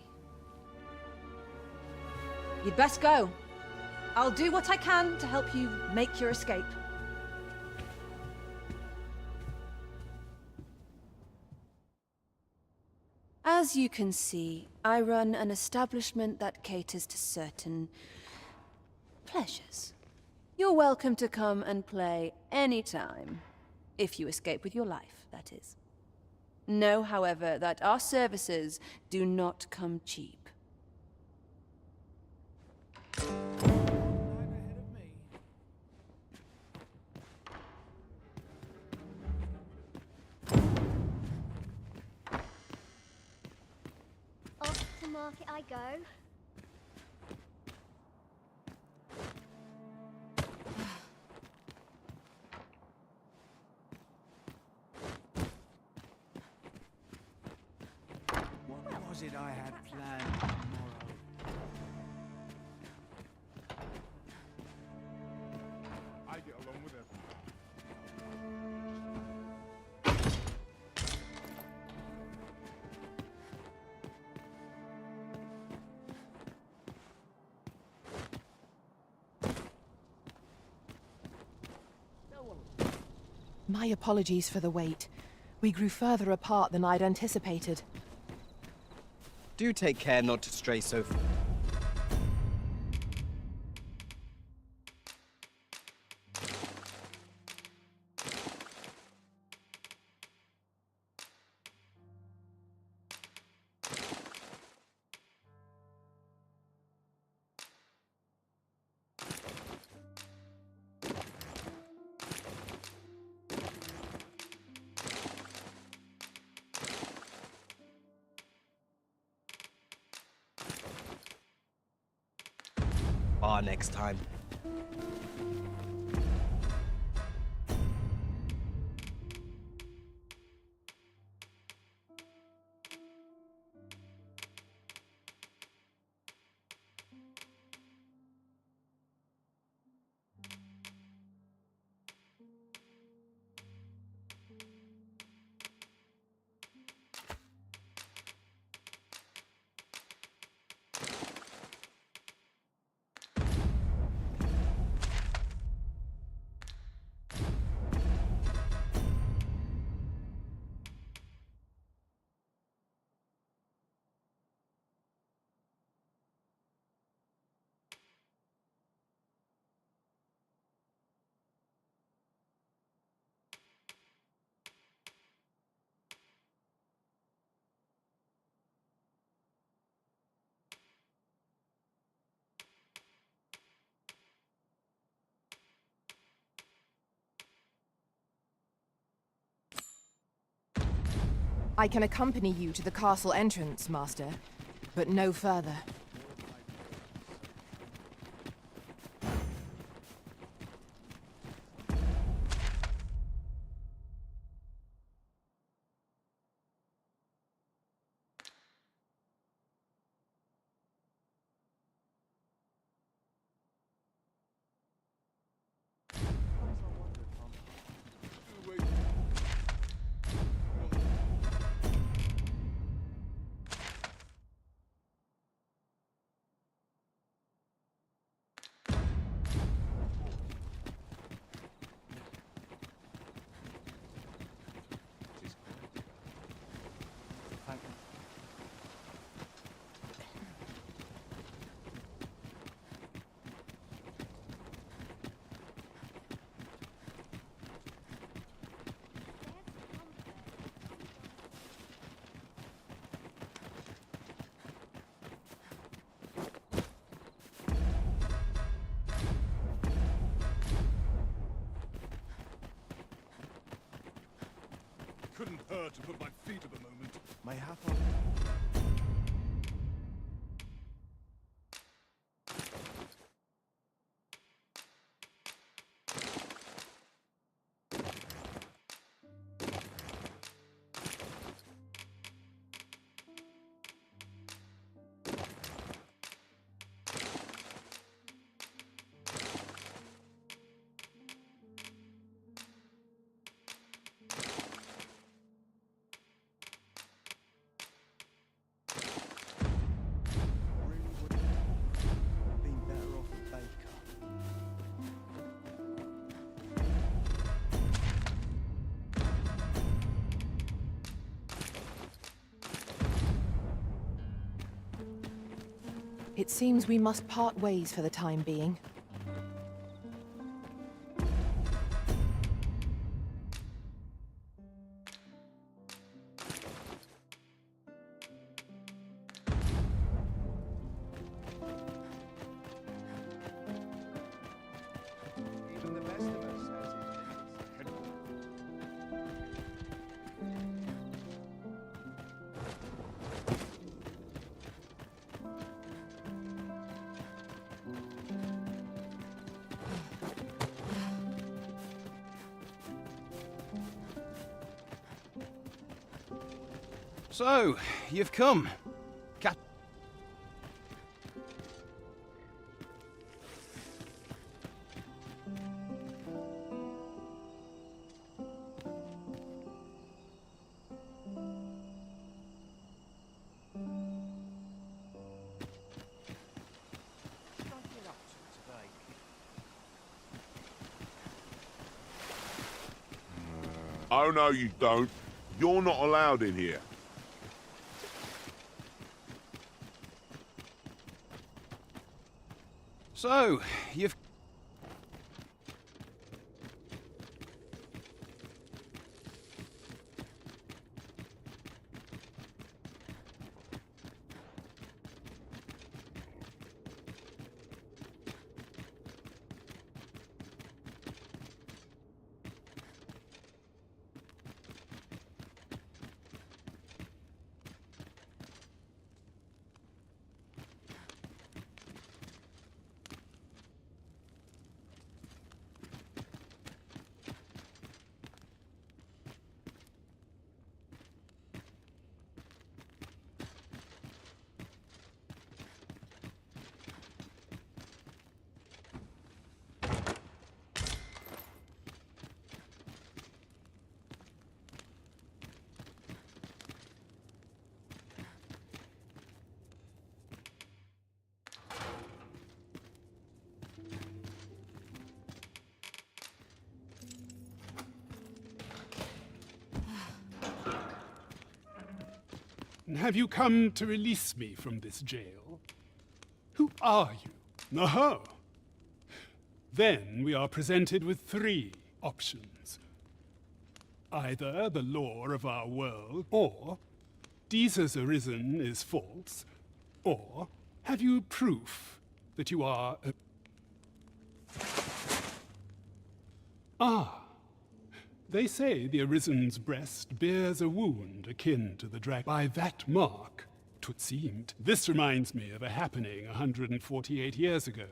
You'd best go. I'll do what I can to help you make your escape. As you can see, I run an establishment that caters to certain pleasures. You're welcome to come and play anytime, if you escape with your life, that is. Know, however, that our services do not come cheap. Off to market I go. What was it I had planned for tomorrow? I get along with everyone. My apologies for the wait. We grew further apart than I'd anticipated. Do take care not to stray so far. Next time. I can accompany you to the castle entrance, Master, but no further. Couldn't hurt to put my feet up a moment. My half on. It seems we must part ways for the time being. Even the best of us has its So, you've come. Cat. Oh, no, you don't. You're not allowed in here. So, you've... Have you come to release me from this jail? Who are you? Aha! Then we are presented with three options. Either the law of our world, or Jesus arisen is false, or have you proof that you are a... Ah! They say the Arisen's breast bears a wound akin to the dragon. By that mark, 'twould seemed. This reminds me of a happening 148 years ago.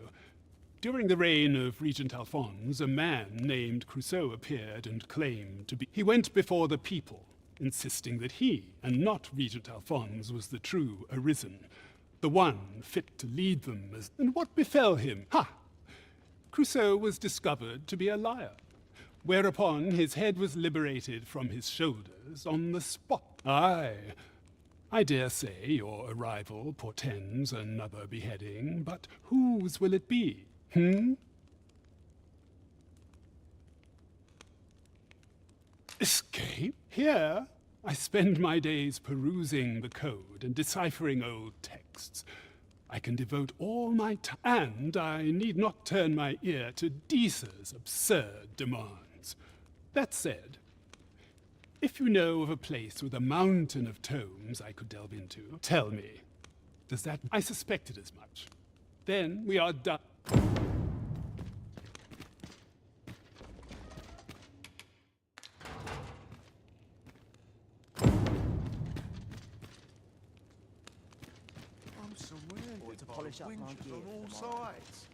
During the reign of Regent Alphonse, a man named Crusoe appeared and claimed to be... He went before the people, insisting that he, and not Regent Alphonse, was the true Arisen, the one fit to lead them as... And what befell him? Ha! Crusoe was discovered to be a liar. Whereupon his head was liberated from his shoulders on the spot. Aye, I dare say your arrival portends another beheading, but whose will it be, Escape? Here, I spend my days perusing the code and deciphering old texts. I can devote all my time, and I need not turn my ear to Deesa's absurd demands. That said, if you know of a place with a mountain of tomes I could delve into, tell me. Does that... I suspected as much. Then we are done. polish up my winches gear on all for tomorrow. sides.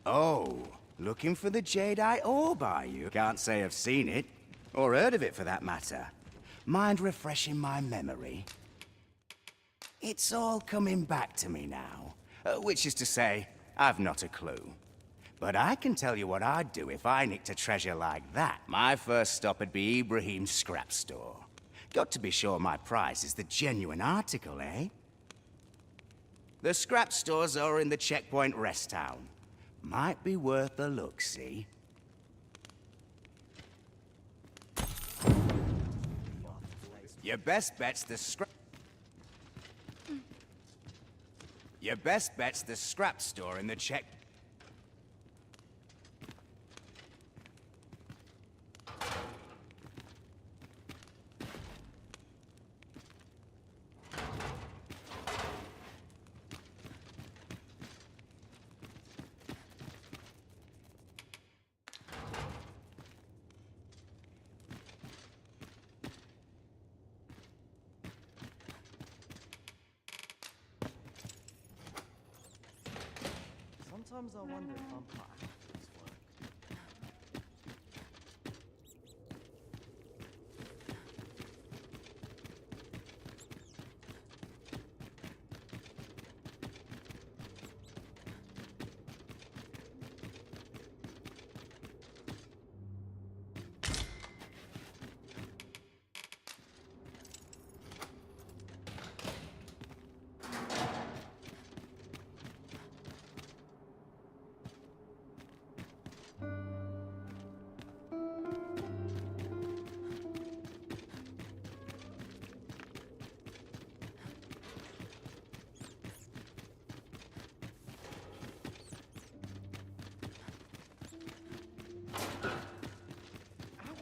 Oh, looking for the Jadeite orb, are you? Can't say I've seen it, or heard of it for that matter. Mind refreshing my memory? It's all coming back to me now, which is to say, I've not a clue. But I can tell you what I'd do if I nicked a treasure like that. My first stop would be Ibrahim's scrap store. Got to be sure my prize is the genuine article, eh? The scrap stores are in the Checkpoint Rest Town. Might be worth a look, see? Your best bet's the scrap... Your best bet's the scrap store in the check... Sometimes I wonder if I'm part of this work.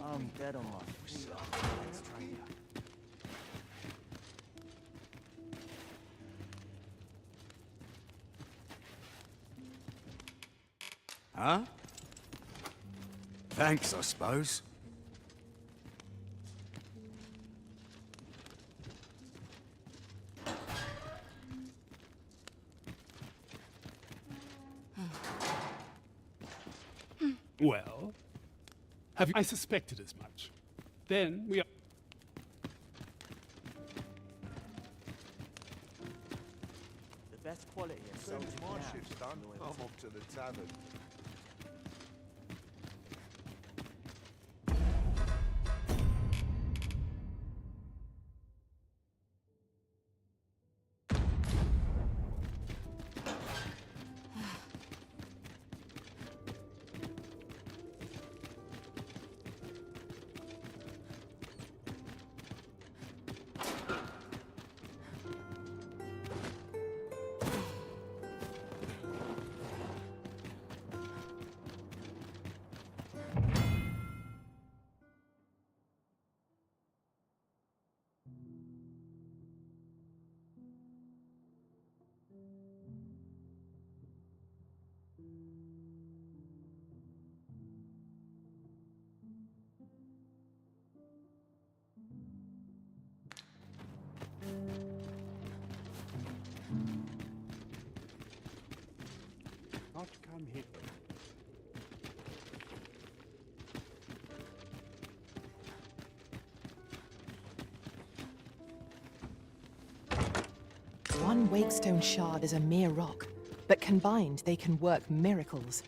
I'm dead on my feet. Let's try it. Huh? Thanks, I suppose. Well, have you... I suspected as much. Then we are... The best quality of As soon soldier as my can have shift's is done, loyalty. I'm off to the tavern. Not come hither. One Wakestone shard is a mere rock, but combined they can work miracles.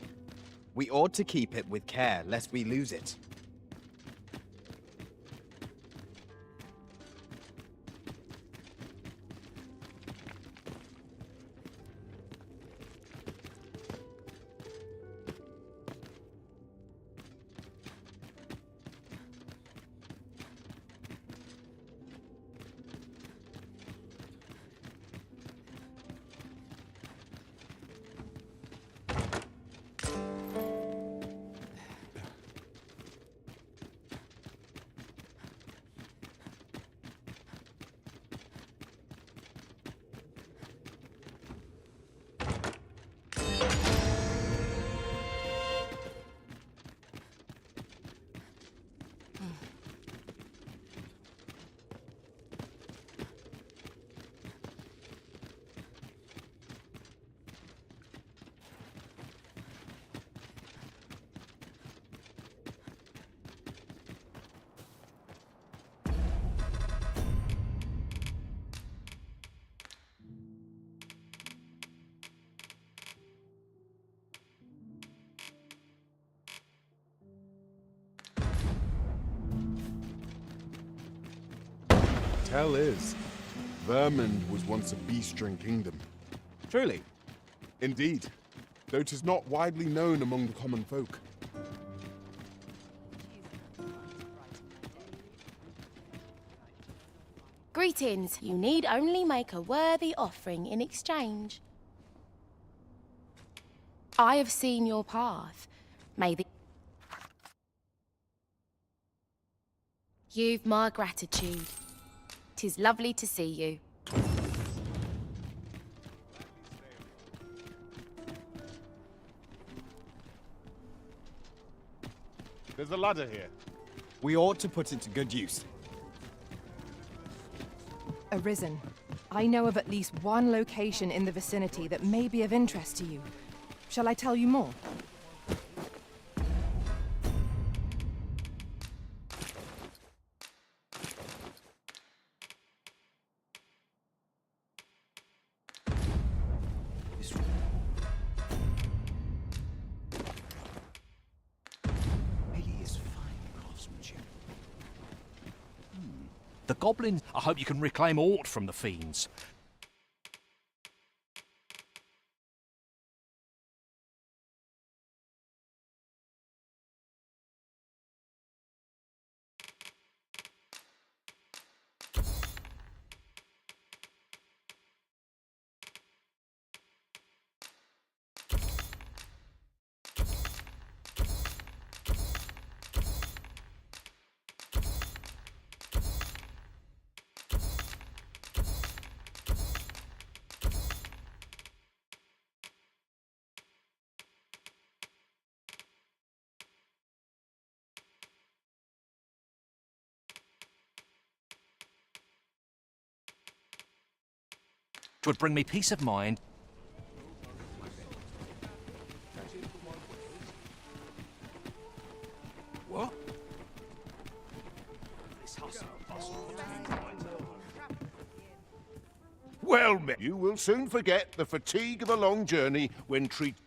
We ought to keep it with care, lest we lose it. hell is. Vermund was once a beastren kingdom. Truly? Indeed, though 'tis not widely known among the common folk. Greetings. You need only make a worthy offering in exchange. I have seen your path. May the... You've my gratitude. 'Tis lovely to see you. There's a ladder here. We ought to put it to good use. Arisen, I know of at least one location in the vicinity that may be of interest to you. Shall I tell you more? The goblins. I hope you can reclaim aught from the fiends. Would bring me peace of mind. What? Well, men, you will soon forget the fatigue of a long journey when treated.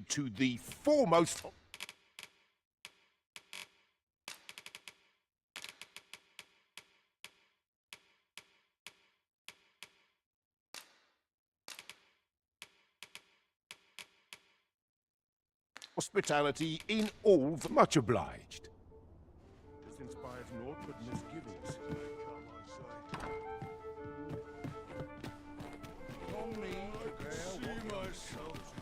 To the foremost hospitality in all the much obliged. This inspires naught but misgivings. On me to bear see myself.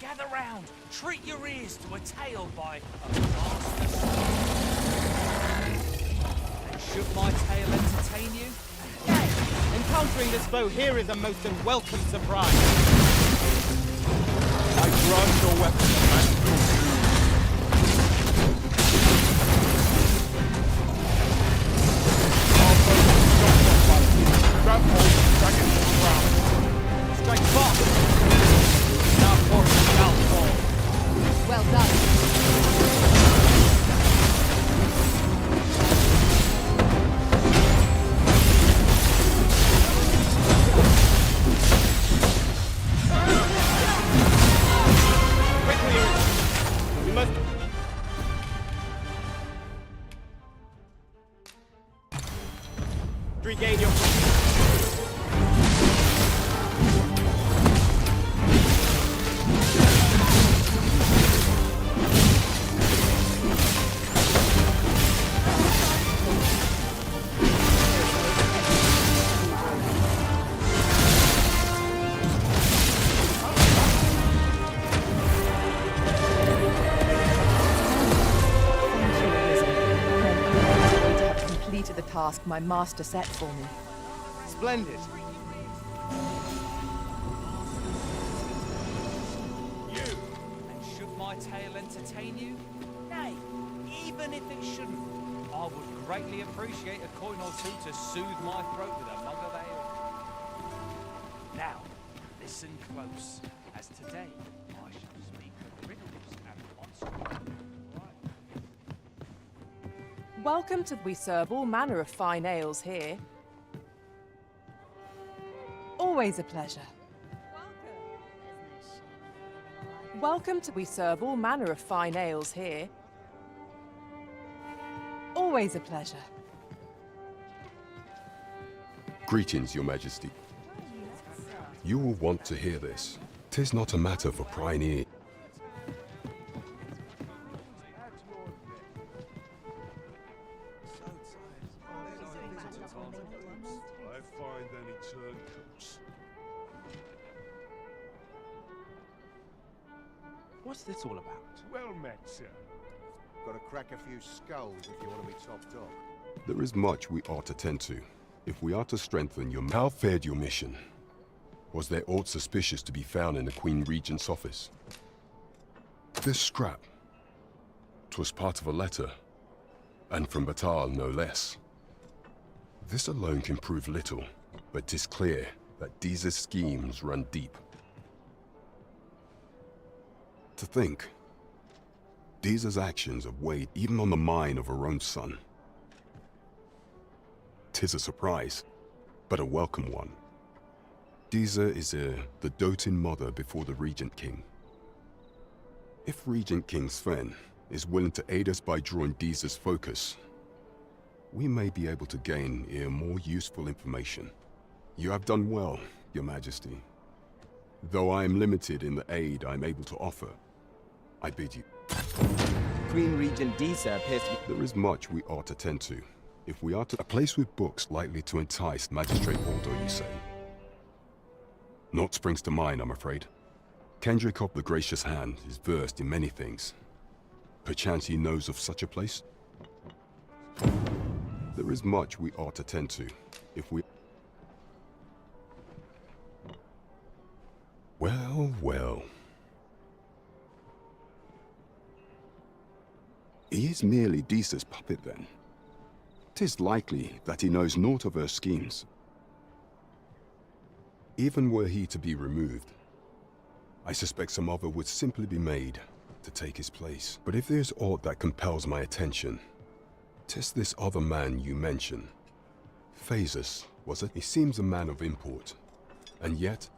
Gather round! Treat your ears to a tale by a master. Should my tale entertain you? Yes! Encountering this foe here is a most unwelcome surprise. I grant your weapon and your Strike fast! Now for it shall fall. Well done. Quickly, we must... regain your... task my master set for me. Splendid. You! And should my tale entertain you? Nay, even if it shouldn't, I would greatly appreciate a coin or two to soothe my throat with a mug of ale. Now, listen close, as today I shall speak of riddles and monsters. Welcome to... We serve all manner of fine ales here. Always a pleasure. Welcome to... We serve all manner of fine ales here. Always a pleasure. Greetings, Your Majesty. You will want to hear this. 'Tis not a matter for prying ear. I find any turncoats. What's this all about? Well met, sir. Got to crack a few skulls if you want to be top dog. There is much we ought to tend to, if we are to strengthen your... How fared your mission? Was there aught suspicious to be found in the Queen Regent's office? This scrap. 'Twas part of a letter, and from Batal no less. This alone can prove little, but 'tis clear that Deeza's schemes run deep. To think, Deeza's actions have weighed even on the mind of her own son. 'Tis a surprise, but a welcome one. Deeza is the doting mother before the Regent King. If Regent King Sven is willing to aid us by drawing Deeza's focus, we may be able to gain more useful information. You have done well, Your Majesty. Though I am limited in the aid I'm able to offer, I bid you. Queen Regent Deeza appears to be... There is much we ought to tend to. If we are to... A place with books likely to entice Magistrate Aldo, you say? Naught springs to mind, I'm afraid. Kendrick of the Gracious Hand is versed in many things. Perchance he knows of such a place? There is much we ought to tend to, if we... Well, well. He is merely Deeza's puppet, then. 'Tis likely that he knows naught of her schemes. Even were he to be removed, I suspect some other would simply be made to take his place. But if there's aught that compels my attention, 'tis this other man you mention. Phasus, was it? He seems a man of import, and yet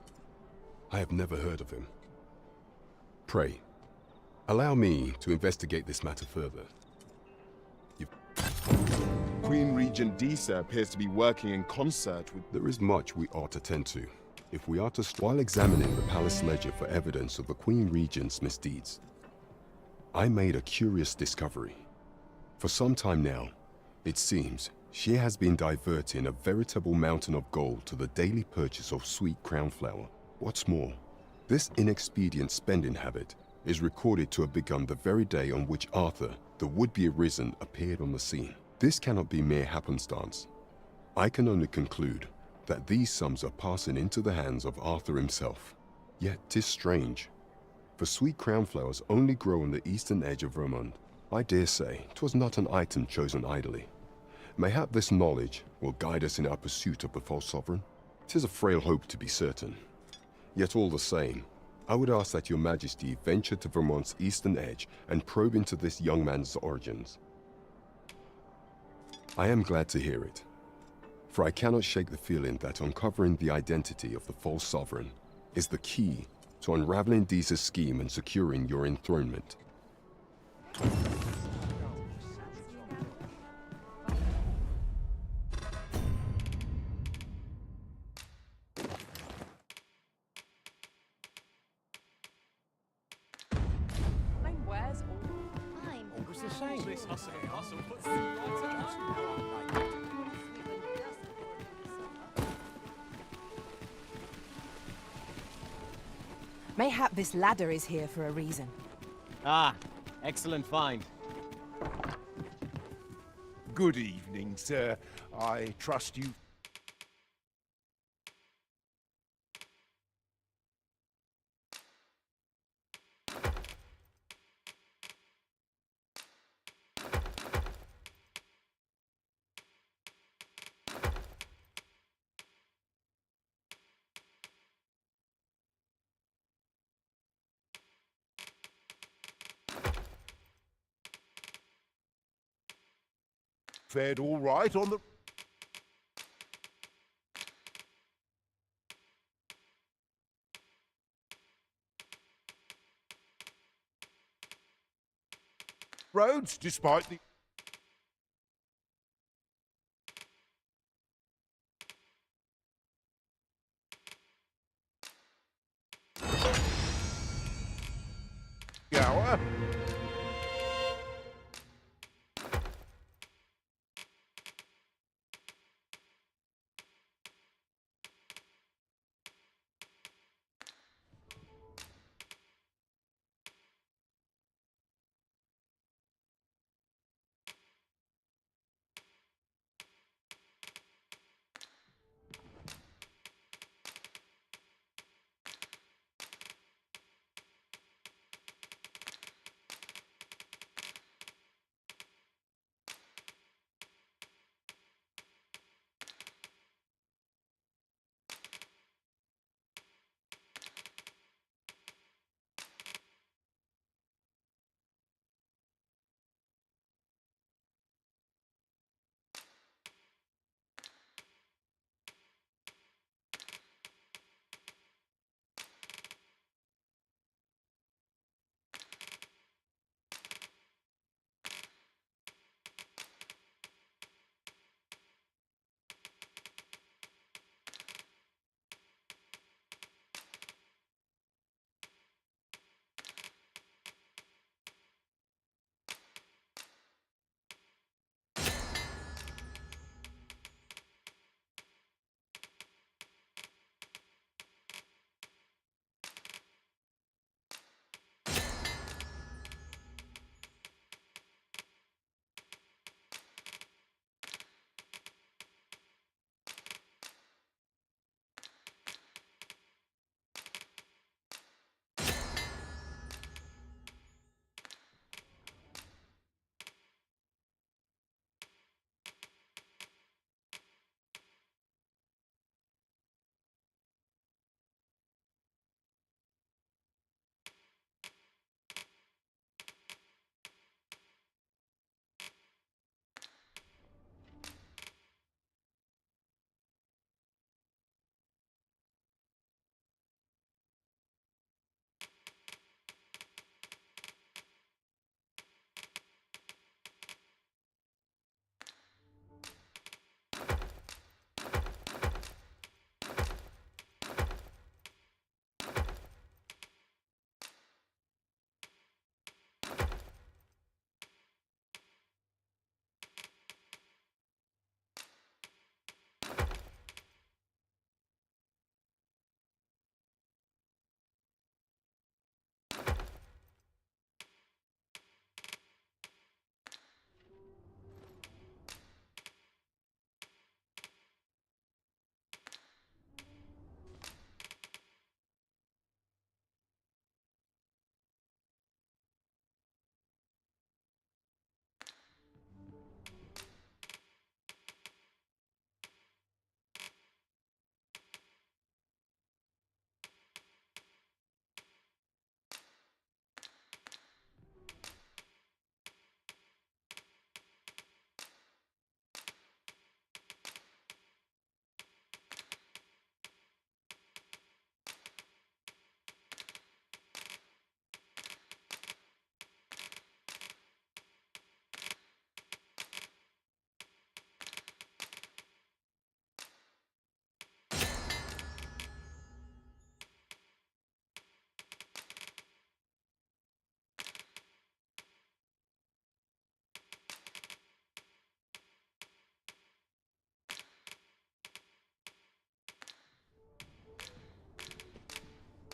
I have never heard of him. Pray, allow me to investigate this matter further. Queen Regent Deeza appears to be working in concert with... There is much we ought to tend to, if we are to... While examining the palace ledger for evidence of the Queen Regent's misdeeds, I made a curious discovery. For some time now, it seems, she has been diverting a veritable mountain of gold to the daily purchase of sweet crown flower. What's more, this inexpedient spending habit is recorded to have begun the very day on which Arthur, the would-be arisen, appeared on the scene. This cannot be mere happenstance. I can only conclude that these sums are passing into the hands of Arthur himself. Yet 'tis strange, for sweet crown flowers only grow on the eastern edge of Vermont. I dare say 'twas not an item chosen idly. Mayhap this knowledge will guide us in our pursuit of the false sovereign. 'Tis a frail hope, to be certain. Yet all the same, I would ask that Your Majesty venture to Vermont's eastern edge and probe into this young man's origins. I am glad to hear it, for I cannot shake the feeling that uncovering the identity of the false sovereign is the key to unraveling Deeza's scheme and securing your enthronement. Mayhap this ladder is here for a reason. Ah, excellent find. Good evening, sir. I trust you. Fared all right on the... roads, despite the... hour.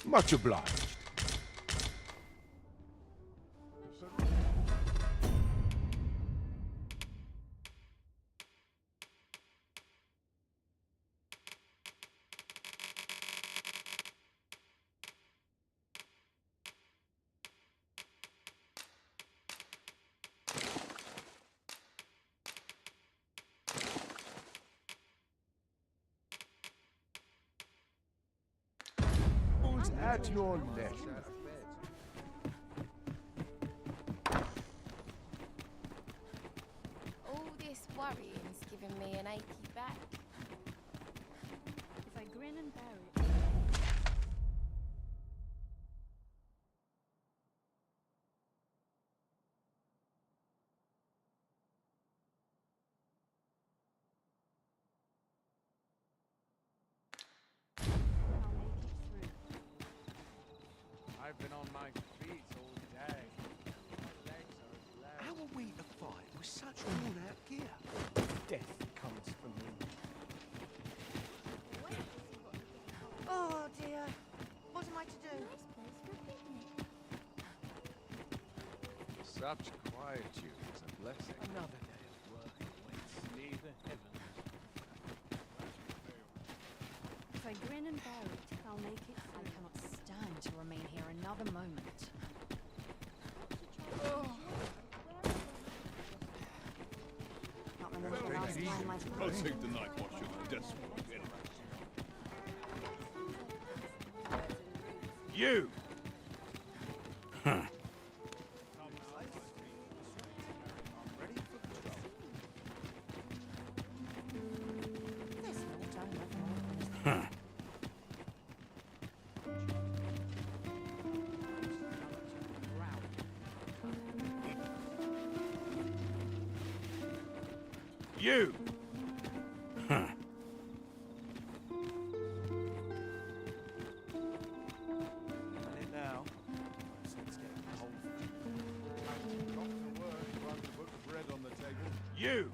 Much obliged. At your leisure. All this worrying's giving me an achy back. If I grin and bear it. I've been on my feet all day. My legs are as loud. How are we to fight with such worn-out gear? Death comes from me. Oh dear. What am I to do? Such quietude is a blessing. Another day of work awaits. Leave the heavens. If I grin and bear it, I'll make it through. I cannot stand to remain here another moment. Not remember the last time I've I'll take the night watch of the desperate anyway. You! Huh. Huh. You! Huh. On it now. It's getting cold. Not to work trying to put bread on the table. You!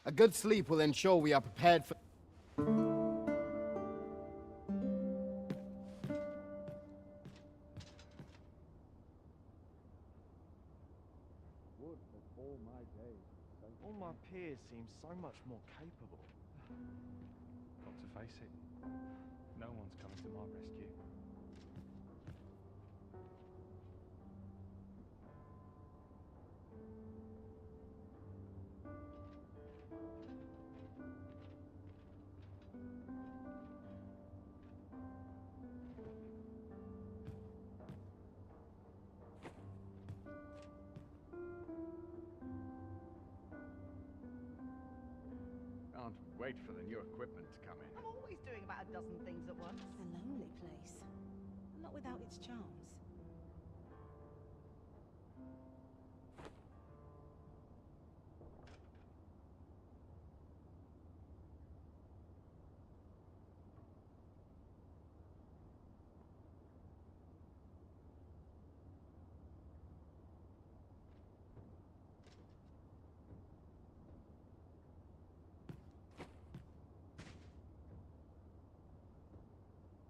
A good sleep will ensure we are prepared for... All my peers seem so much more capable. Got to face it. No one's coming to my rescue. Can't wait for the new equipment to come in. I'm always doing about a dozen things at once. A lonely place. Not without its charms.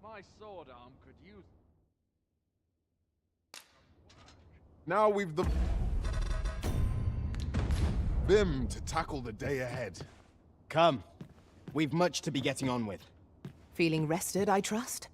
My sword arm could use... Now we've the vim to tackle the day ahead. Come. We've much to be getting on with. Feeling rested, I trust?